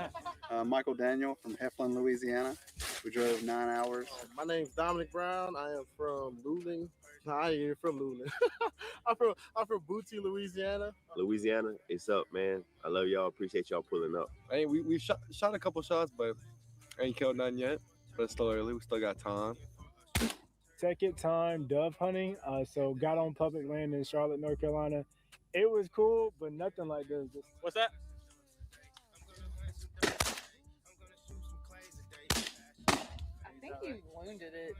Michael Daniel from Heflin, Louisiana. We drove 9 hours. My name's Dominic Brown. I am from Luling. No, I ain't even from Luling. I'm from Booty, Louisiana. Louisiana, it's up, man. I love y'all. Appreciate y'all pulling up. Hey, we shot a couple shots, but ain't killed none yet. But it's still early. We still got time. Second time dove hunting. So got on public land in Charlotte, North Carolina. It was cool, but nothing like this. What's that? I think you wounded it.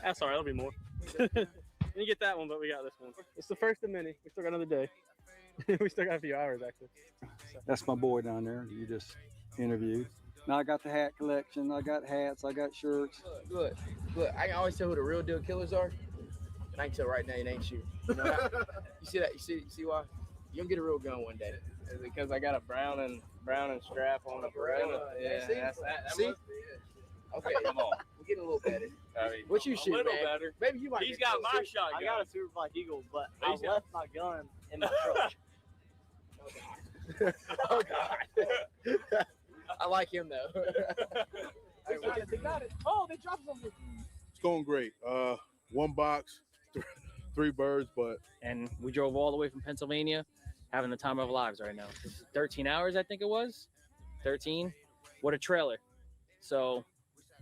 That's all right. There'll be more. You get that one, but we got this one. It's the first of many. We still got another day. We still got a few hours, actually. So. That's my boy down there. You just interviewed. Now I got the hat collection. I got hats. I got shirts. Look. I can always tell who the real deal killers are, and I can tell right now it ain't you. You know you see that? You see why? You gonna get a real gun one day. Is it because I got a brown and strap on the Beretta? Yeah, see? that See? must be it. Okay, Come on. We're getting a little better. I mean, What you a shoot, little man? better. Maybe you might. He's get got close. my shotgun. I got a Super Black Eagle, but I He's got- left my gun in my truck. Oh God. I like him though. They got it. Oh, they dropped something. It's going great. One box, 3 birds, but And we drove all the way from Pennsylvania, having the time of our lives right now. 13 hours, I think it was. 13. What a trailer. So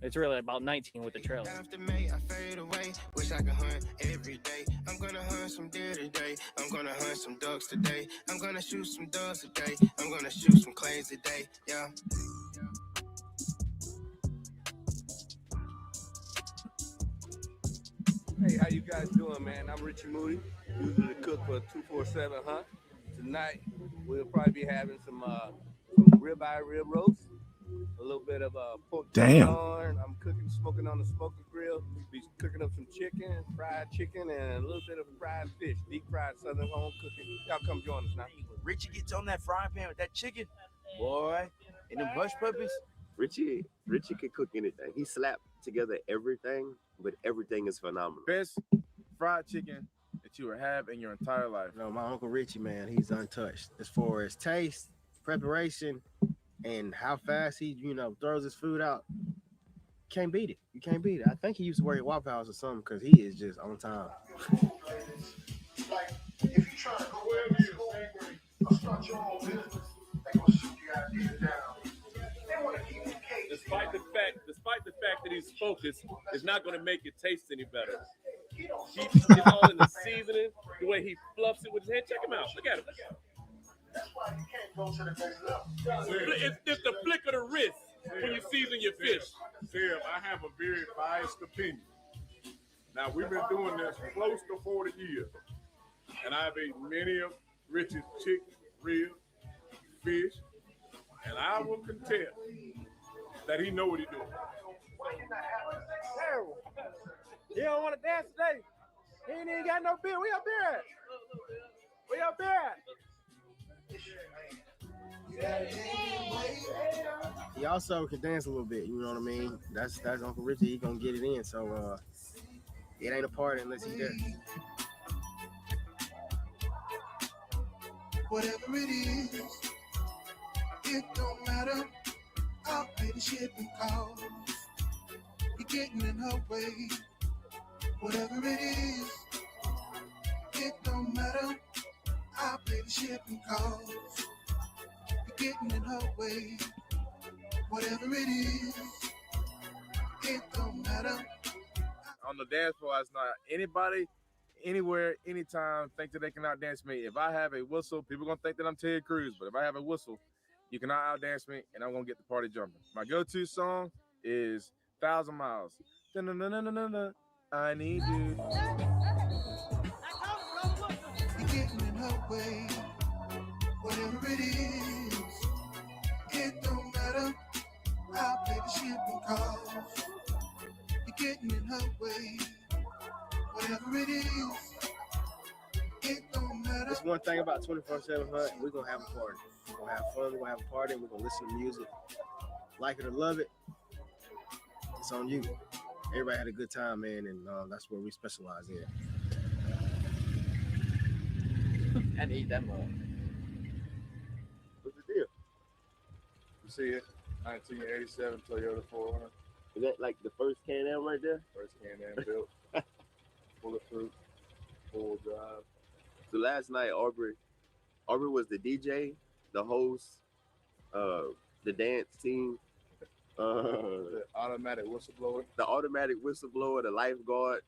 it's really about 19 with the trailer. After May, I fade away. Wish I could hunt every day. I'm gonna hunt some deer today. I'm gonna hunt some ducks today. I'm gonna shoot some doves today. I'm gonna shoot some clays today. Yeah. Hey, how you guys doing, man? I'm Richie Moody, usually the cook for 247 Hunt. Tonight, we'll probably be having some ribeye rib roast, a little bit of pork Damn. corn. I'm smoking on the smoker grill. We'll be cooking up some chicken, fried chicken, and a little bit of fried fish, deep fried Southern home cooking. Y'all come join us now. Richie gets on that frying pan with that chicken, boy, and them hush puppies. Richie can cook anything. He slapped together everything, but everything is phenomenal. Best fried chicken that you will have in your entire life. No, my Uncle Richie, man, he's untouched as far as taste, preparation, and how fast he, throws his food out. can't beat it. You can't beat it. I think he used to work at Waffle House or something because he is just on time. Like, if you try to go wherever you go, or start your own business, they gonna shoot your ideas down. They want to keep you caged. Despite the fact that he's focused, is not going to make it taste any better. It's all in the seasoning, the way he fluffs it with his hand. Check him out. Look at him. That's why you can't go to the next level. It's just the flick of the wrist when you season your fish. Sam, I have a very biased opinion. Now, we've been doing this close to 40 years, and I've ate many of Rich's chicken, ribs, fish, and I will contest that he know what he's doing. Terrible. He don't want to dance today. He ain't even got no beer. Where your beer at? Where your beer at? He also can dance a little bit. You know what I mean? That's Uncle Richie. He gonna get it in. So it ain't a party unless he's there. Whatever it is, it don't matter. I'll pay the shipping cost. You're getting in her way. Whatever it is, it don't matter. I'll pay the shipping cost. You're getting in her way. Whatever it is, it don't matter. On the dance floor, it's not anybody, anywhere, anytime think that they can outdance me. If I have a whistle, people gonna think that I'm Ted Cruz. But if I have a whistle, you cannot outdance me, and I'm gonna get the party jumping. My go-to song is 1,000 Miles. I need you. You're getting in her way. Whatever it is, it don't matter. I'll pay the shipping cost. You're getting in her way. Whatever it is, it don't matter. That's one thing about 24/7 Hunt. We're gonna have a party. We're gonna have fun. We're gonna have a party. And we're gonna listen to music. Like it or love it, it's on you. Everybody had a good time, man, and that's where we specialize in. I need that mug. What's the deal? You see it? 1987 Toyota 400. Is that like the first Can-Am right there? First Can-Am built. Bulletproof, full drive. So last night, Aubrey was the DJ, the host, the dance team, The automatic whistleblower. the lifeguard.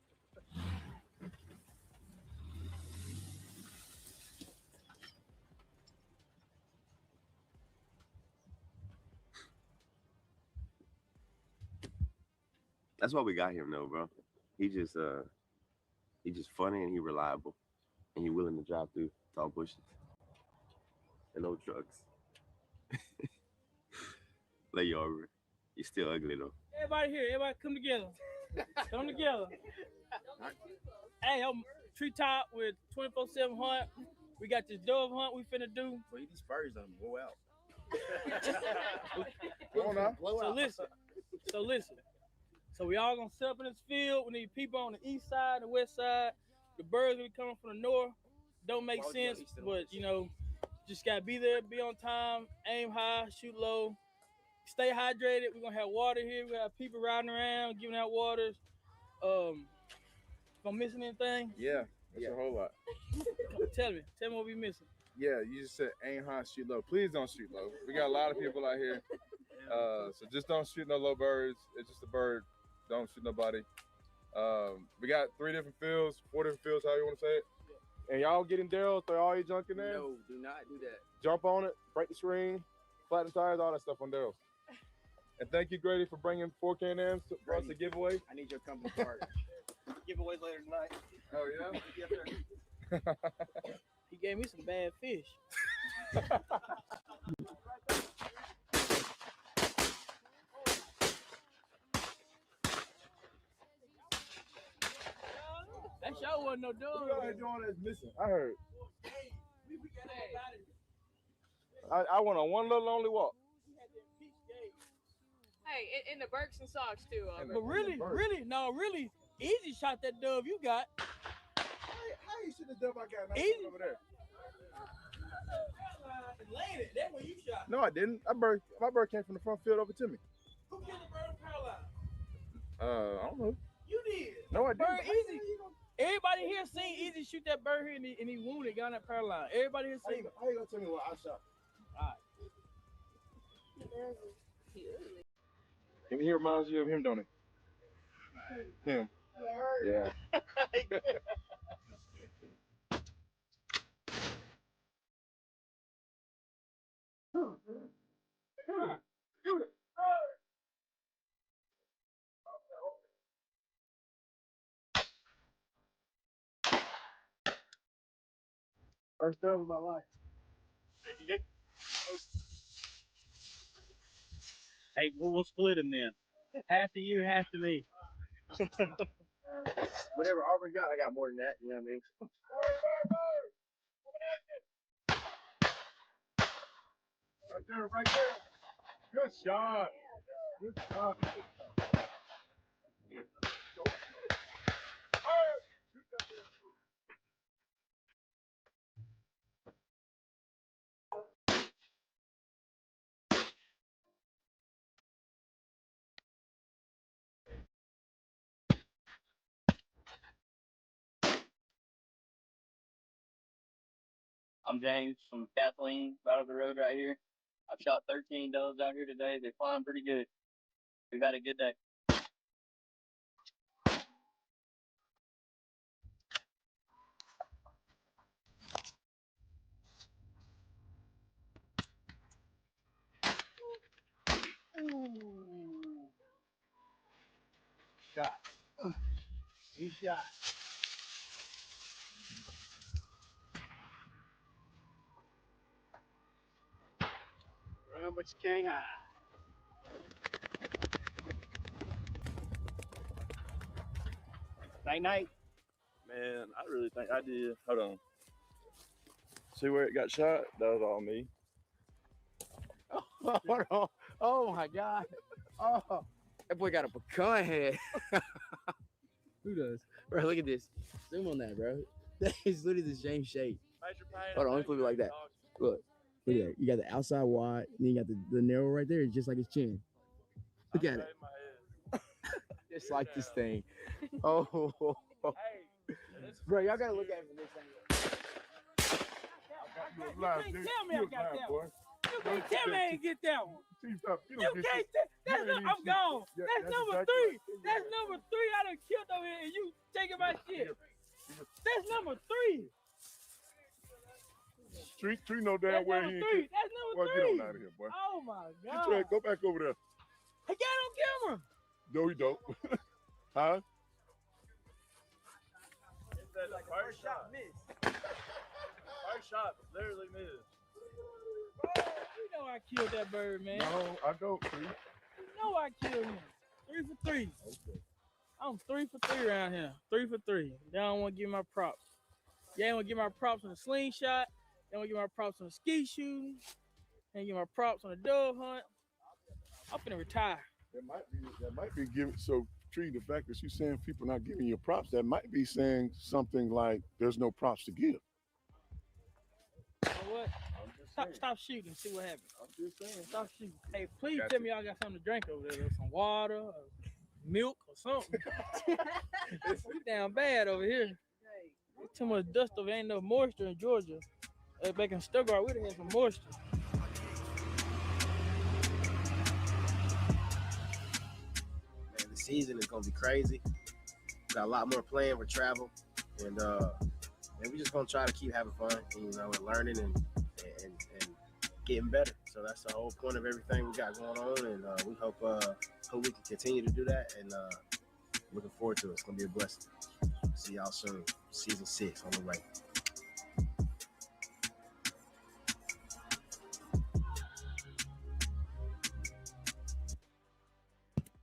That's why we got him, though, bro. He just funny and he reliable, and he willing to drive through tall bushes and no trucks. Lay you over. You're still ugly though. Everybody here, everybody come together. Come together. Hey, I'm Treetop with 24/7 Hunt. We got this dove hunt we finna do. Well, these Spurs done blow out. So listen. So we all gonna set up in this field. We need people on the east side, the west side. The birds will be coming from the north. Don't make sense, but you know, just gotta be there, be on time, aim high, shoot low, stay hydrated. We're gonna have water here. We have people riding around, giving out waters. If I'm missing anything, Yeah, it's a whole lot. tell me what we missing. Yeah, you just said aim high, shoot low. Please don't shoot low. We got a lot of people out here. So just don't shoot no low birds. It's just a bird. Don't shoot nobody. We got 3 different fields, 4 different fields, how you want to say it. And y'all get in there, throw all your junk in there. No, do not do that. Jump on it, break the screen, flatten the tires, all that stuff on Daryl's. And thank you, Grady, for bringing 4 Can-Ams for us to give away. I need your company card. Giveaways later tonight. Oh, yeah? Yes, sir. He gave me some bad fish. That sure wasn't no dog. Who out here doing that's missing? I heard. I went on one little lonely walk. Hey, in the Birks and socks too. But really, Easy shot that dove you got. How you shoot the dove I got Easy over there? Landed. That's when you shot. No, I didn't. My bird came from the front field over to me. Who killed the bird of Caroline? I don't know. You did. No, I didn't. Bird Easy. Everybody here seen Easy shoot that bird here and he wounded, got on that power line. Everybody here seen it. How you gonna tell me what I shot? All right. He reminds you of him, don't he? Him. Yeah. First dub of my life. Hey, we'll split him then. Half to you, half to me. Whatever Auburn got, I got more than that. You know what I mean? Right there. Good shot. Good shot. I'm James from Kathleen, right over the road right here. I've shot 13 doves out here today. They're flying pretty good. We've had a good day. Shot. You shot. Run, but you can't hide. Night night. Man, I really think I did. Hold on. See where it got shot? That was all me. Hold on. Oh my God. Oh, that boy got a pecan head. Who does? Bro, look at this. Zoom on that, bro. That is literally the same shape. Hold on, let me flip it like that. Look. Look at that. You got the outside wide, and then you got the narrow right there. It's just like his chin. Look at it. Just like this thing. Oh. Bro, y'all gotta look at it from this angle. You can't tell me I got that one. You can't tell me I ain't get that one. You can't tell. That's I'm gone. That's number 3. That's number 3 I done killed over here, and you taking my shit. That's number 3. Tree no damn That's where number he 3. That's number boy, 3. get on out of here, boy. Oh my Get God. your, go back over there. I got on camera. No, you don't. Huh? First shot missed. First shot literally missed. You know I killed that bird, man. No, I don't, Tree. You know I killed him. 3 for 3. Okay. I'm 3 for 3 around here. 3 for 3. They don't want to give me my props. They ain't want to give my props on the slingshot. They want to give my props on the ski shooting. They ain't give my props on the dove hunt. I'm finna retire. That might be giving. So, Tree, the fact that you're saying people not giving you props, that might be saying something like there's no props to give. You know what? Stop shooting and see what happens. I'm just saying. Stop shooting. Hey, please tell me y'all got something to drink over there. Some water, or milk, or something. It's down bad over here. There's too much dust over here. Ain't no moisture in Georgia. Back in Stuttgart, we'd have had some moisture. Man, the season is gonna be crazy. Got a lot more planned for travel, and we just gonna try to keep having fun, and learning and getting better. So that's the whole point of everything we got going on, and we hope we can continue to do that. And looking forward to it. It's gonna be a blessing. See y'all soon. Season 6 on the way.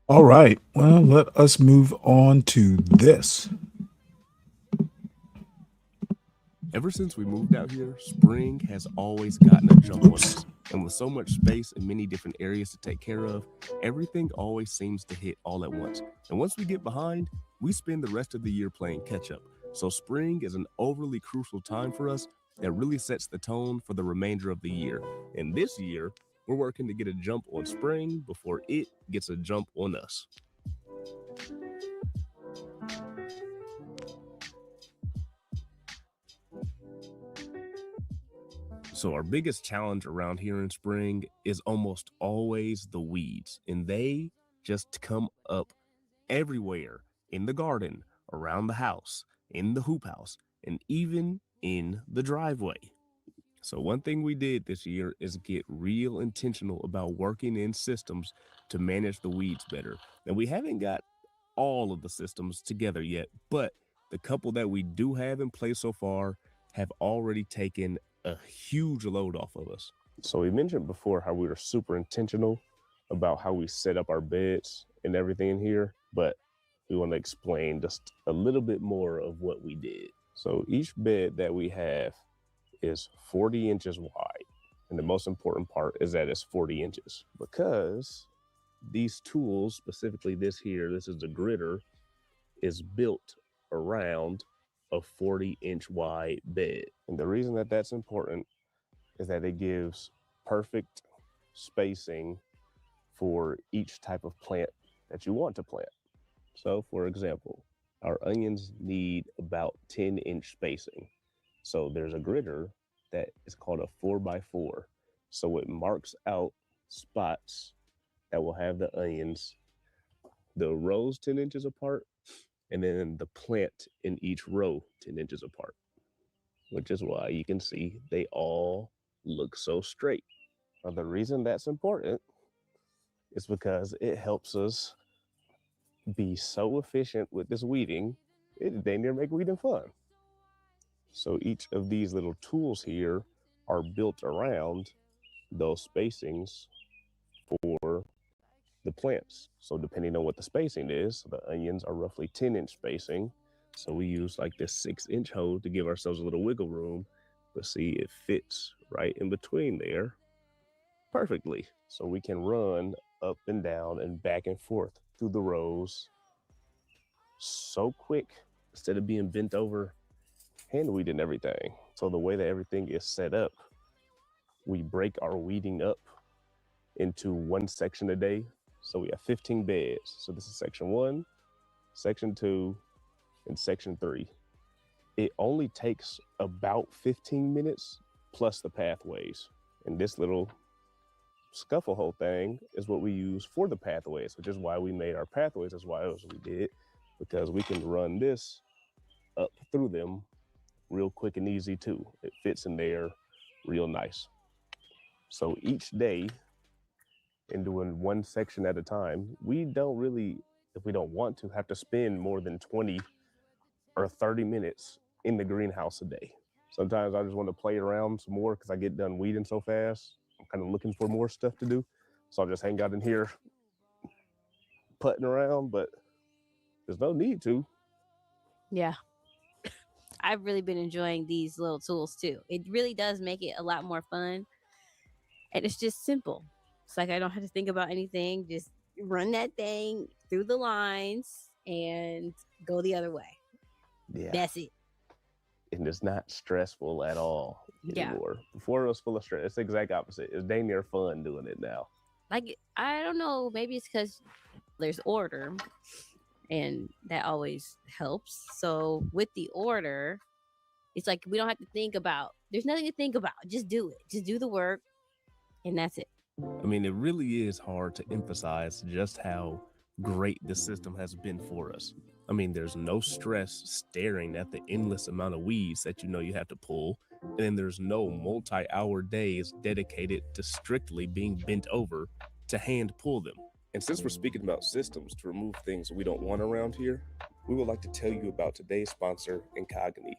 All right. Well, let us move on to this. Ever since we moved out here, spring has always gotten a jump on us. And with so much space and many different areas to take care of, everything always seems to hit all at once. And once we get behind, we spend the rest of the year playing catch up. So spring is an overly crucial time for us that really sets the tone for the remainder of the year. And this year, we're working to get a jump on spring before it gets a jump on us. So our biggest challenge around here in spring is almost always the weeds, and they just come up everywhere, in the garden, around the house, in the hoop house, and even in the driveway. So one thing we did this year is get real intentional about working in systems to manage the weeds better. And we haven't got all of the systems together yet, but the couple that we do have in place so far have already taken a huge load off of us. So we mentioned before how we were super intentional about how we set up our beds and everything in here, but we want to explain just a little bit more of what we did. So each bed that we have is 40 inches wide. And the most important part is that it's 40 inches because these tools, specifically this here, this is the gritter, is built around a 40-inch wide bed. And the reason that that's important is that it gives perfect spacing for each type of plant that you want to plant. So for example, our onions need about 10-inch spacing. So there's a gritter that is called a 4x4. So it marks out spots that will have the onions, the rows 10 inches apart, and then the plant in each row 10 inches apart, which is why you can see they all look so straight. Now, the reason that's important is because it helps us be so efficient with this weeding, it dang near make weeding fun. So each of these little tools here are built around those spacings for the plants. So depending on what the spacing is, the onions are roughly 10-inch spacing. So we use like this 6-inch hose to give ourselves a little wiggle room, but see, it fits right in between there perfectly. So we can run up and down and back and forth through the rows so quick instead of being bent over hand weeding everything. So the way that everything is set up, we break our weeding up into one section a day. So we have 15 beds. So this is section 1, section 2, and section 3. It only takes about 15 minutes plus the pathways. And this little scuffle hole thing is what we use for the pathways, which is why we made our pathways as wide as we did, because we can run this up through them real quick and easy too. It fits in there real nice. So each day, in doing one section at a time, we don't really, if we don't want to, have to spend more than 20 or 30 minutes in the greenhouse a day. Sometimes I just want to play around some more because I get done weeding so fast. I'm kind of looking for more stuff to do. So I'll just hang out in here putting around, but there's no need to. Yeah. I've really been enjoying these little tools too. It really does make it a lot more fun. And it's just simple. It's like I don't have to think about anything. Just run that thing through the lines and go the other way. Yeah. That's it. And it's not stressful at all anymore. Yeah. Before it was full of stress. It's the exact opposite. It's dang near fun doing it now. Like, I don't know. Maybe it's because there's order. And that always helps. So with the order, it's like we don't have to think about. There's nothing to think about. Just do it. Just do the work. And that's it. I mean, it really is hard to emphasize just how great the system has been for us. I mean, there's no stress staring at the endless amount of weeds that you know you have to pull. And then there's no multi-hour days dedicated to strictly being bent over to hand pull them. And since we're speaking about systems to remove things we don't want around here, we would like to tell you about today's sponsor, Incogni.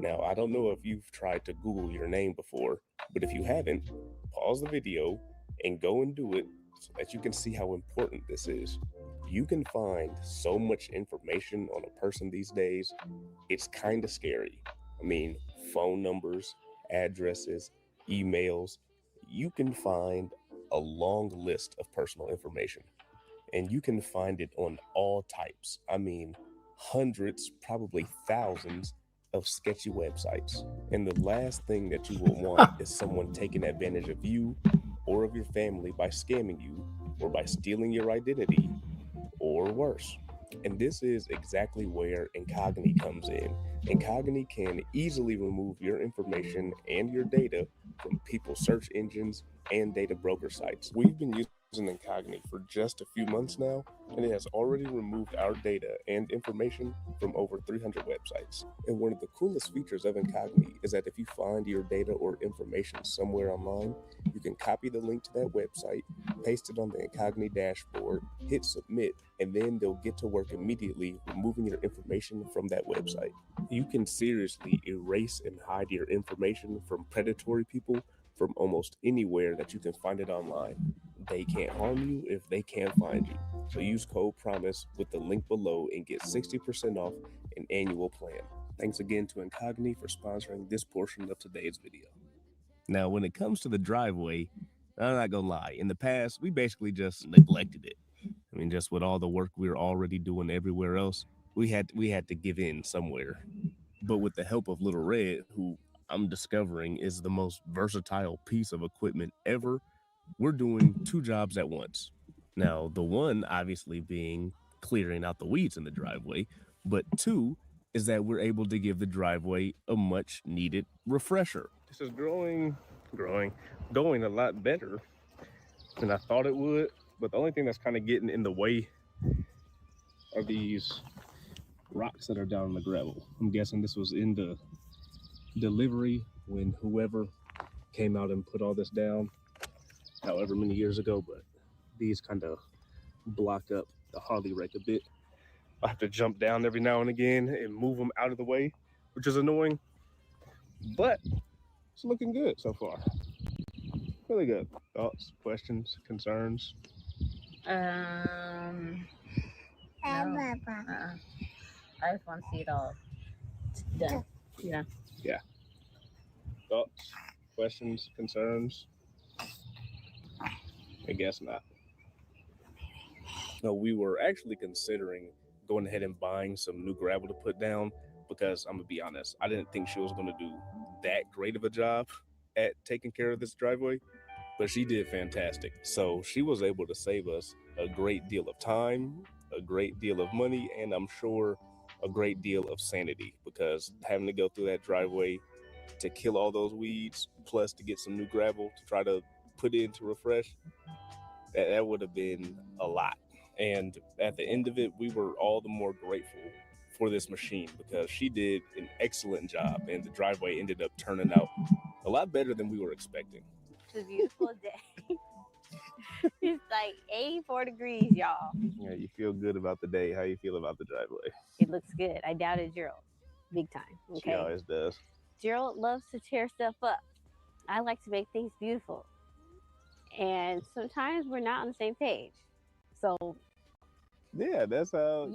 Now, I don't know if you've tried to Google your name before, but if you haven't, pause the video and go and do it so that you can see how important this is. You can find so much information on a person these days, it's kind of scary. I mean, phone numbers, addresses, emails, you can find a long list of personal information, and you can find it on all types. I mean, hundreds, probably thousands of sketchy websites. And the last thing that you will want is someone taking advantage of you or of your family by scamming you or by stealing your identity, or worse. And this is exactly where Incogni comes in. Incogni can easily remove your information and your data from people's search engines and data broker sites. We've been using Incogni for just a few months now, and it has already removed our data and information from over 300 websites. And one of the coolest features of Incogni is that if you find your data or information somewhere online, you can copy the link to that website, paste it on the Incogni dashboard, hit submit, and then they'll get to work immediately removing your information from that website. You can seriously erase and hide your information from predatory people from almost anywhere that you can find it online. They can't harm you if they can't find you. So use code PROMISE with the link below and get 60% off an annual plan. Thanks again to Incogni for sponsoring this portion of today's video. Now, when it comes to the driveway, I'm not gonna lie, in the past, we basically just neglected it. I mean, just with all the work we were already doing everywhere else, we had to give in somewhere. But with the help of Little Red, who I'm discovering is the most versatile piece of equipment ever, we're doing two jobs at once. Now, the one obviously being clearing out the weeds in the driveway, but two is that we're able to give the driveway a much needed refresher. This is going a lot better than I thought it would, but the only thing that's kind of getting in the way are these rocks that are down in the gravel. I'm guessing this was in the delivery when whoever came out and put all this down however many years ago, but these kind of block up the Harley rake a bit. I have to jump down every now and again and move them out of the way, which is annoying, but it's looking good so far. Really good. Thoughts, questions, concerns? No. I just want to see it all done. Yeah. Yeah. Thoughts, questions, concerns? I guess not. No, we were actually considering going ahead and buying some new gravel to put down because I'm gonna be honest, I didn't think she was gonna do that great of a job at taking care of this driveway, but she did fantastic. So she was able to save us a great deal of time, a great deal of money, and I'm sure a great deal of sanity, because having to go through that driveway to kill all those weeds, plus to get some new gravel to try to put in to refresh, that would have been a lot. And at the end of it, we were all the more grateful for this machine because she did an excellent job, and the driveway ended up turning out a lot better than we were expecting. It's a beautiful day. It's like 84 degrees, y'all. Yeah, you feel good about the day. How you feel about the driveway? It looks good. I doubted Gerald big time. Okay. She always does. Gerald loves to tear stuff up. I like to make things beautiful. And sometimes we're not on the same page. So yeah, that's how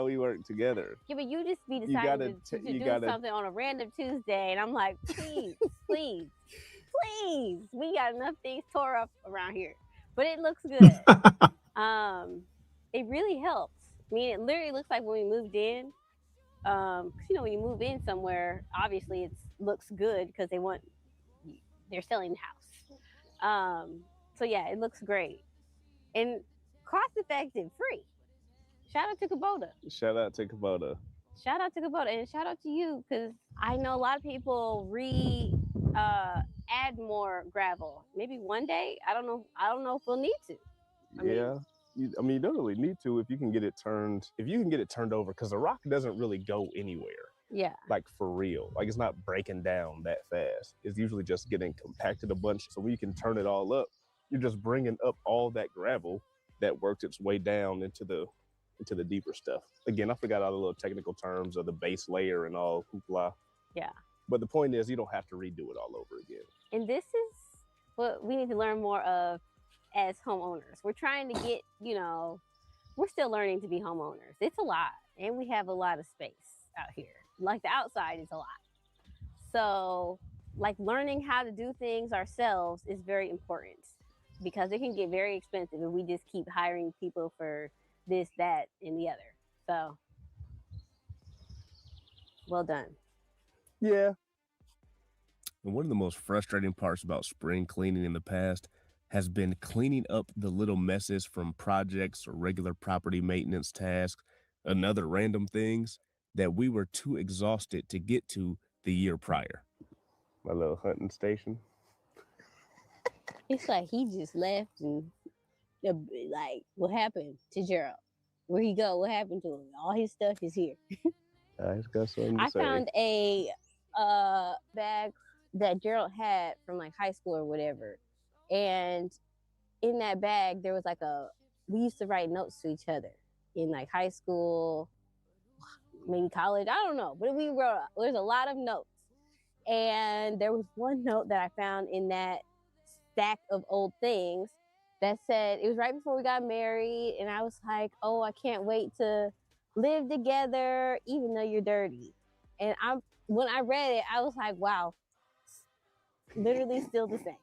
we work together. Yeah, but you just be deciding to do something on a random Tuesday, and I'm like, please, please, please. We got enough things tore up around here, but it looks good. It really helps. I mean, it literally looks like when we moved in. Because when you move in somewhere, obviously it looks good because they're selling the house. So yeah, it looks great and cost effective, free. Shout out to Kubota. Shout out to Kubota. Shout out to Kubota, and shout out to you, because I know a lot of people add more gravel. Maybe one day. I don't know if we'll need to. You don't really need to if you can get it turned over, because the rock doesn't really go anywhere. Yeah. Like for real. Like it's not breaking down that fast. It's usually just getting compacted a bunch. So when you can turn it all up, you're just bringing up all that gravel that works its way down into the deeper stuff. Again, I forgot all the little technical terms of the base layer and all hoopla. Yeah. But the point is, you don't have to redo it all over again. And this is what we need to learn more of as homeowners. We're trying to get, we're still learning to be homeowners. It's a lot, and we have a lot of space out here. Like the outside is a lot. So, like learning how to do things ourselves is very important, because it can get very expensive if we just keep hiring people for this, that, and the other. So, well done. Yeah. And one of the most frustrating parts about spring cleaning in the past has been cleaning up the little messes from projects or regular property maintenance tasks Another random things that we were too exhausted to get to the year prior. My little hunting station. It's like he just left and like, what happened to Gerald? Where'd he go? What happened to him? All his stuff is here. He's got something to I say. found a bag that Gerald had from like high school or whatever, and in that bag there was like we used to write notes to each other in like high school, maybe college, I don't know, but there's a lot of notes, and there was one note that I found in that stack of old things that said, it was right before we got married, and I was like, oh, I can't wait to live together even though you're dirty. And when I read it, I was like, wow, literally still the same.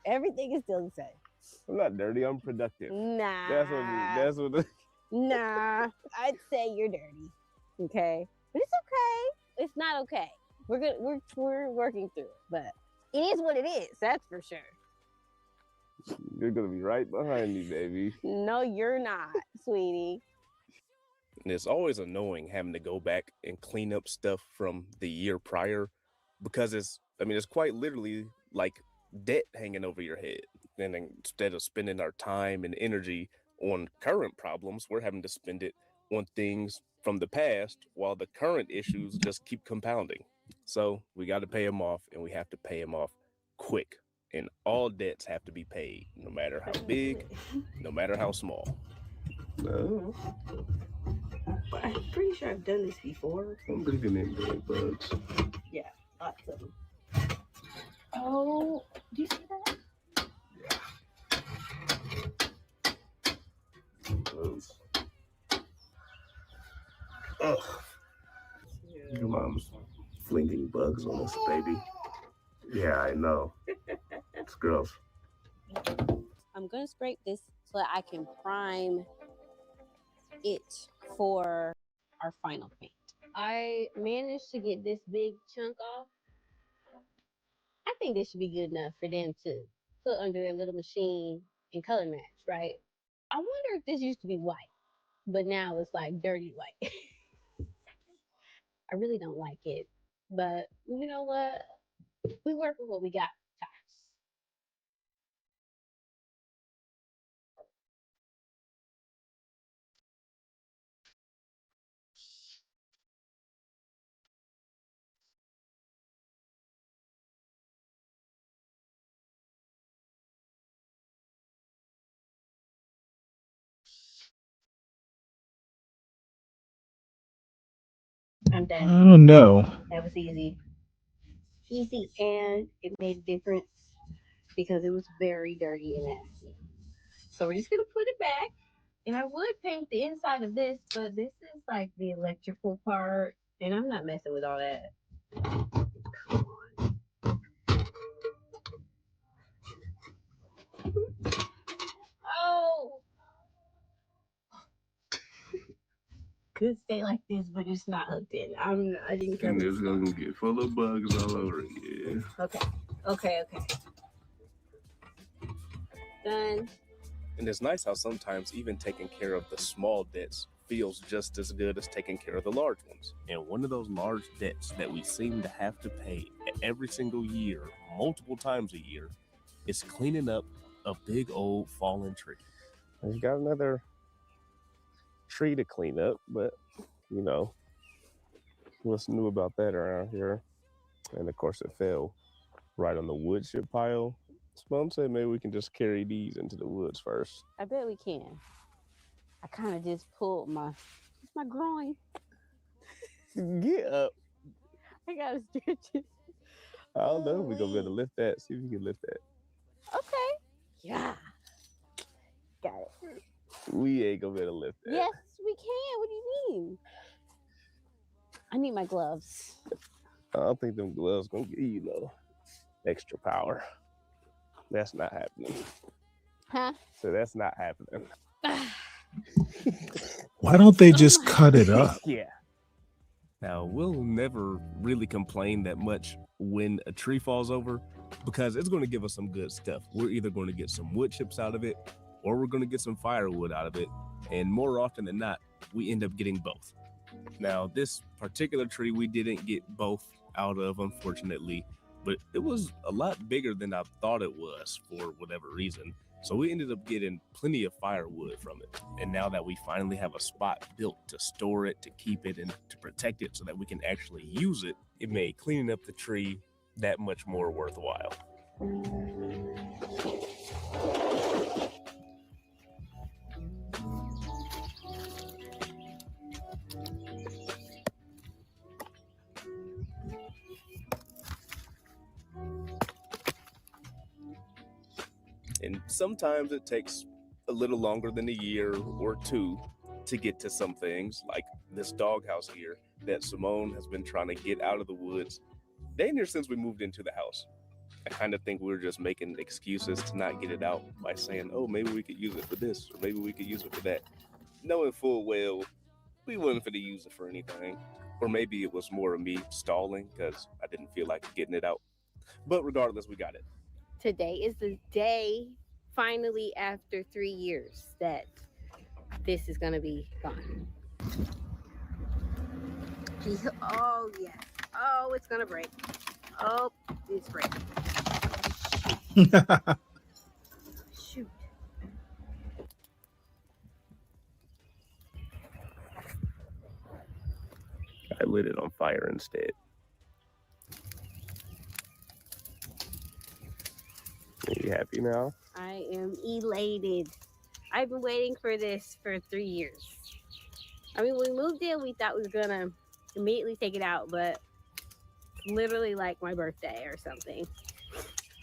Everything is still the same. I'm not dirty, I'm productive. Nah. That's what Nah, I'd say you're dirty. Okay? But it's okay. It's not okay. We're working through it, but it is what it is, that's for sure. You're gonna be right behind me, baby. No, you're not, sweetie. And it's always annoying having to go back and clean up stuff from the year prior, because it's quite literally like debt hanging over your head. And instead of spending our time and energy on current problems, we're having to spend it on things from the past while the current issues just keep compounding. So we got to pay them off, and we have to pay them off quick. And all debts have to be paid, no matter how big, no matter how small. No. But I'm pretty sure I've done this before. I'm breathing in bed bugs. Yeah, lots of them. Oh, do you see that? Bugs. Ugh. Your mom's flinging bugs on us, baby. Yeah, I know. It's gross. I'm gonna scrape this so that I can prime it for our final paint. I managed to get this big chunk off. I think this should be good enough for them to put under their little machine and color match, right? I wonder if this used to be white, but now it's like dirty white. I really don't like it, but you know what? We work with what we got. I'm done. I don't know. That was easy. Easy, and it made a difference because it was very dirty and nasty. So we're just gonna put it back. And I would paint the inside of this, but this is like the electrical part, and I'm not messing with all that. Come on. Oh! Could stay like this, but it's not hooked in. I didn't care. And it's gonna get full of bugs all over again. Okay. Done. And it's nice how sometimes even taking care of the small debts feels just as good as taking care of the large ones. And one of those large debts that we seem to have to pay every single year, multiple times a year, is cleaning up a big old fallen tree. He's got another tree to clean up, but you know, what's new about that around here? And of course it fell right on the wood chip pile. So Mom said maybe we can just carry these into the woods first. I bet we can. I kind of just pulled my groin. Get up. I gotta stretch it. I don't know if we're gonna be able to lift that. See if we can lift that. Okay. Yeah. Got it. We ain't gonna be able to lift that. Yes, we can. What do you mean? I need my gloves. I don't think them gloves gonna give you no extra power. That's not happening. Huh? So that's not happening. Why don't they just cut it up? Yeah. Now, we'll never really complain that much when a tree falls over because it's going to give us some good stuff. We're either going to get some wood chips out of it or we're going to get some firewood out of it. And more often than not, we end up getting both. Now, this particular tree we didn't get both out of, unfortunately, but it was a lot bigger than I thought it was for whatever reason. So we ended up getting plenty of firewood from it. And now that we finally have a spot built to store it, to keep it, and to protect it so that we can actually use it, it made cleaning up the tree that much more worthwhile. And sometimes it takes a little longer than a year or two to get to some things, like this doghouse here that Simone has been trying to get out of the woods dang near since we moved into the house. I kind of think we were just making excuses to not get it out by saying, oh, maybe we could use it for this, or maybe we could use it for that, knowing full well we wasn't going to use it for anything. Or maybe it was more of me stalling because I didn't feel like getting it out. But regardless, we got it. Today is the day, finally, after 3 years, that this is going to be gone. Oh, yes. Oh, it's going to break. Oh, it's breaking. Shoot. I lit it on fire instead. Are you happy now? I am elated. I've been waiting for this for 3 years. I mean, when we moved in, we thought we were going to immediately take it out, but it's literally like my birthday or something.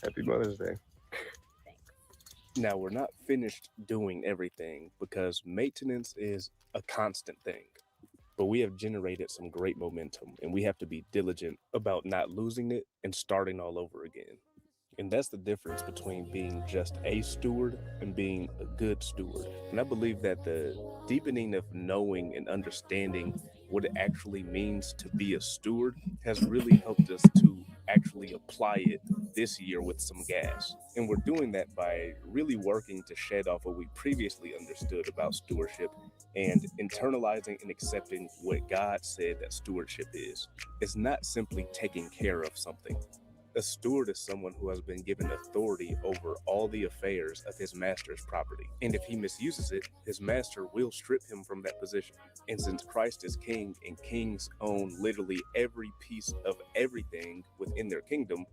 Happy Mother's Day. Now, we're not finished doing everything because maintenance is a constant thing. But we have generated some great momentum, and we have to be diligent about not losing it and starting all over again. And that's the difference between being just a steward and being a good steward. And I believe that the deepening of knowing and understanding what it actually means to be a steward has really helped us to actually apply it this year with some gas. And we're doing that by really working to shed off what we previously understood about stewardship and internalizing and accepting what God said that stewardship is. It's not simply taking care of something. A steward is someone who has been given authority over all the affairs of his master's property. And if he misuses it, his master will strip him from that position. And since Christ is king and kings own literally every piece of everything within their kingdom,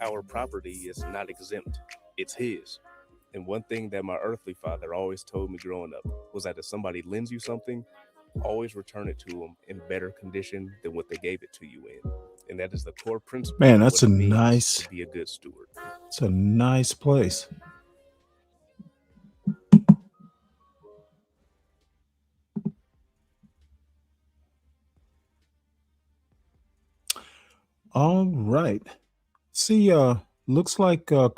our property is not exempt. It's his. And one thing that my earthly father always told me growing up was that if somebody lends you something, always return it to them in better condition than what they gave it to you in. And that is the core principle. Man, that's a nice, to be a good steward. It's a nice place. All right. See, looks like looks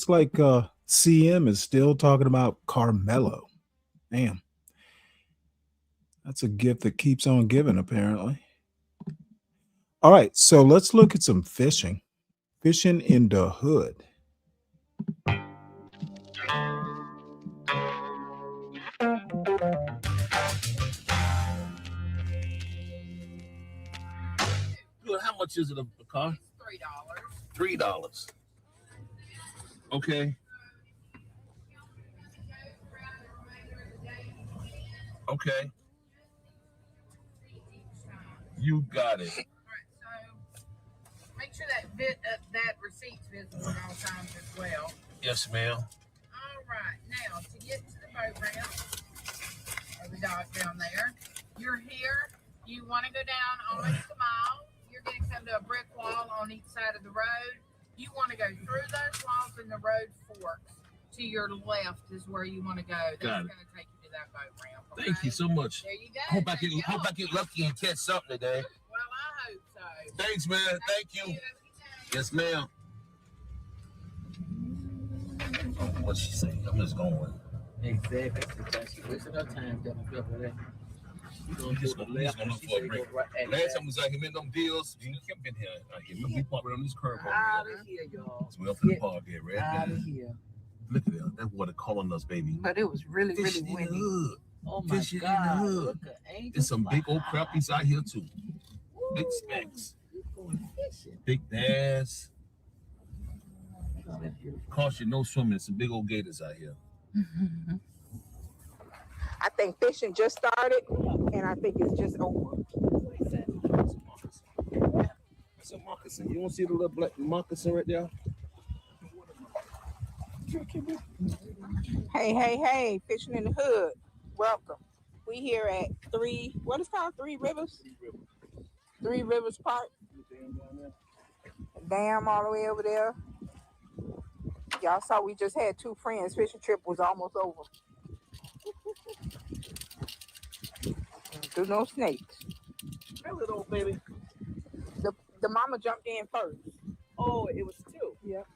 like CM is still talking about Carmelo. Damn. That's a gift that keeps on giving, apparently. All right, so let's look at some fishing. Fishing in the hood. Good. How much is it a car? $3. $3. Okay. Okay. You got it. Make sure that that receipt's visible at all times as well. Yes, ma'am. All right. Now, to get to the boat ramp, or the dock down there, you're here. You want to go down almost a mile. You're going to come to a brick wall on each side of the road. You want to go through those walls and the road forks. To your left is where you want to go. That's going to take you to that boat ramp. Okay? Thank you so much. There you go. Hope I get lucky and catch something today. Well, I hope so. Thanks, man. Thank you. Yes, ma'am. What'd she say? I'm just going. Exactly. That's wasting her time down the couple of that. We just gonna look for a break. Last time we was out here making them deals, you kept getting here. We parked right on this curb over Out here. of here, y'all. So we up in the park here, Out right? of here. Look at that. That water calling us, baby. But it was really, really windy. Oh my Fishing in the God! hood. Look at Angel. There's some big old crappies out here too. Big specks. Big bass. Cost you no swimming. There's some big old gators out here. I think fishing just started, and I think it's just over. It's a moccasin. You don't see the little black moccasin right there? Hey, fishing in the hood. Welcome. We here at what is called Three Rivers? Three Rivers Park. Dam all the way over there. Y'all saw we just had two friends. Fishing trip was almost over. There's no snakes. That little old baby. The mama jumped in first. Oh, it was two. Yep.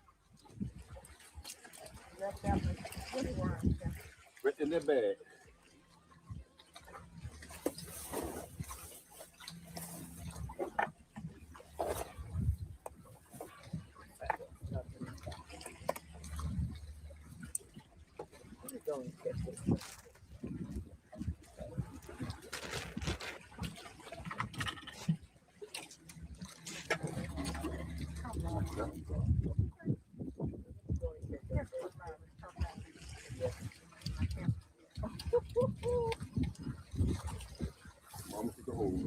Right in their bag. Mama took a hold.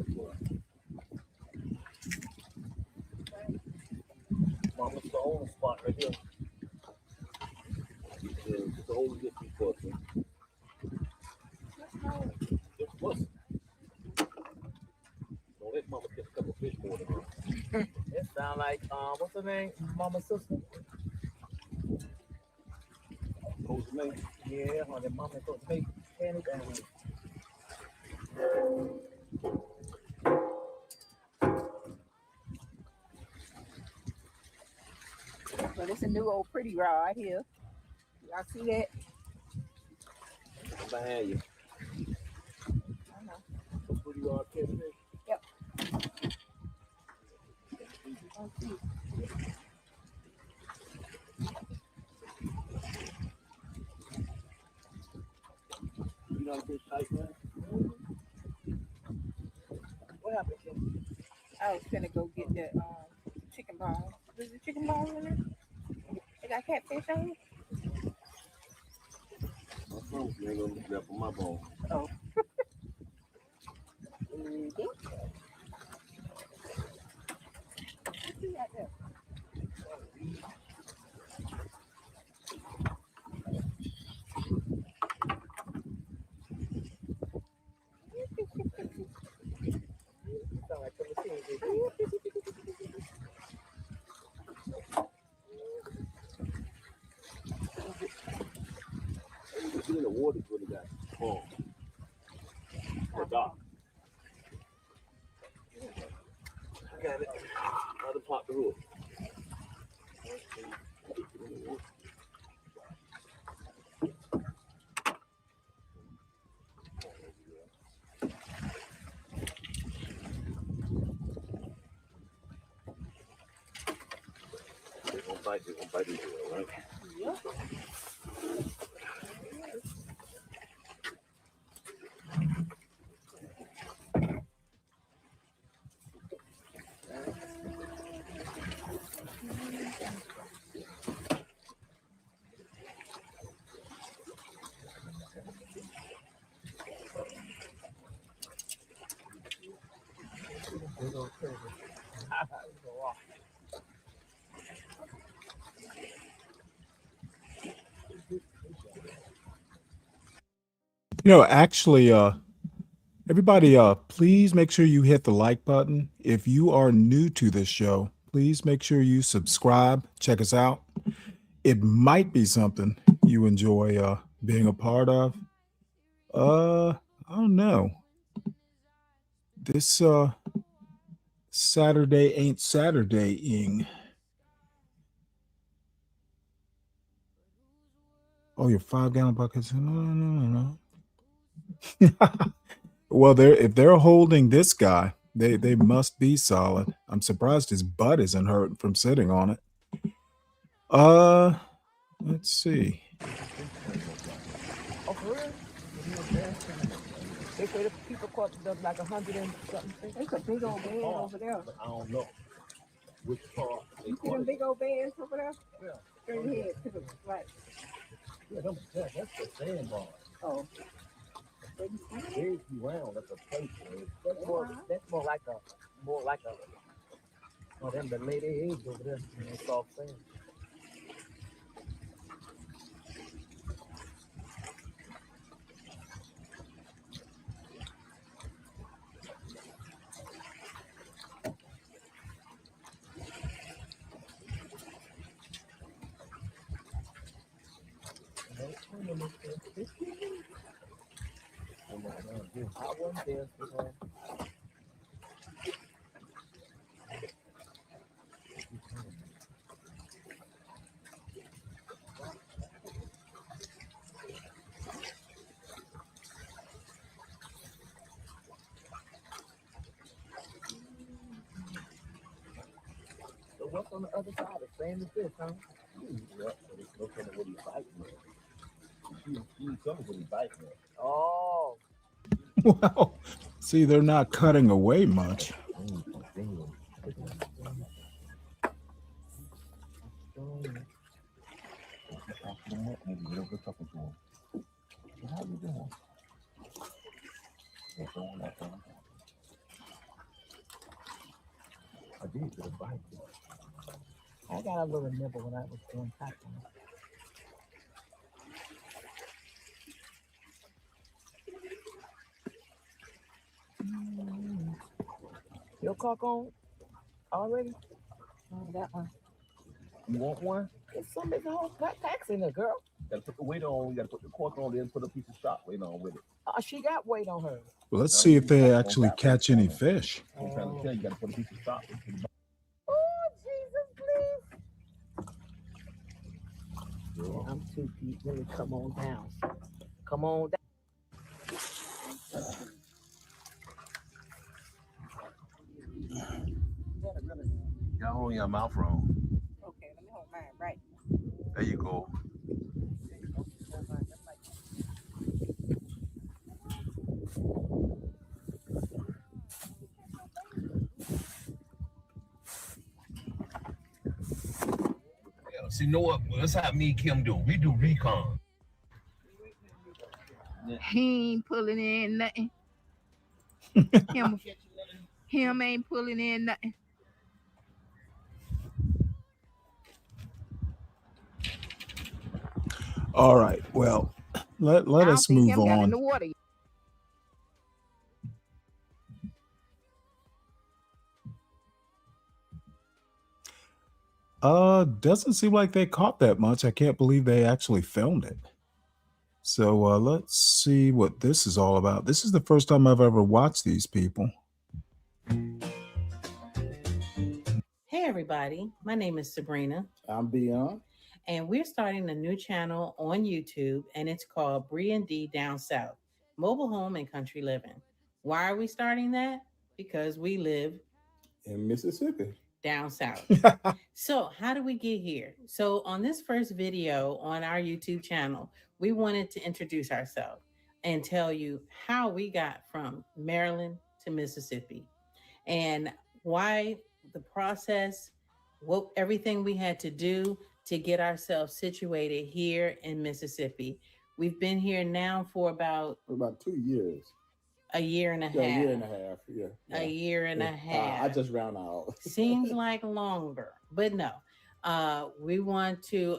Mama's the only spot right here. Yeah, it's the only good people. Just listen. Don't let mama catch a couple fish more than her. It sound like what's her name? Mama's sister. What's her name? Yeah, honey, mama told me. Hand it down. But it's a new old pretty rod here. Y'all see that? Behind you. I know. Pretty rod catching fish. Yep. You know fish tight, man? What happened, Kim? I was finna go get the chicken bone. Is the chicken bone in there? They got catfish on it? My phone ain't gonna be there for my bone. Oh. Get in the water is really got calm. Or dark. Got it. Now to pop the hook. They're gonna bite each other, right? Yep. Actually, everybody, please make sure you hit the like button. If you are new to this show, please make sure you subscribe. Check us out. It might be something you enjoy being a part of. I don't know. This Saturday ain't Saturday-ing. Oh, your 5-gallon buckets. No. Well, if they're holding this guy, they must be solid. I'm surprised his butt isn't hurt from sitting on it. Let's see. Oh, for real? They say the people cost like 100 and something. It's a big old bed over there. But I don't know which part. You see them big old beds over there? Yeah. Straight ahead to the right. Yeah, that's the sandbar. Oh. Big round, that's a place for it. That's more like a oh, them the lady eggs over there in the soft sand. I wasn't there for that. So what's on the other side? The same as this, huh? Yeah, but it's looking at what he's biting at. You tell me what he's biting at. Oh. Well, see, they're not cutting away much. How you doing? I did get a bite. I got a little nibble when I was doing tackling. Your cock on already? Oh, that one. You want one? It's some big whole packs in there, girl. Gotta put the weight on. You gotta put the cork on, then put a piece of shop weight on with it. She got weight on her. Well, let's see if they actually catch any fish. I'm trying to tell you, you gotta put a piece of shop weight. Oh, Jesus, please. Yeah, I'm too deep. Let me come on down. Come on down. Y'all hold your mouth wrong. Okay, let me hold mine right. There you go. Yeah, see, know what? That's how me and Kim do. We do recon. He ain't pulling in nothing. him ain't pulling in nothing. All right. Well, let us move on. The water. Doesn't seem like they caught that much. I can't believe they actually filmed it. So let's see what this is all about. This is the first time I've ever watched these people. Hey everybody, my name is Sabrina. I'm Dion. And we're starting a new channel on YouTube, and it's called Bree and D Down South, Mobile Home and Country Living. Why are we starting that? Because we live in Mississippi. Down south. So how do we get here? So on this first video on our YouTube channel, we wanted to introduce ourselves and tell you how we got from Maryland to Mississippi and why the process, what everything we had to do to get ourselves situated here in Mississippi. We've been here now for about 2 years. A year and a half. A year and a half. Yeah. A year and a half. I just round out. Seems like longer, but no. We want to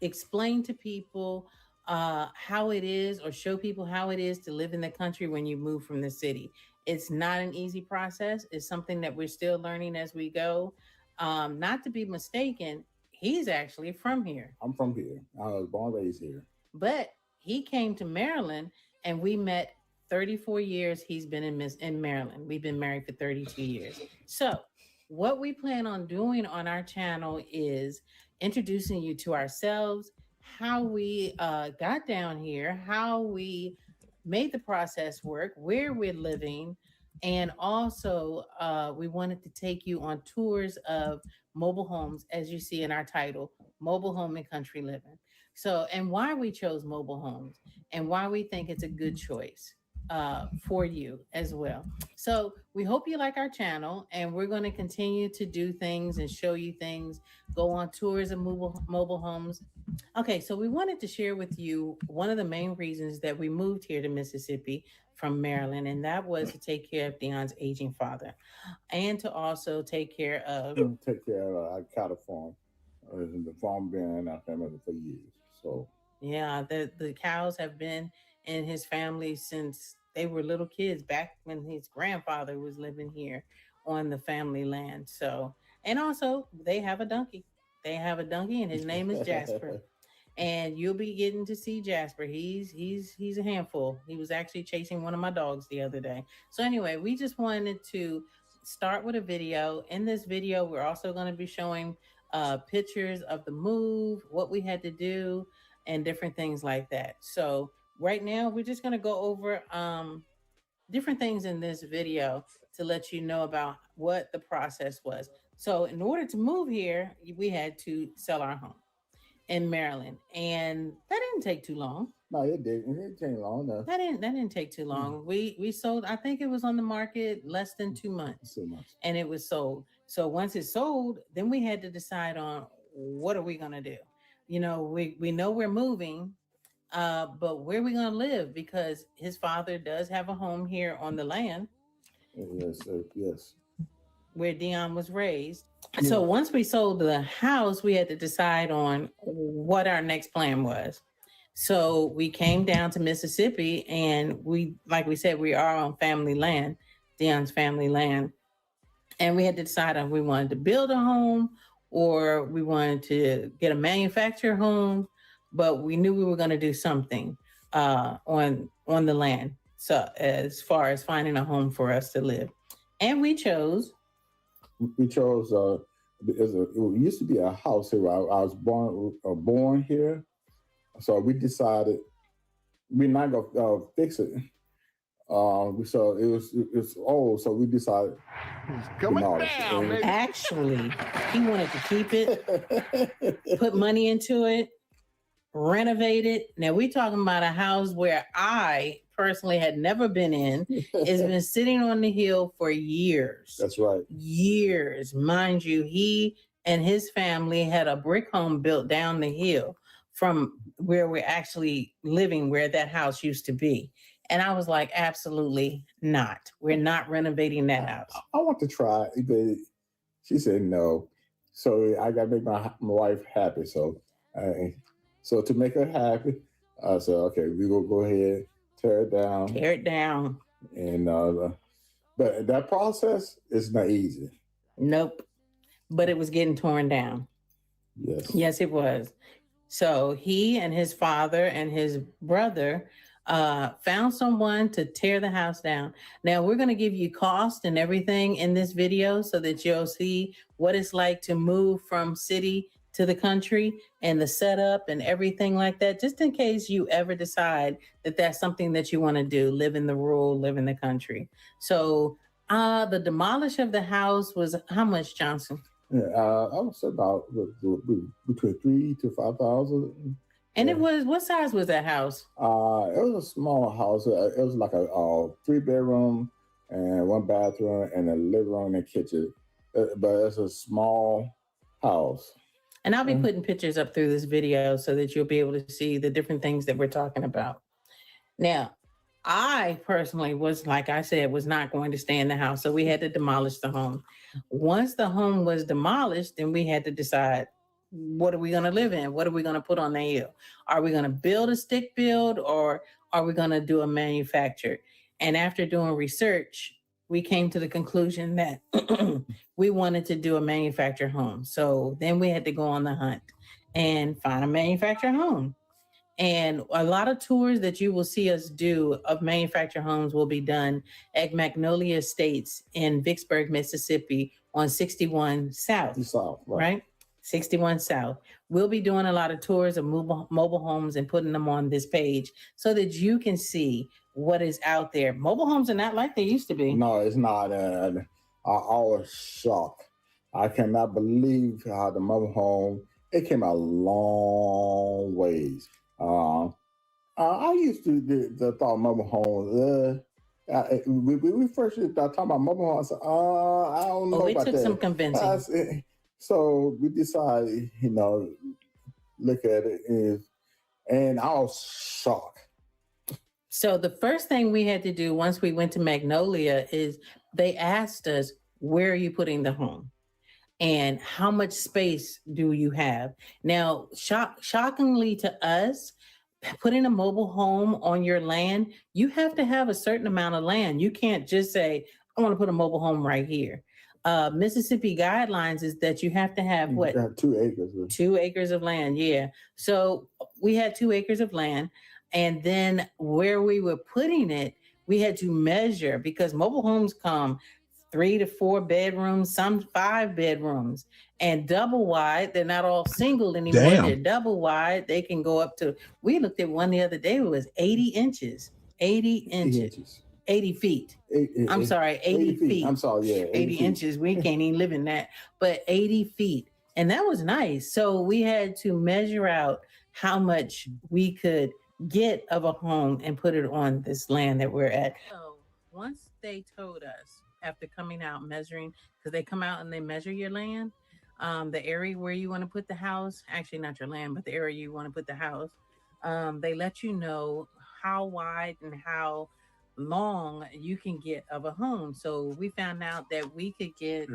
explain to people how it is, or show people how it is to live in the country when you move from the city. It's not an easy process. It's something that we're still learning as we go. Not to be mistaken, he's actually from here. I'm from here. I was born and raised here. But he came to Maryland and we met 34 years he's been in Maryland. We've been married for 32 years. So what we plan on doing on our channel is introducing you to ourselves, how we got down here, how we made the process work, where we're living, and also we wanted to take you on tours of mobile homes, as you see in our title, Mobile Home and Country Living. So, and why we chose mobile homes and why we think it's a good choice for you as well. So, we hope you like our channel, and we're going to continue to do things and show you things, go on tours of mobile homes. Okay, so we wanted to share with you one of the main reasons that we moved here to Mississippi from Maryland, and that was to take care of Dion's aging father and to also take care of Take care of our cattle farm. The farm been in our family for years. So yeah, the cows have been in his family since they were little kids, back when his grandfather was living here on the family land. So, and also they have a donkey. They have a donkey, and his name is Jasper. And you'll be getting to see Jasper. He's a handful. He was actually chasing one of my dogs the other day. So anyway, we just wanted to start with a video. In this video, we're also going to be showing pictures of the move, what we had to do, and different things like that. So right now, we're just going to go over different things in this video to let you know about what the process was. So in order to move here, we had to sell our home in Maryland, and that didn't take too long. no, it didn't. It didn't take long enough. That didn't take too long. We sold. I think it was on the market less than 2 months, 2 months. and it was sold. So once it's sold, then we had to decide on what are we gonna do. You know, we know we're moving, but where are we gonna live? Because his father does have a home here on the land. Yes, yes. Where Dion was raised. So once we sold the house, we had to decide on what our next plan was. So we came down to Mississippi, and we, like we said, we are on family land, Dion's family land. And we had to decide on we wanted to build a home or we wanted to get a manufactured home, but we knew we were going to do something on the land. So as far as finding a home for us to live. And we chose it used to be a house here. I was born here, so we decided we're not gonna fix it. So it's old, so we decided coming down. Baby. Actually, he wanted to keep it, put money into it, renovate it. Now we're talking about a house where I personally had never been in. It's been sitting on the hill for years. That's right. Years. Mind you, he and his family had a brick home built down the hill from where we're actually living, where that house used to be. And I was like, absolutely not. We're not renovating that house. I want to try it, but she said no. So I got to make my wife happy. So to make her happy, I said, okay, we will go ahead, tear it down. Tear it down. And but that process is not easy. Nope. But it was getting torn down. Yes. Yes, it was. So he and his father and his brother found someone to tear the house down. Now we're going to give you cost and everything in this video so that you'll see what it's like to move from city to the country and the setup and everything like that, just in case you ever decide that that's something that you want to do, live in the rural, live in the country. So the demolish of the house was how much, Johnson? Yeah, I would say about between 3,000 to 5,000. And it was, what size was that house? It was a small house. It was like a 3-bedroom and 1 bathroom and a living room and a kitchen. But it's a small house. And I'll be putting pictures up through this video so that you'll be able to see the different things that we're talking about. Now, I personally was, like I said, was not going to stay in the house. So we had to demolish the home. Once the home was demolished, then we had to decide, what are we going to live in? What are we going to put on the hill? Are we going to build a stick build or are we going to do a manufactured? And after doing research, we came to the conclusion that we wanted to do a manufactured home. So then we had to go on the hunt and find a manufactured home. And a lot of tours that you will see us do of manufactured homes will be done at Magnolia Estates in Vicksburg, Mississippi on 61 South, right? 61 South. We'll be doing a lot of tours of mobile homes and putting them on this page so that you can see what is out there. Mobile homes are not like they used to be. No, it's not. I was shocked. I cannot believe how the mobile home it came a long ways. I used to the thought mobile homes. We first started talking about mobile homes. I don't know it about took that. some convincing. So we decided, look at it, and I was shocked. So the first thing we had to do once we went to Magnolia is they asked us, where are you putting the home? And how much space do you have? Now, shockingly to us, putting a mobile home on your land, you have to have a certain amount of land. You can't just say, I want to put a mobile home right here. Mississippi guidelines is that you have to have what? 2 acres. 2 acres of land, yeah. So we had 2 acres of land. And then where we were putting it, we had to measure because mobile homes come 3 to 4 bedrooms, some 5 bedrooms, and double wide. They're not all single anymore. Damn. They're double wide. They can go up to, we looked at one the other day, it was 80 inches, 80 inches, 80 feet. I'm sorry, 80 feet. I'm sorry, yeah. 80 inches. We can't even live in that, but 80 feet. And that was nice. So we had to measure out how much we could get of a home and put it on this land that we're at. So once they told us, after coming out measuring, because they come out and they measure your land, the area where you want to put the house, actually not your land, but the area you want to put the house, they let you know how wide and how long you can get of a home. So we found out that we could get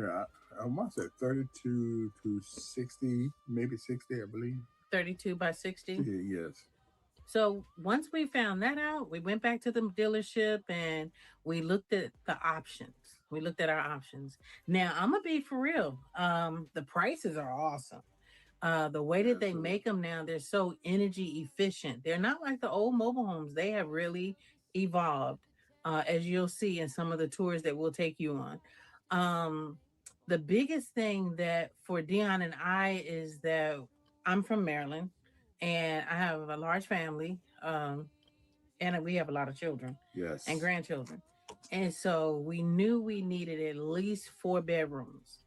I want to say 32 to 60, maybe 60, I believe. 32 by 60. Yes. So once we found that out, we went back to the dealership and we looked at the options. We looked at our options. Now I'm gonna be for real. The prices are awesome. The way that they make them now, they're so energy efficient. They're not like the old mobile homes. They have really evolved, as you'll see in some of the tours that we'll take you on. The biggest thing that for Dion and I is that I'm from Maryland and I have a large family, and we have a lot of children and grandchildren. And so we knew we needed at least 4 bedrooms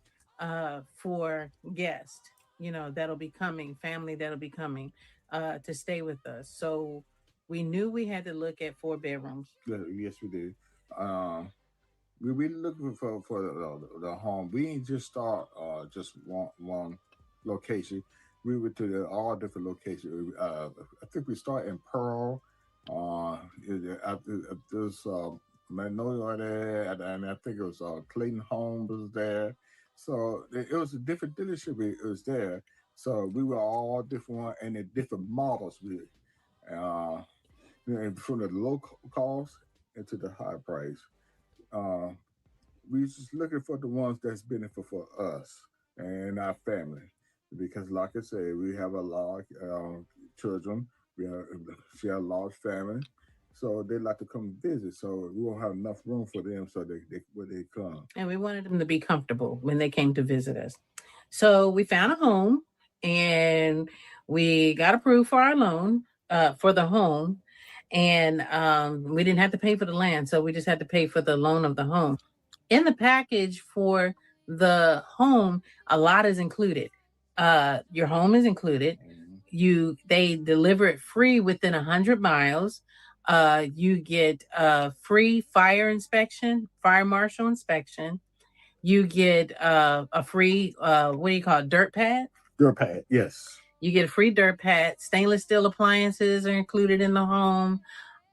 for guests, that'll be coming, family that'll be coming to stay with us. So we knew we had to look at 4 bedrooms. Yes, we did. We looking for the home. We ain't just start just one location. We went to all different locations. I think we start in Pearl. There's Magnolia there, and I think it was Clayton Home was there. So it was a different dealership. It was there. So we were all different ones and the different models. From the low cost into the high price. We just looking for the ones that's benefit for us and our family, because, like I say, we have a lot of children. She has a large family, so they like to come visit. So we won't have enough room for them, so they come. And we wanted them to be comfortable when they came to visit us. So we found a home, and we got approved for our loan for the home, and we didn't have to pay for the land, so we just had to pay for the loan of the home. In the package for the home, a lot is included. Your home is included. They deliver it free within 100 miles. You get free fire marshal inspection. You get a free dirt pad. Dirt pad, yes. You get a free dirt pad. Stainless steel appliances are included in the home.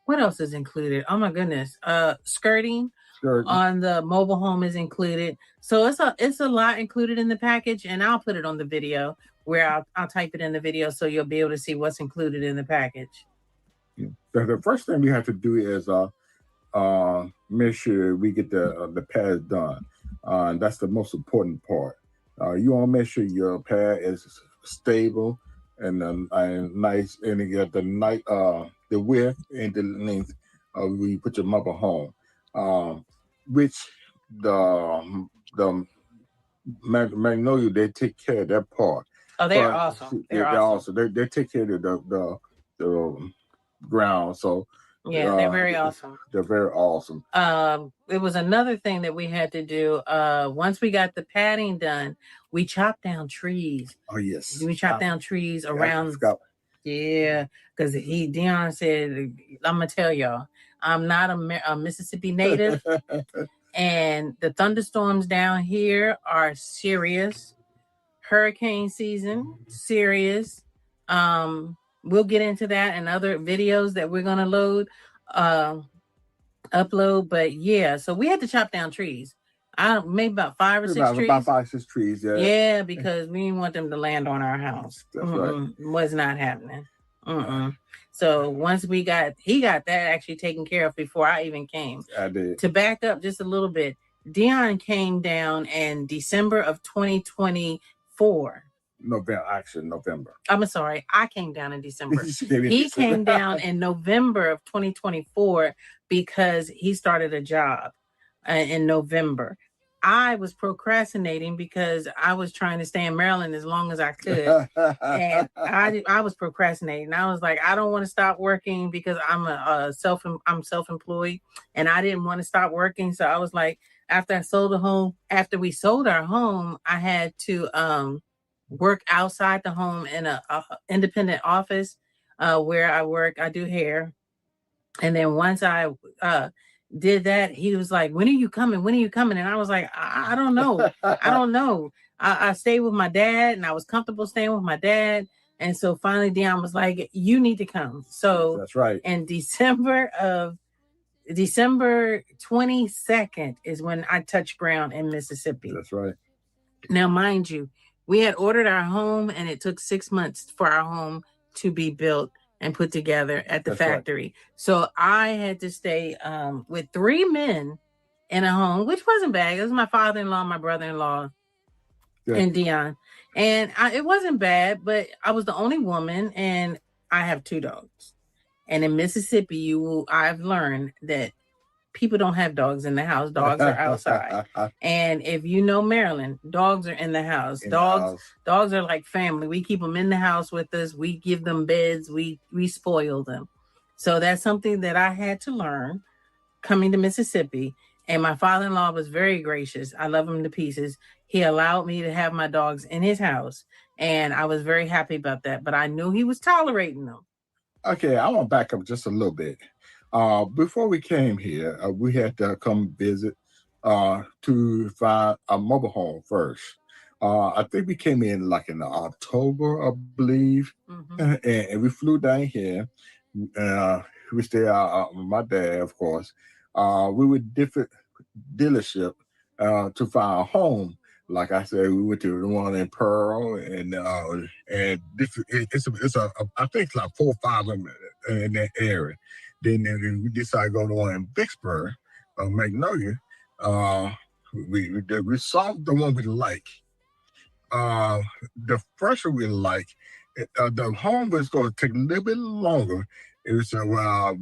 What else is included? Oh my goodness. Skirting on the mobile home is included. So it's a lot included in the package, and I'll put it on the video where I'll type it in the video so you'll be able to see what's included in the package. The first thing we have to do is make sure we get the pads done. That's the most important part. You want to make sure your pad is stable and nice, and you get the width and the length where you put your mobile home. Which the Magnolia, they take care of that part. Oh, they're awesome. They're awesome. They take care of the ground. So Yeah, they're very awesome. They're very awesome. It was another thing that we had to do. Once we got the padding done, we chopped down trees. Oh yes, We chopped down trees around. Yeah, because Dion said, I'm gonna tell y'all, I'm not a Mississippi native, and the thunderstorms down here are serious. Hurricane season, serious. We'll get into that and other videos that we're gonna upload. But yeah, so we had to chop down trees. Maybe about 5 or 6 trees. About 5 6 trees, yeah. Yeah, because we didn't want them to land on our house. That's right. Was not happening. So once he got that actually taken care of before I even came. I did. To back up just a little bit, Dion came down in December of 2024. November. I'm sorry, I came down in December. He came down in November of 2024 because he started a job in November. I was procrastinating because I was trying to stay in Maryland as long as I could. And I was procrastinating. I was like, I don't want to stop working because I'm self-employed, and I didn't want to stop working. So I was like, after we sold our home, I had to work outside the home in a independent office where I work. I do hair. And then once I did that, he was like, when are you coming? When are you coming? And I was like, I don't know. I don't know. I stayed with my dad, and I was comfortable staying with my dad. And so finally Dion was like, you need to come. So that's right. In December 22nd is when I touched ground in Mississippi. That's right. Now, mind you, we had ordered our home, and it took 6 months for our home to be built and put together at the factory. Right. So I had to stay with 3 men in a home, which wasn't bad. It was my father-in-law, my brother-in-law, and Dion. And it wasn't bad, but I was the only woman, and I have 2 dogs. And in Mississippi, I've learned that people don't have dogs in the house. Dogs are outside. And if you know Maryland, dogs are in the house. Dogs are like family. We keep them in the house with us. We give them beds. We spoil them. So that's something that I had to learn coming to Mississippi. And my father-in-law was very gracious. I love him to pieces. He allowed me to have my dogs in his house. And I was very happy about that. But I knew he was tolerating them. Okay, I want to back up just a little bit. Before we came here, we had to come visit to find a mobile home first. I think we came in like in October, I believe, and we flew down here. We stayed out with my dad, of course. We were different dealership to find a home. Like I said, we went to the one in Pearl, and it's I think it's like 4 or 5 of them in that area. Then we decided to go to one in Vicksburg, Magnolia. We saw the one we like. The first one we like, the home was going to take a little bit longer. It was for our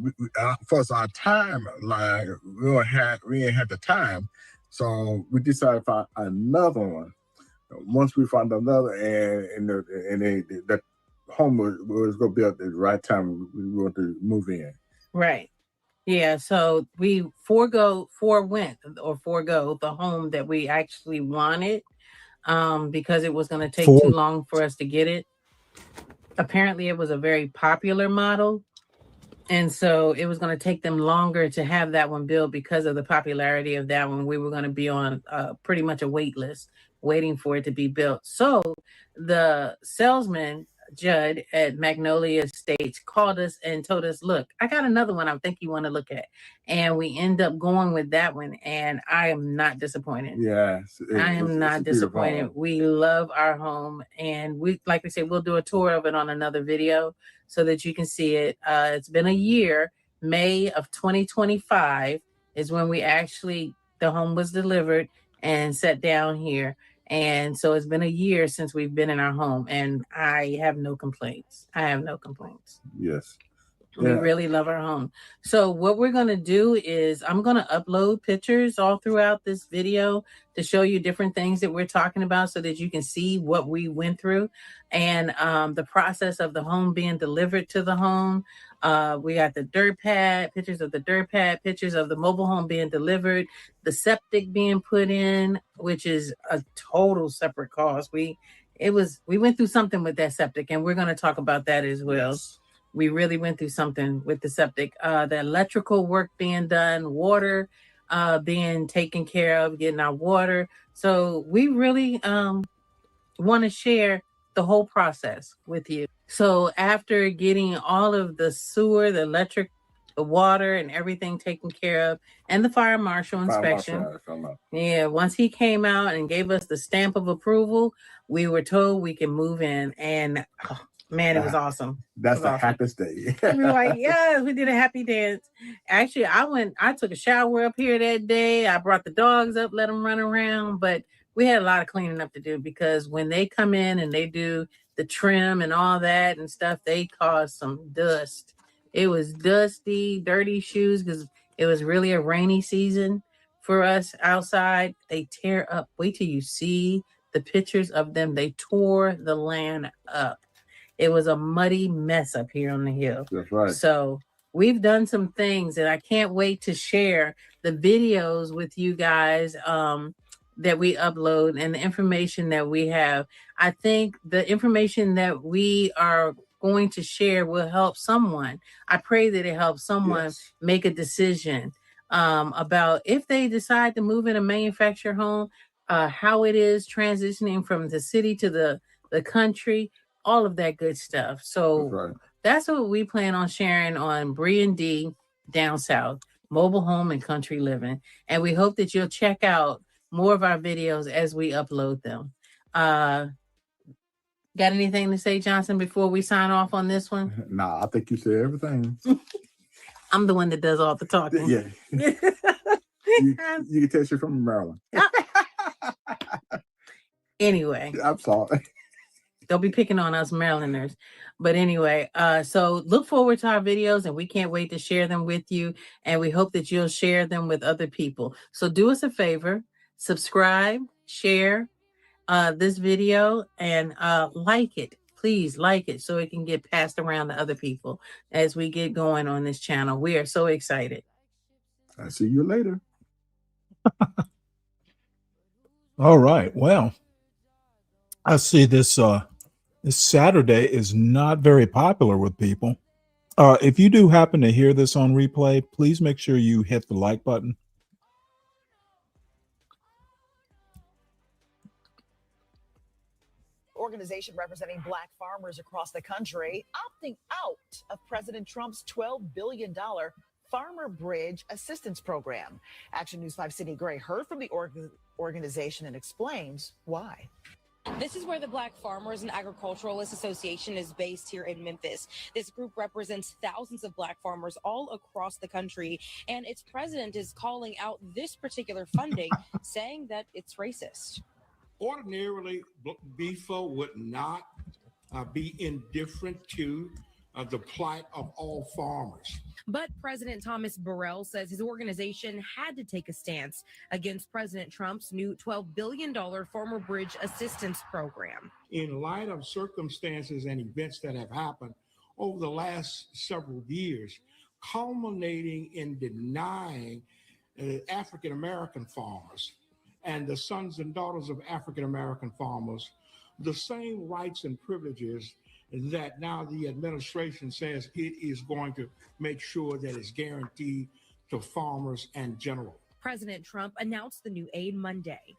time, like we didn't have the time, so we decided to find another one. Once we found another, and the home was going to be at the right time, we wanted to move in. Right. Yeah. So we forego the home that we actually wanted because it was going to take too long for us to get it. Apparently, it was a very popular model. And so it was going to take them longer to have that one built because of the popularity of that one. We were going to be on pretty much a wait list waiting for it to be built. So the salesman, Judd at Magnolia Estates, called us and told us, look, I got another one I think you want to look at. And we end up going with that one. And I am not disappointed. Yes. I am not disappointed. We love our home. And we, like we said, we'll do a tour of it on another video so that you can see it. It's been a year. May of 2025 is when the home was delivered and set down here. And so it's been a year since we've been in our home, and I have no complaints. Yes. We really love our home. So what we're going to do is I'm going to upload pictures all throughout this video to show you different things that we're talking about so that you can see what we went through and the process of the home being delivered to the home. We got the dirt pad, pictures of the dirt pad, pictures of the mobile home being delivered, the septic being put in, which is a total separate cost. We went through something with that septic, and we're going to talk about that as well. Yes. We really went through something with the septic. The electrical work being done, water being taken care of, getting our water. So we really want to share the whole process with you. So after getting all of the sewer, the electric, the water, and everything taken care of, and the fire marshal inspection. Yeah, once he came out and gave us the stamp of approval, we were told we can move in, and oh, man, it was awesome. That's the awesome. happiest day. We were like, yes, we did a happy dance. Actually, I took a shower up here that day. I brought the dogs up, let them run around, but we had a lot of cleaning up to do because when they come in and they do the trim and all that and stuff, they cause some dust. It was dusty, dirty shoes because it was really a rainy season for us outside. They tear up. Wait till you see the pictures of them. They tore the land up. It was a muddy mess up here on the hill. That's right. So we've done some things, and I can't wait to share the videos with you guys that we upload and the information that we have. I think the information that we are going to share will help someone. I pray that it helps someone make a decision about if they decide to move in a manufactured home, how it is transitioning from the city to the country, all of that good stuff. So that's what we plan on sharing on Bree and D Down South, mobile home and country living. And we hope that you'll check out more of our videos as we upload them. Got anything to say, Johnson, before we sign off on this one? Nah, I think you said everything. I'm the one that does all the talking. Yeah. you can tell you're from Maryland. Anyway. I'm sorry. Don't be picking on us Marylanders. But anyway, so look forward to our videos, and we can't wait to share them with you. And we hope that you'll share them with other people. So do us a favor, subscribe, share this video, and like it. Please like it so it can get passed around to other people as we get going on this channel. We are so excited. I'll see you later. All right. Well, I see this this Saturday is not very popular with people. If you do happen to hear this on replay, please make sure you hit the like button. Organization representing Black farmers across the country opting out of President Trump's $12 billion Farmer Bridge Assistance Program. Action News 5 Sydney Gray heard from the organization and explains why. This is where the Black Farmers and Agriculturalists Association is based here in Memphis. This group represents thousands of Black farmers all across the country, and its president is calling out this particular funding, saying that it's racist. Ordinarily, BFO would not be indifferent to the plight of all farmers. But President Thomas Burrell says his organization had to take a stance against President Trump's new $12 billion Farmer Bridge Assistance Program. In light of circumstances and events that have happened over the last several years, culminating in denying African-American farmers and the sons and daughters of African-American farmers the same rights and privileges that now the administration says it is going to make sure that it's guaranteed to farmers in general. President Trump announced the new aid Monday.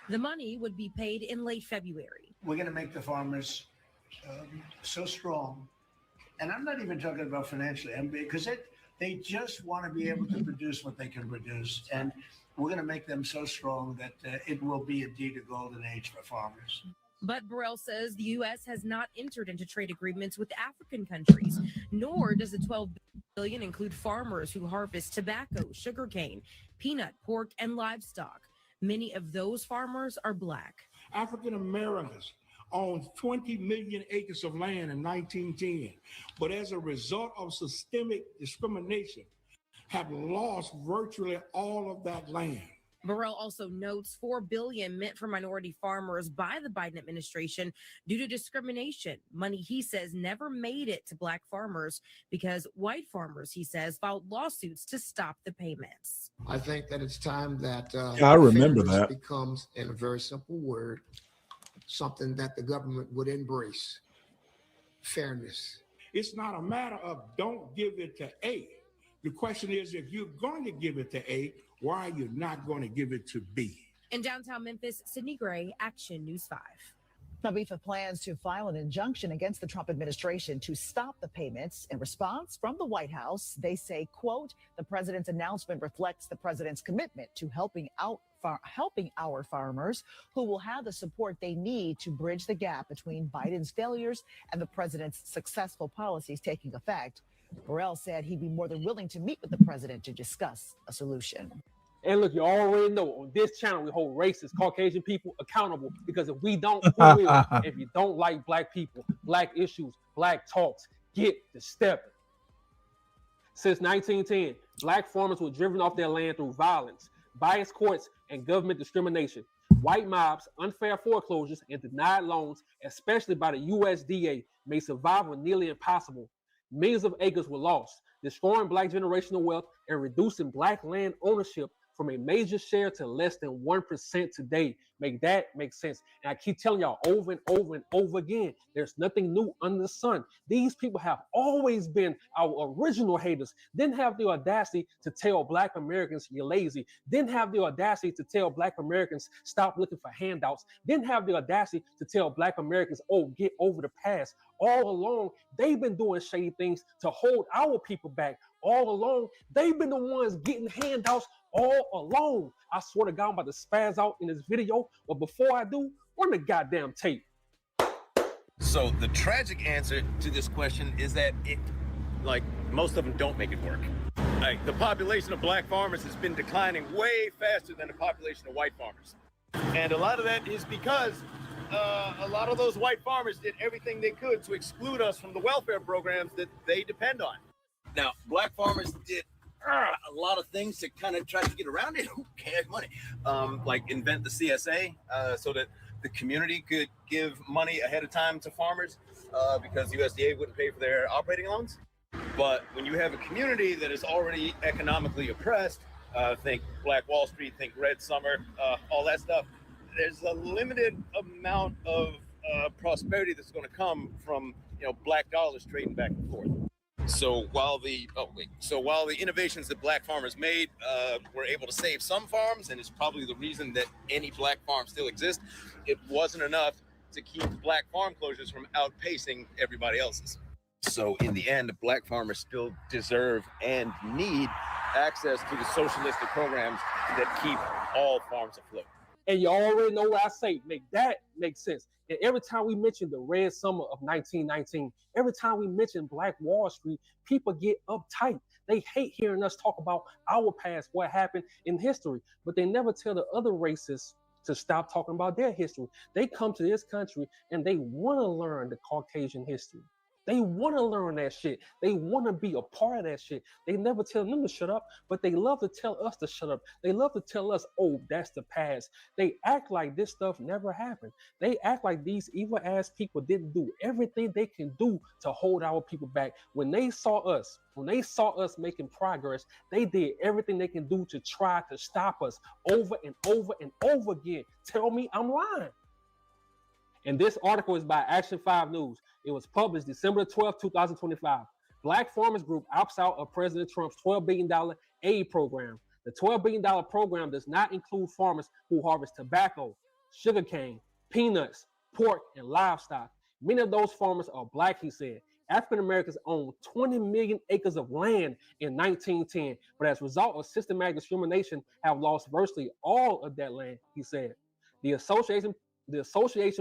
The money would be paid in late February. We're going to make the farmers so strong. And I'm not even talking about financially, because they just want to be able to produce what they can produce. And we're going to make them so strong that it will be indeed a golden age for farmers. But Burrell says the U.S. has not entered into trade agreements with African countries, nor does the $12 billion include farmers who harvest tobacco, sugarcane, peanut, pork, and livestock. Many of those farmers are Black. African Americans owned 20 million acres of land in 1910, but as a result of systemic discrimination, have lost virtually all of that land. Burrell also notes $4 billion meant for minority farmers by the Biden administration due to discrimination. Money he says never made it to Black farmers because white farmers, he says, filed lawsuits to stop the payments. I think that it's time that I remember fairness that. becomes, in a very simple word, something that the government would embrace. Fairness. It's not a matter of don't give it to A. The question is, if you're going to give it to A, why are you not going to give it to B? In downtown Memphis, Sydney Gray, Action News 5. Nabifa plans to file an injunction against the Trump administration to stop the payments. In response from the White House, they say, quote, the president's announcement reflects the president's commitment to helping our farmers who will have the support they need to bridge the gap between Biden's failures and the president's successful policies taking effect. Burrell said he'd be more than willing to meet with the president to discuss a solution. And look, you already know on this channel, we hold racist Caucasian people accountable because if we don't, who will? If you don't like black people, black issues, black talks, get to stepping. Since 1910, black farmers were driven off their land through violence, biased courts, and government discrimination. White mobs, unfair foreclosures, and denied loans, especially by the USDA, made survival nearly impossible. Millions of acres were lost, destroying black generational wealth and reducing black land ownership from a major share to less than 1% today. Make that make sense. And I keep telling y'all over and over and over again, there's nothing new under the sun. These people have always been our original haters. Didn't have the audacity to tell black Americans you're lazy. Didn't have the audacity to tell black Americans stop looking for handouts. Didn't have the audacity to tell black Americans, oh, get over the past. All along, they've been doing shady things to hold our people back. All along, they've been the ones getting handouts all along. I swear to God, I'm about to spaz out in this video, but before I do, run the goddamn tape. So the tragic answer to this question is that most of them don't make it work. Like, the population of black farmers has been declining way faster than the population of white farmers. And a lot of that is because a lot of those white farmers did everything they could to exclude us from the welfare programs that they depend on. Now, black farmers did a lot of things to kind of try to get around it. Who cares money? Like invent the CSA so that the community could give money ahead of time to farmers because USDA wouldn't pay for their operating loans. But when you have a community that is already economically oppressed, think Black Wall Street, think Red Summer, all that stuff, there's a limited amount of prosperity that's going to come from black dollars trading back and forth. So while the innovations that black farmers made were able to save some farms, and it's probably the reason that any black farm still exists, it wasn't enough to keep black farm closures from outpacing everybody else's. So in the end, the black farmers still deserve and need access to the socialistic programs that keep all farms afloat. And you already know what I say. Make that make sense. And every time we mention the Red Summer of 1919, every time we mention Black Wall Street, people get uptight. They hate hearing us talk about our past, what happened in history, but they never tell the other racists to stop talking about their history. They come to this country and they want to learn the Caucasian history. They want to learn that shit. They want to be a part of that shit. They never tell them to shut up, but they love to tell us to shut up. They love to tell us, oh, that's the past. They act like this stuff never happened. They act like these evil ass people didn't do everything they can do to hold our people back. When they saw us making progress, they did everything they can do to try to stop us over and over and over again. Tell me I'm lying. And this article is by Action 5 News. It was published December 12, 2025. Black Farmers Group opts out of President Trump's $12 billion aid program. The $12 billion program does not include farmers who harvest tobacco, sugarcane, peanuts, pork, and livestock. Many of those farmers are black, he said. African Americans owned 20 million acres of land in 1910, but as a result of systematic discrimination, have lost virtually all of that land, he said. The association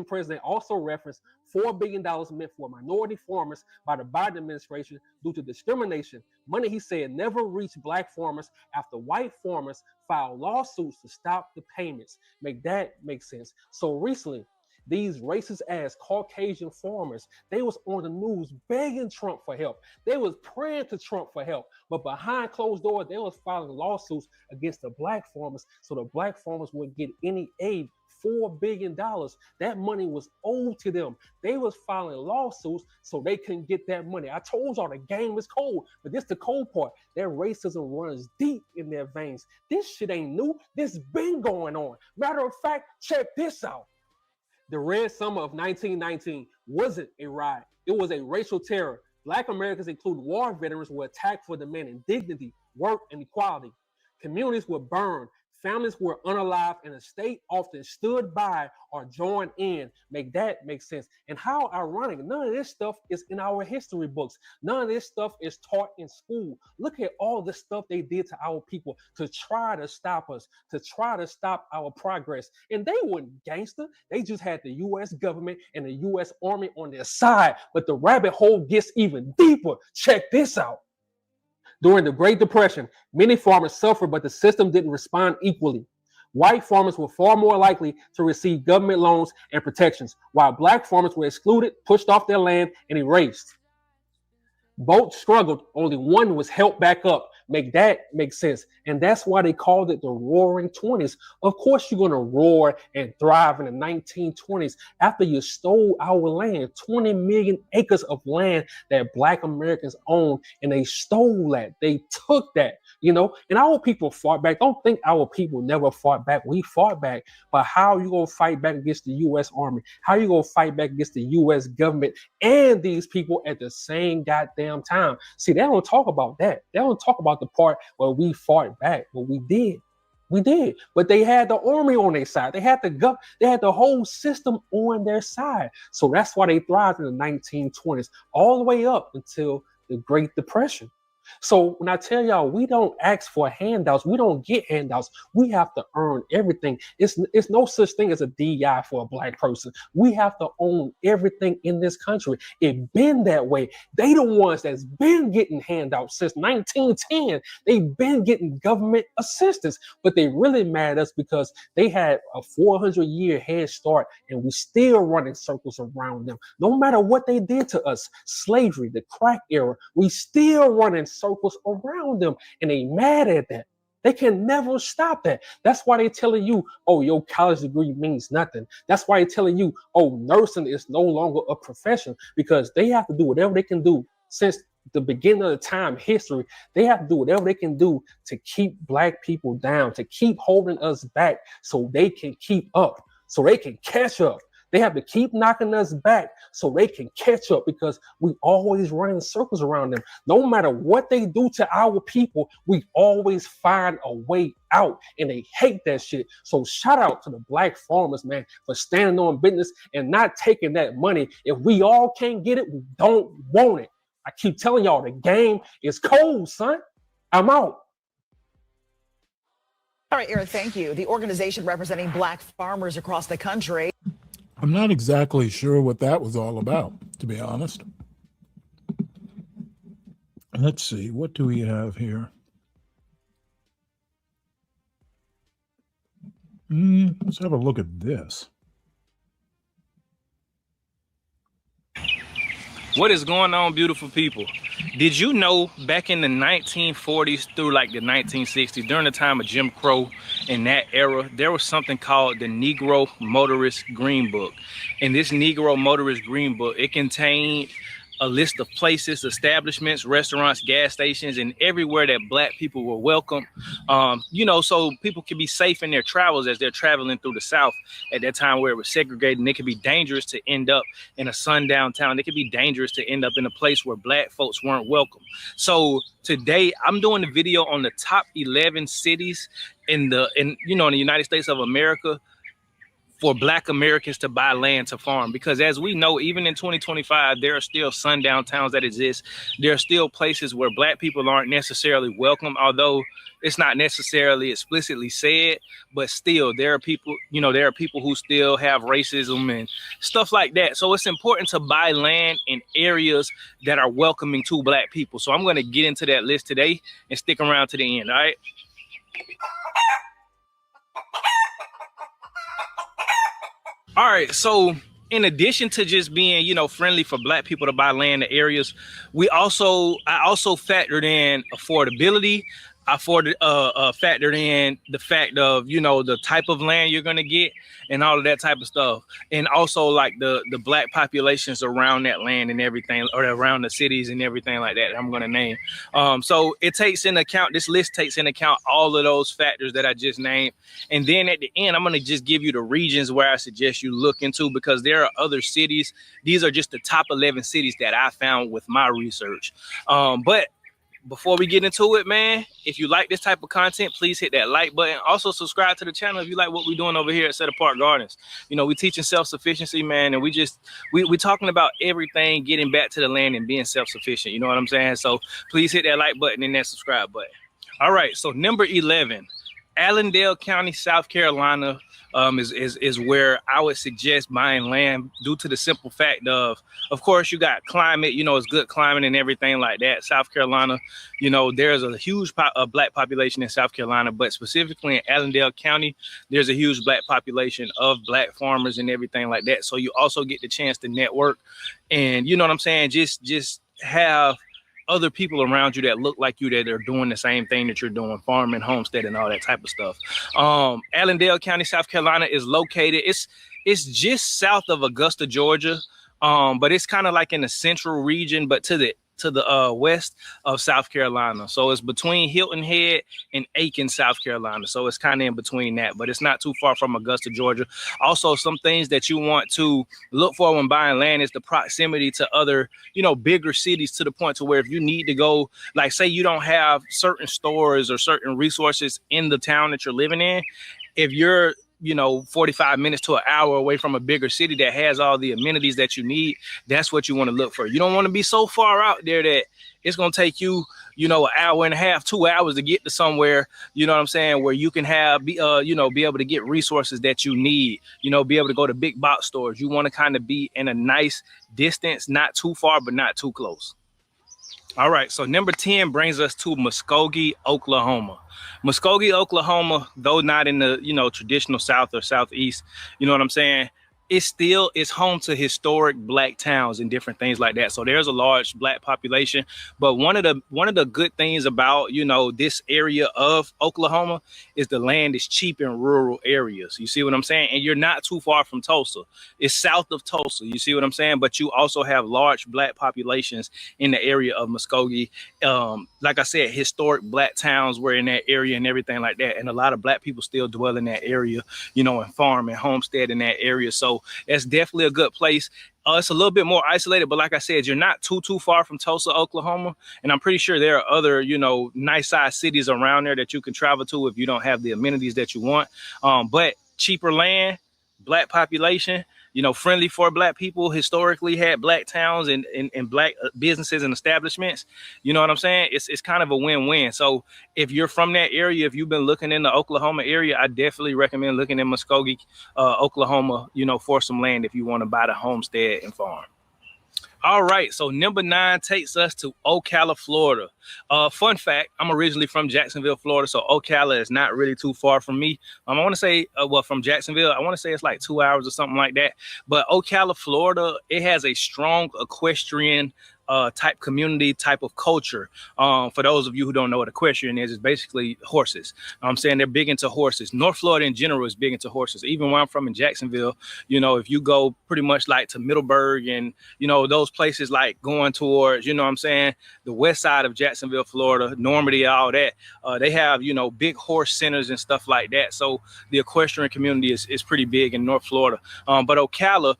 president also referenced $4 billion meant for minority farmers by the Biden administration due to discrimination. Money, he said, never reached black farmers after white farmers filed lawsuits to stop the payments. Make that make sense. So recently, These racist ass Caucasian farmers, they was on the news begging Trump for help. They was praying to Trump for help. But behind closed doors, they was filing lawsuits against the black farmers so the black farmers wouldn't get any aid. $4 billion. That money was owed to them. They was filing lawsuits so they couldn't get that money. I told y'all the game is cold, but this the cold part. Their racism runs deep in their veins. This shit ain't new. This been going on. Matter of fact, check this out. The Red Summer of 1919 wasn't a riot. It was a racial terror. Black Americans, including war veterans, were attacked for demanding dignity, work, and equality. Communities were burned. Families were unalive, and the state often stood by or joined in. Make that make sense. And how ironic, none of this stuff is in our history books. None of this stuff is taught in school. Look at all the stuff they did to our people to try to stop us, to try to stop our progress. And they weren't gangster. They just had the U.S. government and the U.S. Army on their side. But the rabbit hole gets even deeper. Check this out. During the Great Depression, many farmers suffered, but the system didn't respond equally. White farmers were far more likely to receive government loans and protections, while black farmers were excluded, pushed off their land, and erased. Both struggled, only one was helped back up. Make that make sense. And that's why they called it the Roaring 20s. Of course, you're going to roar and thrive in the 1920s after you stole our land, 20 million acres of land that black Americans owned, and they stole that. They took that, you know, and our people fought back. Don't think our people never fought back. We fought back. But how you going to fight back against the U.S. Army? How you going to fight back against the U.S. government and these people at the same goddamn time? See, they don't talk about that. They don't talk about the part where we fought back. But we did. We did. But they had the army on their side. They had the whole system on their side. So that's why they thrived in the 1920s, all the way up until the Great Depression. So when I tell y'all, we don't ask for handouts. We don't get handouts. We have to earn everything. It's no such thing as a DI for a black person. We have to own everything in this country. It been that way. They the ones that's been getting handouts since 1910. They've been getting government assistance, but they really mad at us because they had a 400-year head start and we still running circles around them. No matter what they did to us, slavery, the crack era, we still running circles around them, and they mad at that. They can never stop that. That's why they telling you, oh, your college degree means nothing. That's why they telling you, oh, nursing is no longer a profession, because they have to do whatever they can do since the beginning of the time history. They have to do whatever they can do to keep black people down, to keep holding us back so they can keep up, so they can catch up. They have to keep knocking us back so they can catch up, because we always run in circles around them. No matter what they do to our people, we always find a way out, and they hate that shit. So shout out to the black farmers, man, for standing on business and not taking that money. If we all can't get it, we don't want it. I keep telling y'all, the game is cold, son. I'm out. All right, Eric, thank you. The organization representing black farmers across the country. I'm not exactly sure what that was all about, to be honest. Let's see, what do we have here? Let's have a look at this. What is going on, beautiful people? Did you know back in the 1940s through like the 1960s, during the time of Jim Crow, in that era, there was something called the Negro Motorist Green Book. And this Negro Motorist Green Book, it contained a list of places, establishments, restaurants, gas stations, and everywhere that black people were welcome. You know, so people could be safe in their travels as they're traveling through the South at that time where it was segregated, and it could be dangerous to end up in a sundown town. It could be dangerous to end up in a place where black folks weren't welcome. So today I'm doing a video on the top 11 cities in the United States of America for black Americans to buy land to farm, because as we know, even in 2025, there are still sundown towns that exist. There are still places where black people aren't necessarily welcome, although it's not necessarily explicitly said, but still there are people, there are people who still have racism and stuff like that. So it's important to buy land in areas that are welcoming to black people. So I'm going to get into that list today and stick around to the end. All right. All right, so in addition to just being, you know, friendly for Black people to buy land in areas, I also factored in affordability. I factored in the fact of, you know, the type of land you're gonna get and all of that type of stuff, and also like the Black populations around that land and everything, or around the cities and everything like that I'm gonna name. So it takes in account, this list takes in account all of those factors that I just named, and then at the end I'm gonna just give you the regions where I suggest you look into, because there are other cities. These are just the top 11 cities that I found with my research. But before we get into it, man, if you like this type of content, please hit that like button. Also subscribe to the channel if you like what we're doing over here at Set Apart Gardens. You know, we're teaching self-sufficiency, man, and we're talking about everything getting back to the land and being self-sufficient. You know what I'm saying? So please hit that like button and that subscribe button. All right, so number 11, Allendale County, South Carolina, is where I would suggest buying land, due to the simple fact of course, you got climate, you know, it's good climate and everything like that. South Carolina, you know, there's a huge Black population in South Carolina, but specifically in Allendale County, there's a huge Black population of Black farmers and everything like that. So you also get the chance to network, and you know what I'm saying, just have other people around you that look like you, that are doing the same thing that you're doing, farming, homestead, and all that type of stuff. Allendale County, South Carolina is located, it's just south of Augusta, Georgia, but it's kind of like in the central region, but to the west of South Carolina. So it's between Hilton Head and Aiken, South Carolina. So it's kind of in between that, but it's not too far from Augusta, Georgia. Also, some things that you want to look for when buying land is the proximity to other, you know, bigger cities, to the point to where if you need to go, like say you don't have certain stores or certain resources in the town that you're living in, if you're, you know, 45 minutes to an hour away from a bigger city that has all the amenities that you need, that's what you want to look for. You don't want to be so far out there that it's going to take you, you know, an hour and a half, 2 hours to get to somewhere, you know what I'm saying, where you can have, you know, be able to get resources that you need, you know, be able to go to big box stores. You want to kind of be in a nice distance, not too far, but not too close. All right, so number 10 brings us to Muskogee, Oklahoma. Muskogee, Oklahoma, though not in the, you know, traditional South or Southeast, you know what I'm saying, it still is home to historic Black towns and different things like that. So there's a large Black population. But one of the good things about, you know, this area of Oklahoma is the land is cheap in rural areas. You see what I'm saying? And you're not too far from Tulsa. It's south of Tulsa. You see what I'm saying? But you also have large Black populations in the area of Muskogee. Like I said, historic Black towns were in that area and everything like that. And a lot of Black people still dwell in that area, you know, and farm and homestead in that area. So it's definitely a good place. It's a little bit more isolated, but like I said, you're not too far from Tulsa, Oklahoma. And I'm pretty sure there are other, you know, nice sized cities around there that you can travel to if you don't have the amenities that you want. But cheaper land, Black population, you know, friendly for Black people, historically had Black towns and Black businesses and establishments. You know what I'm saying? It's kind of a win-win. So if you're from that area, if you've been looking in the Oklahoma area, I definitely recommend looking in Muskogee, Oklahoma, you know, for some land if you want to buy the homestead and farm. All right, so number 9 takes us to Ocala, Florida. Fun fact, I'm originally from Jacksonville, Florida, so Ocala is not really too far from me. I want to say, well, from Jacksonville, I want to say it's like 2 hours or something like that. But Ocala, Florida, it has a strong equestrian type community, type of culture. For those of you who don't know what equestrian is, it's basically horses. I'm saying they're big into horses. North Florida in general is big into horses. Even where I'm from in Jacksonville, you know, if you go pretty much like to Middleburg and, you know, those places like going towards, you know what I'm saying, the west side of Jacksonville, Florida, Normandy, all that, they have, you know, big horse centers and stuff like that. So the equestrian community is pretty big in North Florida. But Ocala,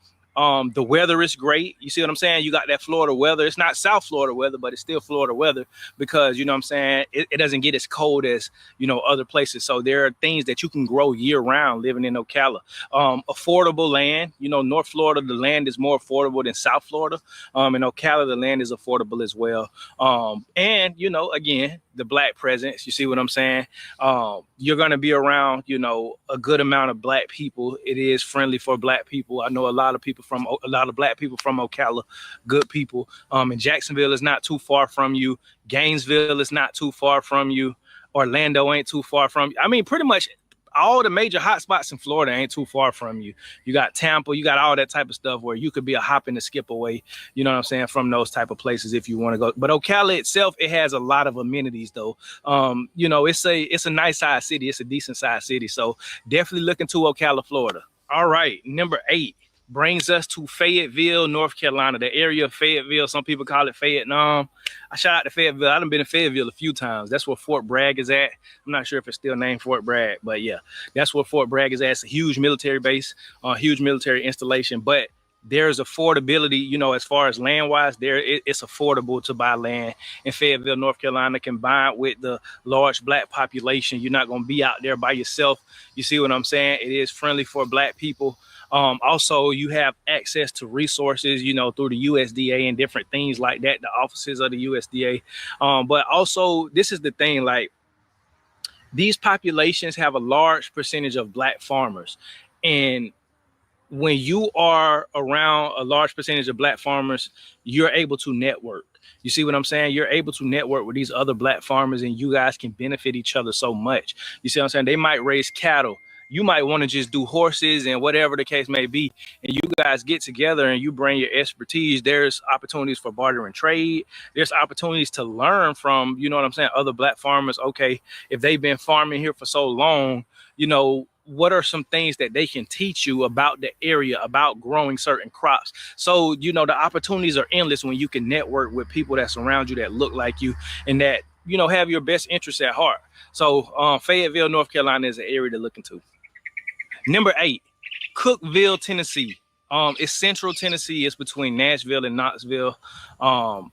the weather is great. You see what I'm saying? You got that Florida weather. It's not South Florida weather, but it's still Florida weather because, you know what I'm saying, it doesn't get as cold as, you know, other places. So there are things that you can grow year round living in Ocala. Affordable land. You know, North Florida, the land is more affordable than South Florida. In Ocala, the land is affordable as well. And, you know, again, the Black presence, you see what I'm saying? You're going to be around, you know, a good amount of Black people. It is friendly for Black people. I know a lot of Black people from Ocala, good people. And Jacksonville is not too far from you. Gainesville is not too far from you. Orlando ain't too far from you. I mean, pretty much all the major hotspots in Florida ain't too far from you. You got Tampa, you got all that type of stuff where you could be a hop and a skip away, you know what I'm saying, from those type of places if you want to go. But Ocala itself, it has a lot of amenities though. You know, it's a nice size city. It's a decent size city. So definitely look into Ocala, Florida. All right, number 8 brings us to Fayetteville, North Carolina, the area of Fayetteville. Some people call it Vietnam. I shout out to Fayetteville. I've been in Fayetteville a few times. That's where Fort Bragg is at. I'm not sure if it's still named Fort Bragg, but yeah, that's where Fort Bragg is at. It's a huge military base, huge military installation, but there's affordability, you know, as far as land wise, it's affordable to buy land in Fayetteville, North Carolina, combined with the large black population. You're not going to be out there by yourself. You see what I'm saying? It is friendly for black people. Also, you have access to resources, you know, through the USDA and different things like that, the offices of the USDA. But also, this is the thing, like, these populations have a large percentage of black farmers. And when you are around a large percentage of black farmers, you're able to network. You see what I'm saying? You're able to network with these other black farmers and you guys can benefit each other so much. You see what I'm saying? They might raise cattle. You might want to just do horses and whatever the case may be. And you guys get together and you bring your expertise. There's opportunities for barter and trade. There's opportunities to learn from, you know what I'm saying, other black farmers. Okay, if they've been farming here for so long, you know, what are some things that they can teach you about the area, about growing certain crops? So, you know, the opportunities are endless when you can network with people that surround you, that look like you, and that, you know, have your best interests at heart. So Fayetteville, North Carolina is an area to look into. Number 8, Cookeville, Tennessee. It's central Tennessee. It's between Nashville and Knoxville.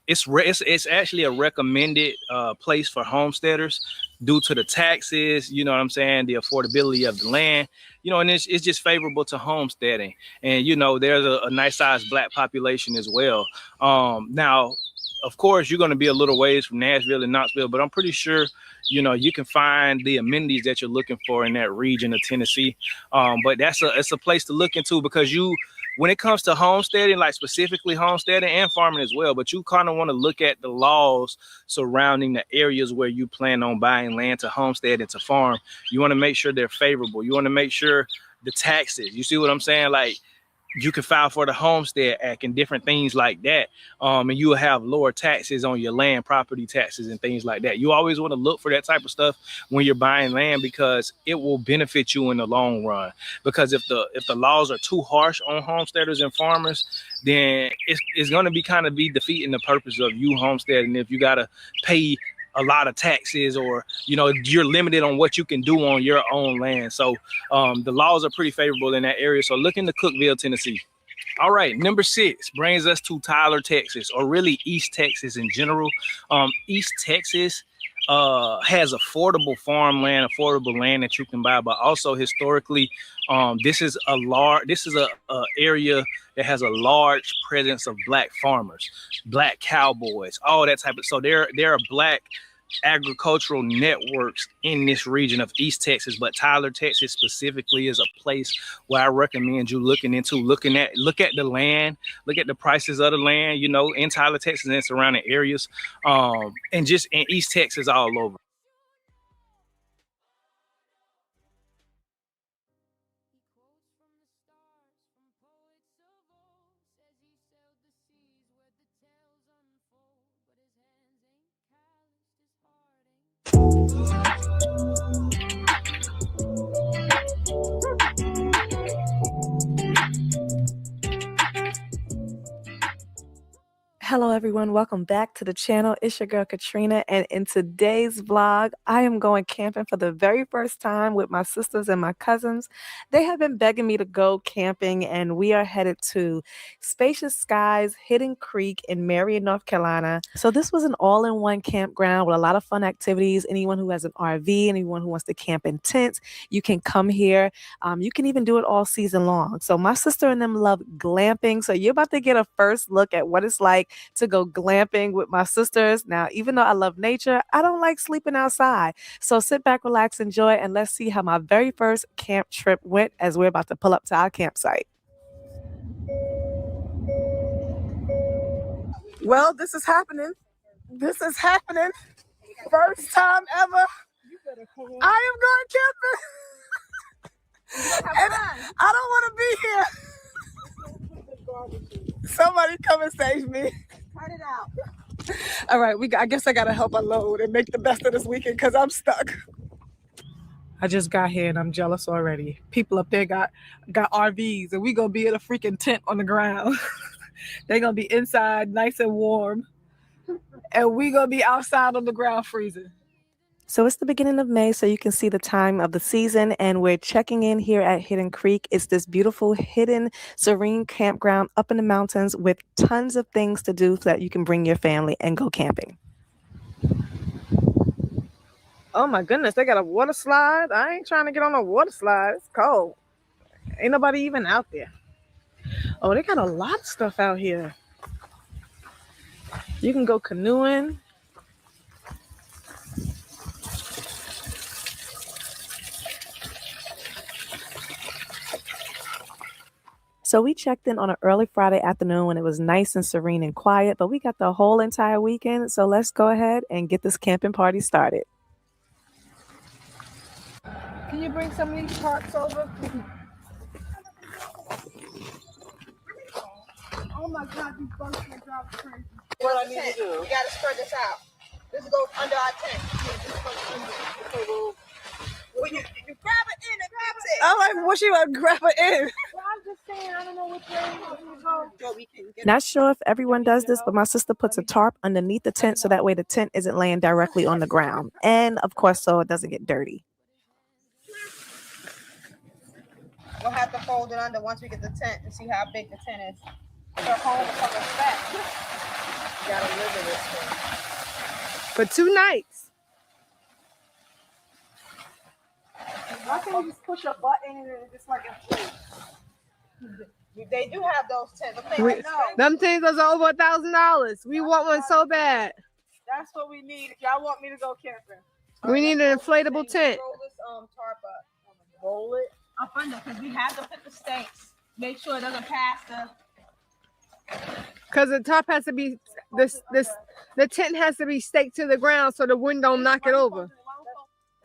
It's actually a recommended place for homesteaders due to the taxes, you know what I'm saying, the affordability of the land, you know, and it's just favorable to homesteading. And, you know, there's a nice sized black population as well. Now, of course, you're going to be a little ways from Nashville and Knoxville, but I'm pretty sure, you know, you can find the amenities that you're looking for in that region of Tennessee. But it's a place to look into because when it comes to homesteading, like specifically homesteading and farming as well, but you kind of want to look at the laws surrounding the areas where you plan on buying land to homestead and to farm. You want to make sure they're favorable. You want to make sure the taxes, you see what I'm saying? Like, you can file for the Homestead Act and different things like that. And you will have lower taxes on your land, property taxes and things like that. You always want to look for that type of stuff when you're buying land because it will benefit you in the long run. Because if the laws are too harsh on homesteaders and farmers, then it's going to be defeating the purpose of you homesteading if you got to pay a lot of taxes, or, you know, you're limited on what you can do on your own land. So the laws are pretty favorable in that area. So look into Cookeville, Tennessee. All right, number 6 brings us to Tyler, Texas, or really East Texas in general. East Texas has affordable farmland, affordable land that you can buy, but also historically, this is a area that has a large presence of black farmers, black cowboys, all that type of. So there are black agricultural networks in this region of East Texas, but Tyler, Texas specifically is a place where I recommend you look at the land, look at the prices of the land, you know, in Tyler, Texas and surrounding areas, and just in East Texas all over. Hello everyone, welcome back to the channel. It's your girl Katrina, and in today's vlog, I am going camping for the very first time with my sisters and my cousins. They have been begging me to go camping, and we are headed to Spacious Skies Hidden Creek in Marion, North Carolina. So this was an all-in-one campground with a lot of fun activities. Anyone who has an RV, anyone who wants to camp in tents, you can come here. You can even do it all season long. So my sister and them love glamping, so you're about to get a first look at what it's like to go glamping with my sisters. Now, even though I love nature, I don't like sleeping outside. So sit back, relax, enjoy, and let's see how my very first camp trip went as we're about to pull up to our campsite. Well, this is happening. This is happening. First time ever. I am going camping. And I don't want to be here. Somebody come and save me. Cut it out. All right, I guess I gotta help unload and make the best of this weekend because I'm stuck. I just got here and I'm jealous already. People up there got RVs and we gonna be in a freaking tent on the ground. They gonna be inside nice and warm. And we gonna be outside on the ground freezing. So it's the beginning of May, so you can see the time of the season, and we're checking in here at Hidden Creek. It's this beautiful, hidden, serene campground up in the mountains with tons of things to do so that you can bring your family and go camping. Oh my goodness, they got a water slide. I ain't trying to get on a water slide. It's cold. Ain't nobody even out there. Oh, they got a lot of stuff out here. You can go canoeing. So we checked in on an early Friday afternoon when it was nice and serene and quiet, but we got the whole entire weekend. So let's go ahead and get this camping party started. Can you bring some of these parts over? Oh my God, these bugs are driving crazy. What I need to do? You gotta spread this out. This goes under our tent. When you grab it in and grab it. I'm like, what you want to grab it in? Well, I'm just saying, I don't know which way you want me to go. So we can get Not sure if everyone does this, but my sister puts a tarp underneath the tent so that way the tent isn't laying directly on the ground. And of course, so it doesn't get dirty. We'll have to fold it under once we get the tent and see how big the tent is. So home is coming back. You gotta live in this thing. For 2 nights. Why can't you just push a button and it's just like inflate? They do have those tents. Them things are over $1,000. We want one so bad. That's what we need if y'all want me to go camping. We need an inflatable tent. Roll this tarp up. Roll it up under because we have to put the stakes. Make sure it doesn't pass the. Because the top has to be the tent has to be staked to the ground so the wind don't knock it over.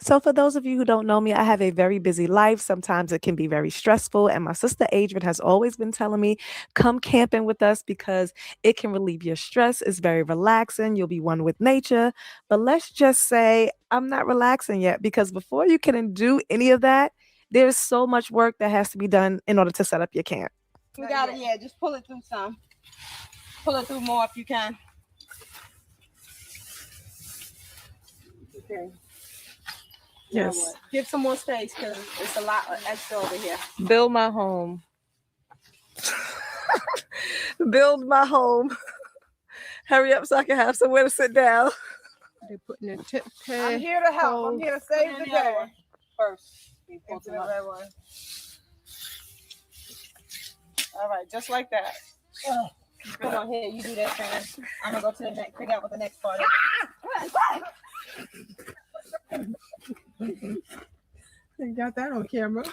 So for those of you who don't know me, I have a very busy life. Sometimes it can be very stressful. And my sister Adrian has always been telling me, come camping with us because it can relieve your stress. It's very relaxing. You'll be one with nature. But let's just say I'm not relaxing yet because before you can do any of that, there's so much work that has to be done in order to set up your camp. We got it. Yeah, just pull it through some. Pull it through more if you can. Okay. Yes. Give some more space because it's a lot extra over here. Build my home. Build my home. Hurry up so I can have somewhere to sit down. They're putting a tip pad. I'm here to help. I'm here to save the day. First. Into the red one. All right, just like that. Come on here, you do that thing. I'm gonna go to the next, figure out what the next part is. They got that on camera.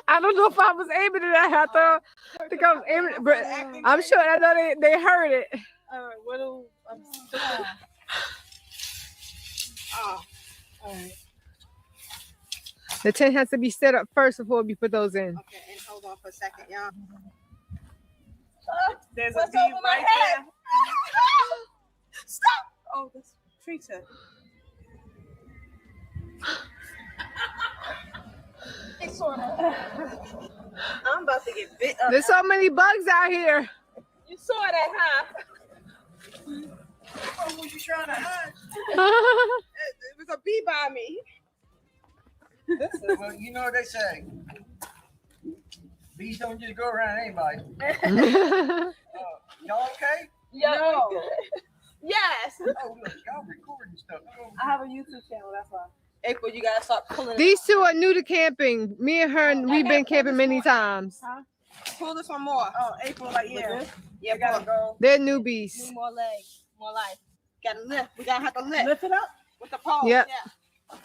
I don't know if I was aiming at that. I think I was aiming, but I'm sure I know they heard it. All right, what do all right. The tent has to be set up first before we put those in. Okay, and hold on for a second, y'all. There's a bee right there. Stop! Oh, this tree tip. It's sort of. I'm about to get bit up. There's so many bugs out here. You saw that, huh? What was you trying to hide? It was a bee by me. Well, you know what they say. Bees don't just go around anybody. Y'all okay? Yeah. No. Yes. Oh, look, y'all recording stuff. I have a YouTube channel, that's why. April, you gotta start pulling. These two are new to camping. Me and her, we've been camping many times. Huh? Pull this one more. Oh, April, like yeah. Yeah, gotta go. They're newbies. Need more legs, more life. Gotta lift. We gotta have to lift. Lift it up with the pole. Yep. Yeah.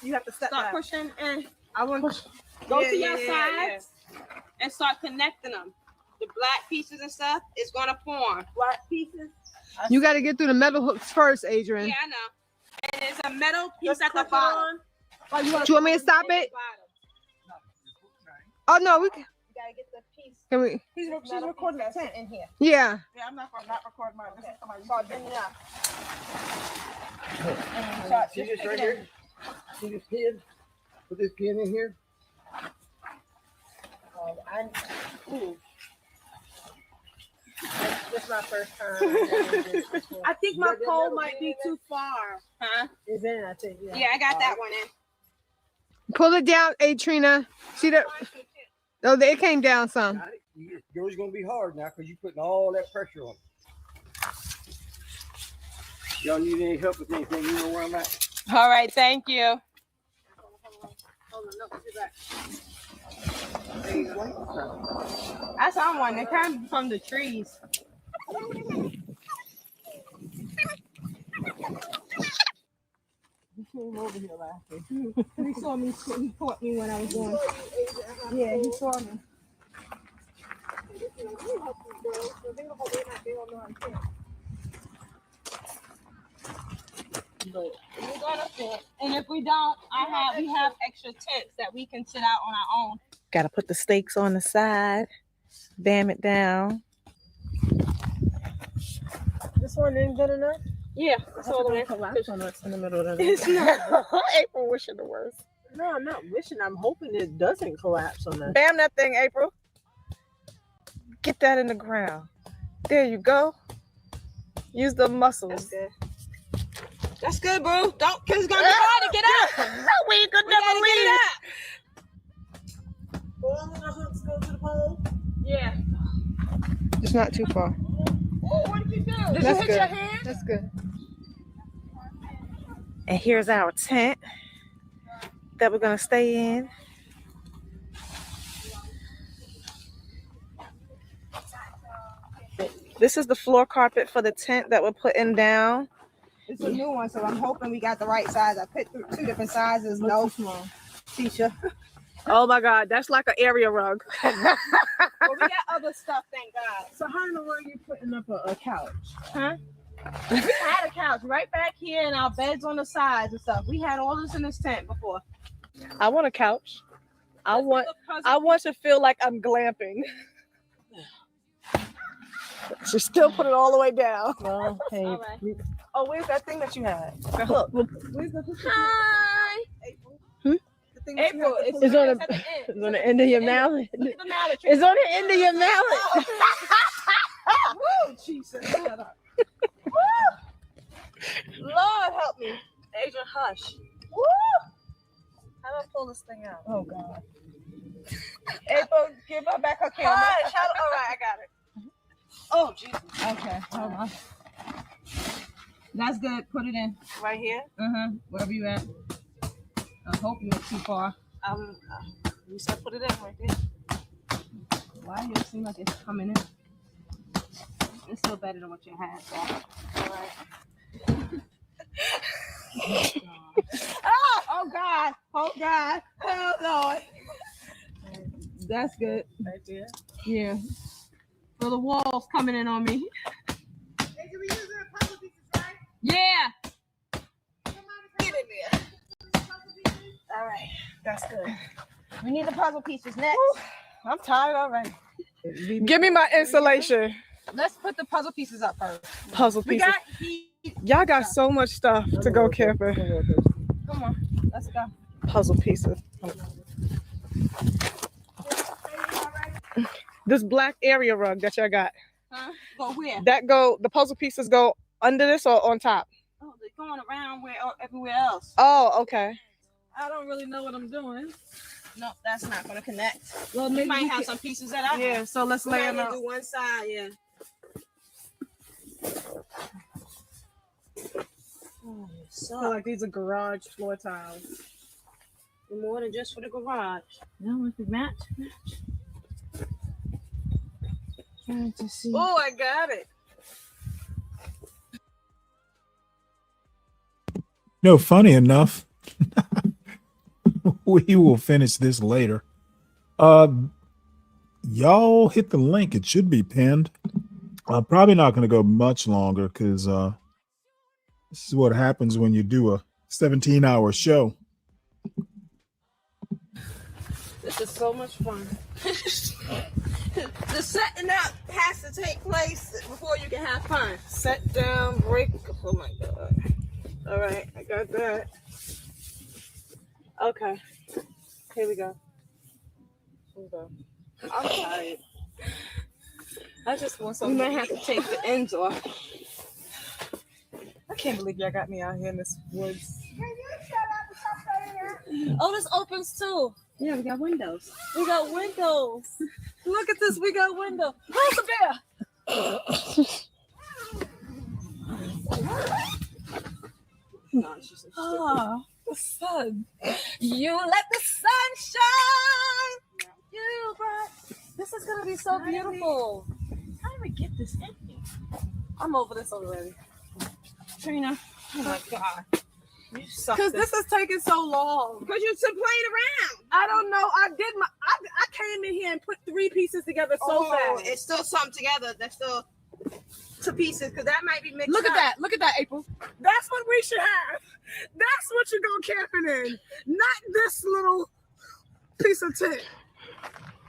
You have to start pushing and I want go to your sides and start connecting them. The black pieces and stuff is gonna form. Black pieces. You got to get through the metal hooks first, Adrian. Yeah, I know. And there's a metal piece at the bottom. Do you want me to stop it? Oh no, we can. You gotta get the piece. Can we? She's recording the tent in here. Yeah. Yeah, I'm not recording mine. This is somebody. So then, See this right here? See this pin? Put this pin in here. This is my first time. I think my pole might be too far. Huh? It's in, I think. Yeah, I got that one in. Pull it down, Trina. See that? Oh, it came down some. Yours gonna be hard now because you're putting all that pressure on it. Y'all need any help with anything? You know where I'm at. All right, thank you. I saw one that came from the trees. He came over here laughing. He saw me. He caught me when I was going. Yeah, he saw me. But we're gonna fit, and if we don't, we have extra tents that we can sit out on our own. Gotta put the stakes on the side, bam it down. This one isn't good enough. Yeah, it's all the way. Collapse on us in the middle of the It's not. April wishing the worst. No, I'm not wishing. I'm hoping it doesn't collapse on us. Bam that thing, April. Get that in the ground. There you go. Use the muscles. That's good. That's good, bro. Don't, cause it's gonna be hard to get up. We could never leave. All of the hooks go to the pole. Yeah. It's not too far. Oh, what did you do? Did you hit your hand? That's good. And here's our tent that we're gonna stay in. This is the floor carpet for the tent that we're putting down. It's a new one, so I'm hoping we got the right size. I picked through 2 different sizes. No, small. Teacher. Oh my God, that's like an area rug. Well, we got other stuff, thank God. So how in the world are you putting up a couch? Huh? We had a couch right back here and our beds on the sides and stuff. We had all this in this tent before. I want a couch. I want to feel like I'm glamping. She still put it all the way down. Well, hey. All right. Oh, where's that thing that you had? Look. Where's the Hi. April? April, It's on the end of your mallet. It's on the end of your mallet. Woo, Jesus. Shut up. Lord help me. Asia, hush. Woo. How do I pull this thing out? Oh God. April, give her back her camera. Hush. All right, I got it. Oh Jesus. Okay, hold on. That's good. Put it in. Right here? Wherever you at. I hope you're too far. You said put it in right there. Why do it seem like it's coming in? It's still better than what you had. So. All right. Oh God. Oh God. Oh Lord. That's good. Right there? Yeah. So the walls coming in on me. Yeah. Get in there. All right. That's good. We need the puzzle pieces next. I'm tired already. Give me my insulation. Let's put the puzzle pieces up first. Puzzle pieces. Y'all got so much stuff to go camping. Come on. Let's go. Puzzle pieces. This black area rug that y'all got. Huh? Go where? The puzzle pieces go under this or on top? Oh, they're going around everywhere else. Oh, okay. I don't really know what I'm doing. No, that's not going to connect. Well, we maybe might have some pieces that I have. So let's lay them out. Do one side, yeah. Oh, I feel like these are garage floor tiles. More than just for the garage. No, if it match. Trying to see. Oh, I got it. No, funny enough, we will finish this later. Y'all hit the link. It should be pinned. I'm probably not going to go much longer because this is what happens when you do a 17-hour show. This is so much fun. The setting up has to take place before you can have fun. Set down, break. Oh my God. All right, I got that. Okay, here we go. I'm tired. I just want something. You might have to take the ends off. I can't believe y'all got me out here in this woods. Oh, this opens too. Yeah, we got windows. We got windows. Look at this. We got windows. Who's the bear? Oh, the sun. You let the sun shine. You brought. This is gonna be so beautiful. How do we get this in here? I'm over this already. Trina. Oh my God. Because this is taking so long. Because you're still playing around. I don't know. I came in here and put 3 pieces together so fast. It's still something together. That's still 2 pieces because that might be mixed. Look at that. Look at that, April. That's what we should have. That's what you go camping in. Not this little piece of tent.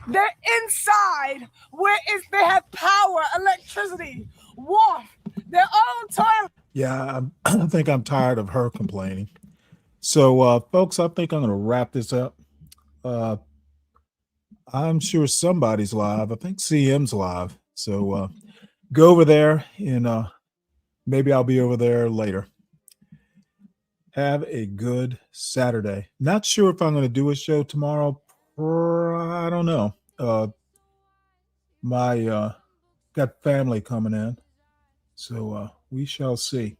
They're inside where they have power, electricity, warmth, their own toilet. Yeah, I think I'm tired of her complaining. So, folks, I think I'm going to wrap this up. I'm sure somebody's live. I think CM's live. So go over there and maybe I'll be over there later. Have a good Saturday. Not sure if I'm going to do a show tomorrow. I don't know. My got family coming in. So we shall see.